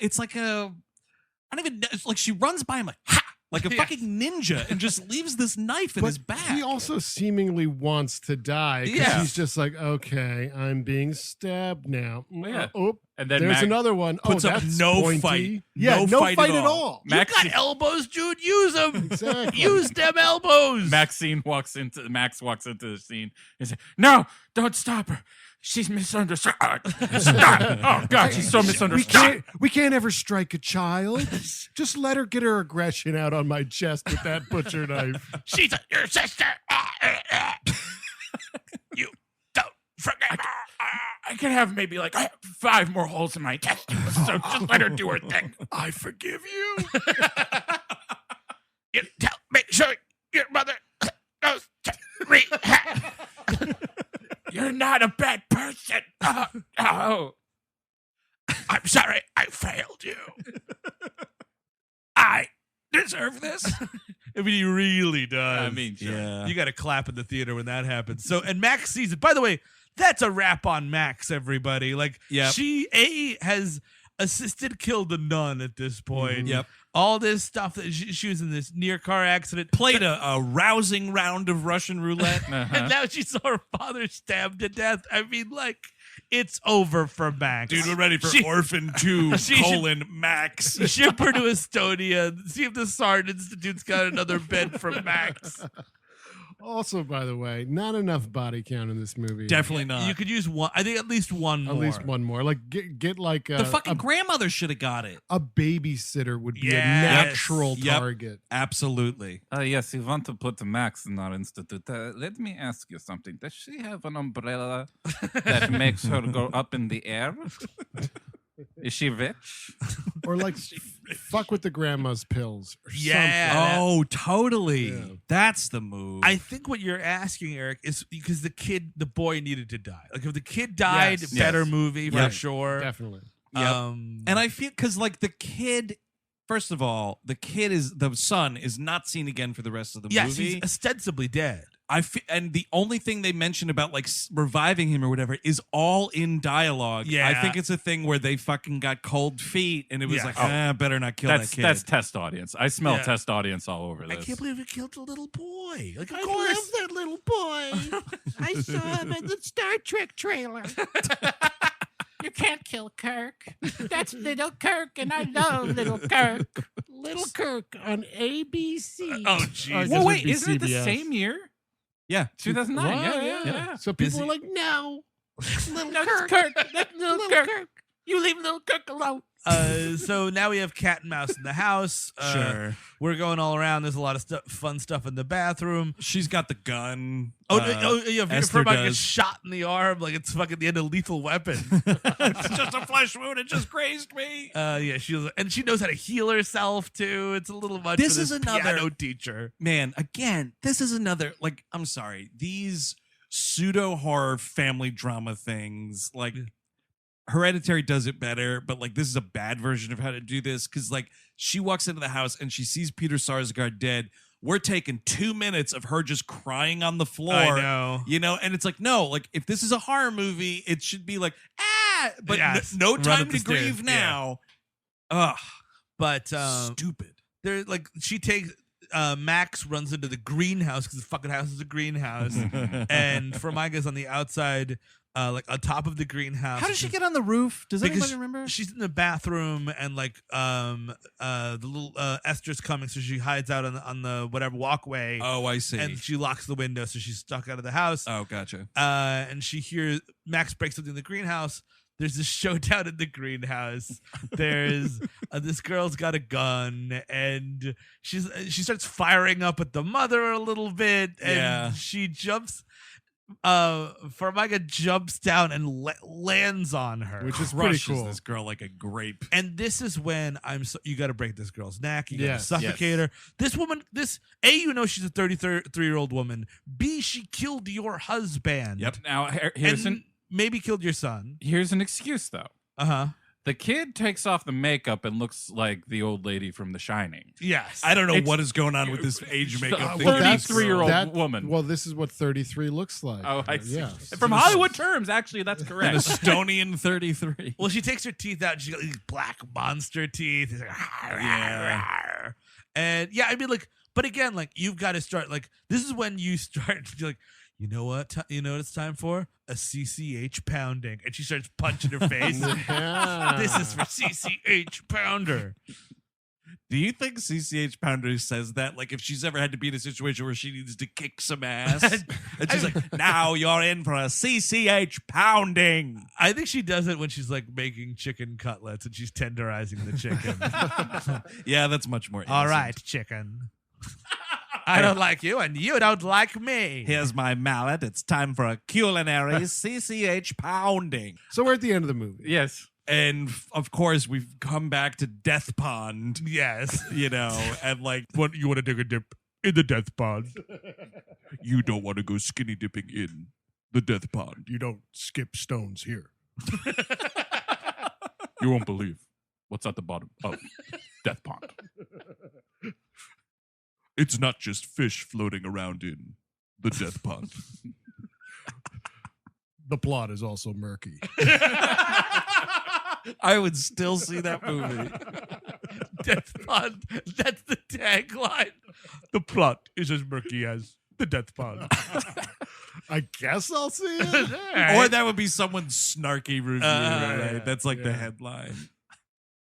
I don't even know, it's like she runs by him like, ha! Like a Yes. fucking ninja and just leaves this knife in But his back. he also seemingly wants to die. 'Cause Yeah. he's just like, okay, I'm being stabbed now. Yeah. Oh, And then there's Mac- another one. puts Oh, up that's no pointy. fight. Yeah, No no fight fight at at all. all. You Max- got elbows, dude. Use them. Exactly. Use them elbows. Max walks into the scene and says, "No, don't stop her. She's misunderstood. Stop! Oh God, she's so misunderstood." We can't ever strike a child. Just let her get her aggression out on my chest with that butcher knife. She's your sister. You don't forget. I can have maybe like 5 more holes in my testicles, so just let her do her thing. I forgive you. You make sure your mother goes to rehab. You're not a bad person. Oh. I'm sorry, I failed you. I deserve this. I mean, he really does. I mean, sure. Yeah. You got to clap in the theater when that happens. So, and Max sees it. By the way, that's a wrap on Max, everybody. Like, Yep. she has assisted killed a nun at this point. Yep. All this stuff that she was in this near car accident. Played a rousing round of Russian roulette. And now she saw her father stabbed to death. I mean, like, it's over for Max. Dude, we're ready for She- Orphan 2, she should- Max. Ship her to Estonia. See if the SARD Institute's got another bed for Max. Also, by the way, not enough body count in this movie. Definitely not. You could use one. I think at least one more. At least one more. Like get like the fucking grandmother should have got it. a babysitter would be Yes. a natural Yep. target. Absolutely. Yes, you want to put Max in our institute. Let me ask you something. Does she have an umbrella that makes her go up in the air? Is she rich? Or like fuck with the grandma's pills. Or Yeah. Oh, totally. Yeah. That's the move. I think what you're asking, Eric, is because the boy needed to die. Like if the kid died, Yes. better Yes. movie for Yep. sure. Definitely. Yep. Um, And I feel because like the kid, first of all, the son is not seen again for the rest of the yes, movie. he's ostensibly dead. And the only thing they mention about like reviving him or whatever is all in dialogue. Yeah. I think it's a thing where they fucking got cold feet and it was Yeah. like, better not kill that kid. That's test audience. I smell Yeah. test audience all over I this. can't believe he killed a little boy. Like, of I course. love that little boy. I saw him in the Star Trek trailer. You can't kill Kirk. That's little Kirk, and I love little Kirk. Little Kirk on ABC. Oh, I Jesus. guess Well, it'd wait, be isn't it the CBS. same year? yeah. 2009. Wow, Yeah. So people Busy. were like, no. Little No, Kirk. it's Kirk. That's little Kirk. You leave little Kirk alone. So now we have cat and mouse in the house. Sure. We're going all around. There's a lot of fun stuff in the bathroom. She's got the gun. Yeah, Vera Esther Farmiga gets does. shot in the arm like it's fucking the end of Lethal Weapon. It's just a flesh wound. It just grazed me. Yeah, she knows how to heal herself too. It's a little much. This for is another- piano teacher. Man, again, this is another, like, I'm sorry, these pseudo horror family drama things, like, Hereditary does it better, but like this is a bad version of how to do this because like she walks into the house and she sees Peter Sarsgaard dead. We're taking 2 minutes of her just crying on the floor. I know. You know, and it's like, no, like if this is a horror movie, it should be like, but Yes. no Run time up the to grieve stairs. now. Ugh, But stupid. they're like she takes Max runs into the greenhouse because the fucking house is a greenhouse, and Farmiga's on the outside, like on top of the greenhouse. How does she get on the roof? Does Because anybody remember? she's in the bathroom and like the little Esther's coming, so she hides out on the whatever walkway. Oh, I see. And she locks the window, so she's stuck out of the house. Oh, gotcha. And she hears Max breaks something in the greenhouse. There's this showdown in the greenhouse. There's this girl's got a gun, and she starts firing up at the mother a little bit, and Yeah. she jumps. Farmiga jumps down and lands on her, Which is pretty Crushes cool. this girl like a grape. and this is when you got to break this girl's neck. You got to Yes. suffocate her. This woman, you know she's a 33-year-old woman. B, she killed your husband. Yep. Now, And maybe killed your son. here's an excuse, though. Uh-huh. The kid takes off the makeup and looks like the old lady from The Shining. Yes. I don't know It's- what is going on with this age makeup Well, thing. that's- 33-year-old woman. Well, this is what 33 looks like. Oh, I see. Yeah. From Hollywood terms, actually, that's An correct. Estonian 33. Well, she takes her teeth out. And she's got these black monster teeth. It's like, Yeah. and yeah, I mean, like, but again, like, you've got to start. Like, this is when you start. You're like, you know what? You know what it's time for? A CCH pounding, and she starts punching her face. Yeah. This is for CCH pounder. Do you think CCH Pounder says that? Like, if she's ever had to be in a situation where she needs to kick some ass, and she's like, now you're in for a CCH pounding. I think she does it when she's like making chicken cutlets and she's tenderizing the chicken. Yeah, that's much more All innocent. right, chicken. I don't like you, and you don't like me. Here's my mallet. It's time for a culinary CCH pounding. So we're at the end of the movie. Yes. And of course, we've come back to Death Pond, Yes. you know, and like, What you want to take a dip in the death pond? you don't want to go skinny dipping in the Death Pond. You don't skip stones here. You won't believe what's at the bottom of Death Pond. It's not just fish floating around in the Death Pond. The plot is also murky. I would still see that movie. Death pond. That's the tagline. The plot is as murky as the death pond. I guess I'll see it. Or that would be someone's snarky review, right? yeah, That's like the yeah. headline.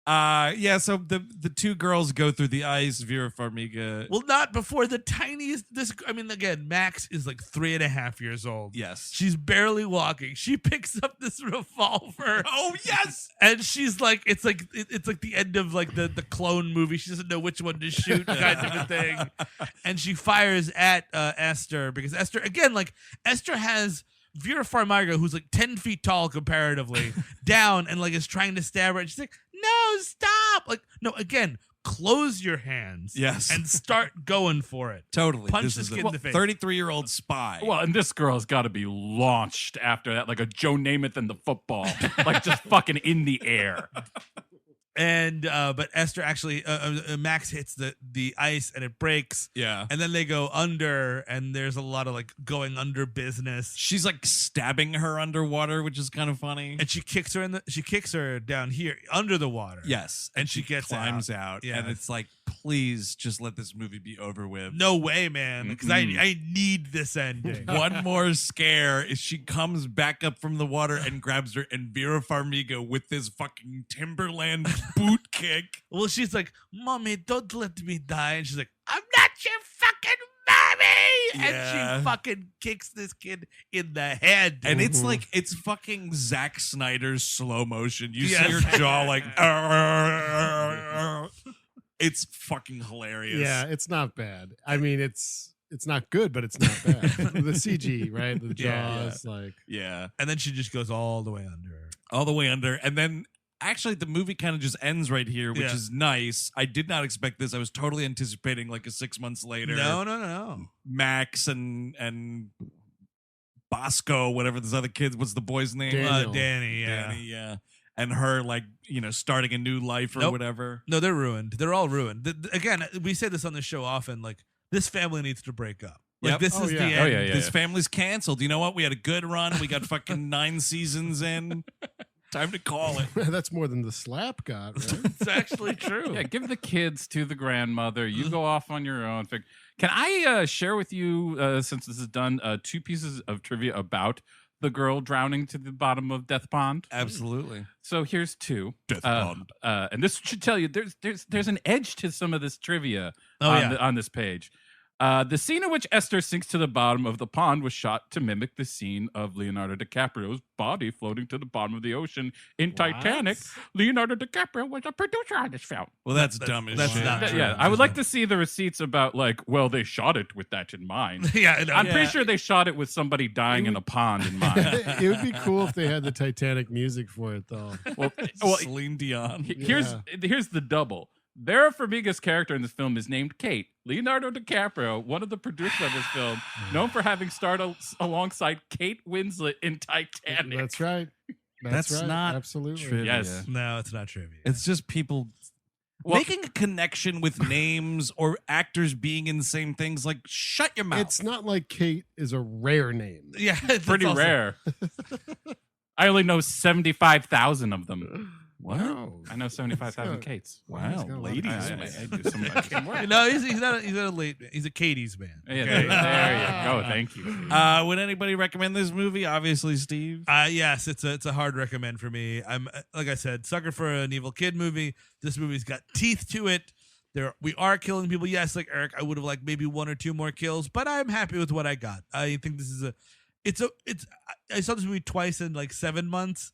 Yeah, so the two girls go through the ice, Vera Farmiga. Well, not before the tiniest. I mean, again, Max is like 3.5 years old. Yes. She's barely walking. She picks up this revolver. Oh, yes! And she's like, it's like the end of like the clone movie. She doesn't know which one to shoot, kind of a thing. And she fires at Esther because Esther has Vera Farmiga, who's like 10 feet tall comparatively, down and like is trying to stab her. And she's like, no, stop. Like, no, again, close your hands. Yes. And start going for it. Totally. Punch This this is kid a in the face. 33-year-old spy. Well, and this girl's got to be launched after that, like a Joe Namath in the football, like just fucking in the air. And but Esther actually Max hits the ice and it breaks. Yeah. And then they go under, and there's a lot of like going under business. She's like stabbing her underwater, which is kind of funny. And she kicks her down here under the water. Yes. And she gets climbs out. Yeah. And it's like, please just let this movie be over with. No way, man. Because I need this ending. One more scare is she comes back up from the water and grabs her, and Vera Farmiga with this fucking Timberland boot kick. Well, she's like, Mommy, don't let me die. And she's like, I'm not your fucking mommy. Yeah. And she fucking kicks this kid in the head. And it's like, it's fucking Zack Snyder's slow motion. You Yes. see her jaw like, it's fucking hilarious. Yeah, it's not bad. I mean, it's not good, but it's not bad. The CG, right? The jaws, like Yeah. And then she just goes all the way under. All the way under. And then actually the movie kind of just ends right here, which Yeah. is nice. I did not expect this. I was totally anticipating like a 6 months later. No. Max and Bosco, whatever this other kid, what's the boy's name? Daniel. Danny, yeah. Danny, yeah. And her like, starting a new life or Nope. whatever. No, they're ruined. They're all ruined. Again, we say this on the show often, like, this family needs to break up. Like, Yep. this Oh, is yeah. the Oh, end. yeah, yeah. This family's canceled. You know what? We had a good run. We got fucking 9 seasons in. Time to call it. that's more than the slap got, right? It's actually true. Yeah, give the kids to the grandmother. You go off on your own. Can I share with you, since this is done, 2 pieces of trivia about the girl drowning to the bottom of Death Pond? Absolutely. So here's 2. Death Pond. And this should tell you there's an edge to some of this trivia Oh, yeah. on this page. The scene in which Esther sinks to the bottom of the pond was shot to mimic the scene of Leonardo DiCaprio's body floating to the bottom of the ocean in Titanic. Leonardo DiCaprio was a producer on this film. Well, that's dumb as that's shit. not true. Yeah, I would like to see the receipts about they shot it with that in mind. Yeah, no. I'm pretty sure they shot it with somebody dying in a pond in mind. It would be cool if they had the Titanic music for it, though. well, Celine Dion. here's the double. Vera Farmiga's character in this film is named Kate. Leonardo DiCaprio, one of the producers of this film, known for having starred alongside Kate Winslet in Titanic. That's right. That's right. not Absolutely. trivia. Yes. No, it's not trivia. It's just people making a connection with names or actors being in the same things. Like, shut your mouth. It's not like Kate is a rare name. Yeah, it's Pretty also- rare. I only know 75,000 of them. Wow. I know 75,000 Kates. Wow, he's got a lot of ladies, Kates. I do some work. No, he's not a late man. He's a Katie's man. Yeah, there you go. Thank you. Would anybody recommend this movie? Obviously, Steve. Yes, it's a hard recommend for me. I'm like I said, sucker for an evil kid movie. This movie's got teeth to it. We are killing people. Yes, like Eric, I would have liked maybe 1 or 2 more kills, but I'm happy with what I got. I think this is I saw this movie twice in like 7 months.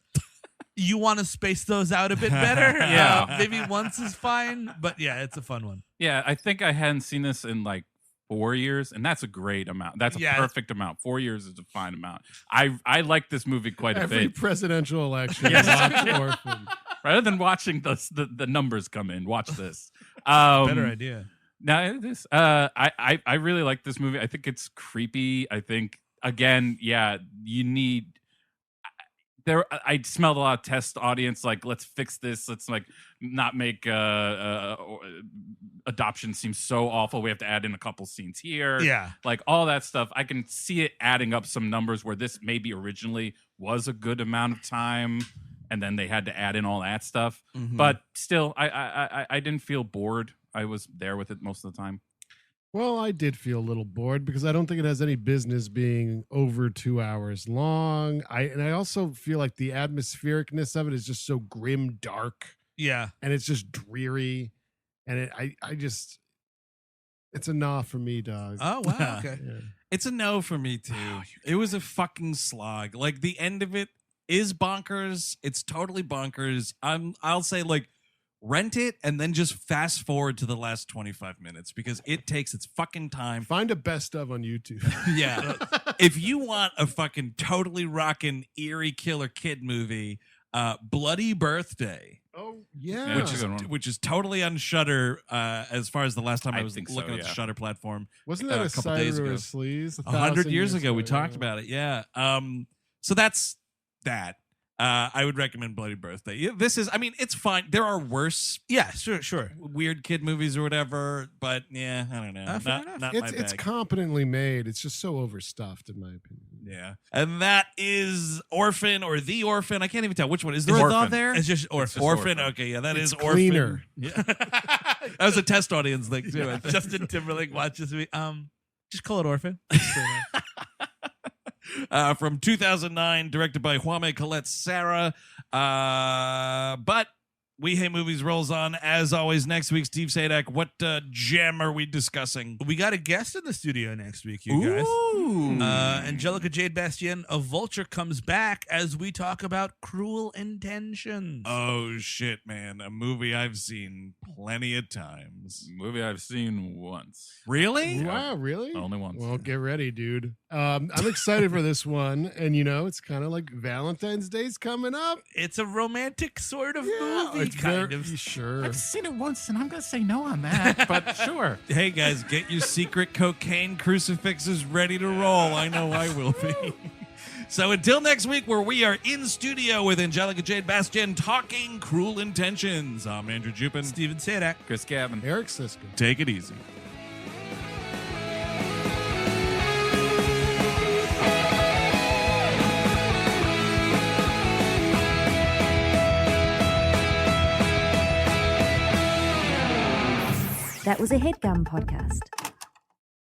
You want to space those out a bit better. Yeah. Maybe once is fine, but yeah, it's a fun one. Yeah, I think I hadn't seen this in like 4 years, and that's a great amount. That's a Yeah. perfect amount. 4 years is a fine amount. I like this movie quite a Every bit. presidential election, Yes. watch Orphan. Rather than watching the numbers come in, watch this. Better idea. Now this I really like this movie. I think it's creepy. I think again, yeah, you need there. I smelled a lot of test audience. Like, let's fix this. Let's like not make adoption seem so awful. We have to add in a couple scenes here. Yeah. Like all that stuff. I can see it adding up some numbers where this maybe originally was a good amount of time, and then they had to add in all that stuff. Mm-hmm. But still, I didn't feel bored. I was there with it most of the time. Well, I did feel a little bored because I don't think it has any business being over 2 hours long. I also feel like the atmosphericness of it is just so grim, dark, Yeah. and it's just dreary. And it's a nah for me, dog. Oh wow. Okay. Yeah. It's a no for me too. It was a fucking slog. Like the end of it is bonkers. It's totally bonkers. I'll say like rent it and then just fast forward to the last 25 minutes because it takes its fucking time. Find a best of on YouTube. Yeah. If you want a fucking totally rockin' eerie killer kid movie, Bloody Birthday Oh yeah, Which is a good one. which is totally on Shudder. As far as the last time I I was think so, looking at the yeah. Shudder platform, wasn't that a a couple cider days or ago. a sleaze? 100 years ago, we talked yeah. about it. Yeah. So that's that. I would recommend Bloody Birthday. This is, I mean, it's fine. There are worse Yeah, sure. weird kid movies or whatever, but yeah, I don't know. Fair enough. Not my It's bag. competently made. It's just so overstuffed, in my opinion. Yeah. And that is Orphan or The Orphan. I can't even tell which one. Is there a Orphan. The there? It's just Orphan. Orphan. Okay, yeah, that is It's Orphan. cleaner. Yeah. That was a test audience thing too. I think. Justin Timberlake watches me. Just call it Orphan. From 2009, directed by Jaume Collet-Serra. But We Hate Movies rolls on. As always, next week, Steve Sadak, what gem are we discussing? We got a guest in the studio next week, you guys. Ooh. Angelica Jade Bastien of Vulture comes back as we talk about Cruel Intentions. Oh, shit, man. A movie I've seen plenty of times. Movie I've seen once. Really? Wow, really? Only once. Well, get ready, dude. I'm excited for this one, and it's kind of like Valentine's Day's coming up. It's a romantic sort of Yeah, movie, it's kind very, of. sure. I've seen it once, and I'm going to say no on that, but sure. Hey, guys, get your secret cocaine crucifixes ready to roll. I know I will be. So until next week, where we are in studio with Angelica Jade Bastien talking Cruel Intentions, I'm Andrew Jupin. Steven Sadak. Chris Gavin. Eric Siska. Take it easy. That was a HeadGum podcast.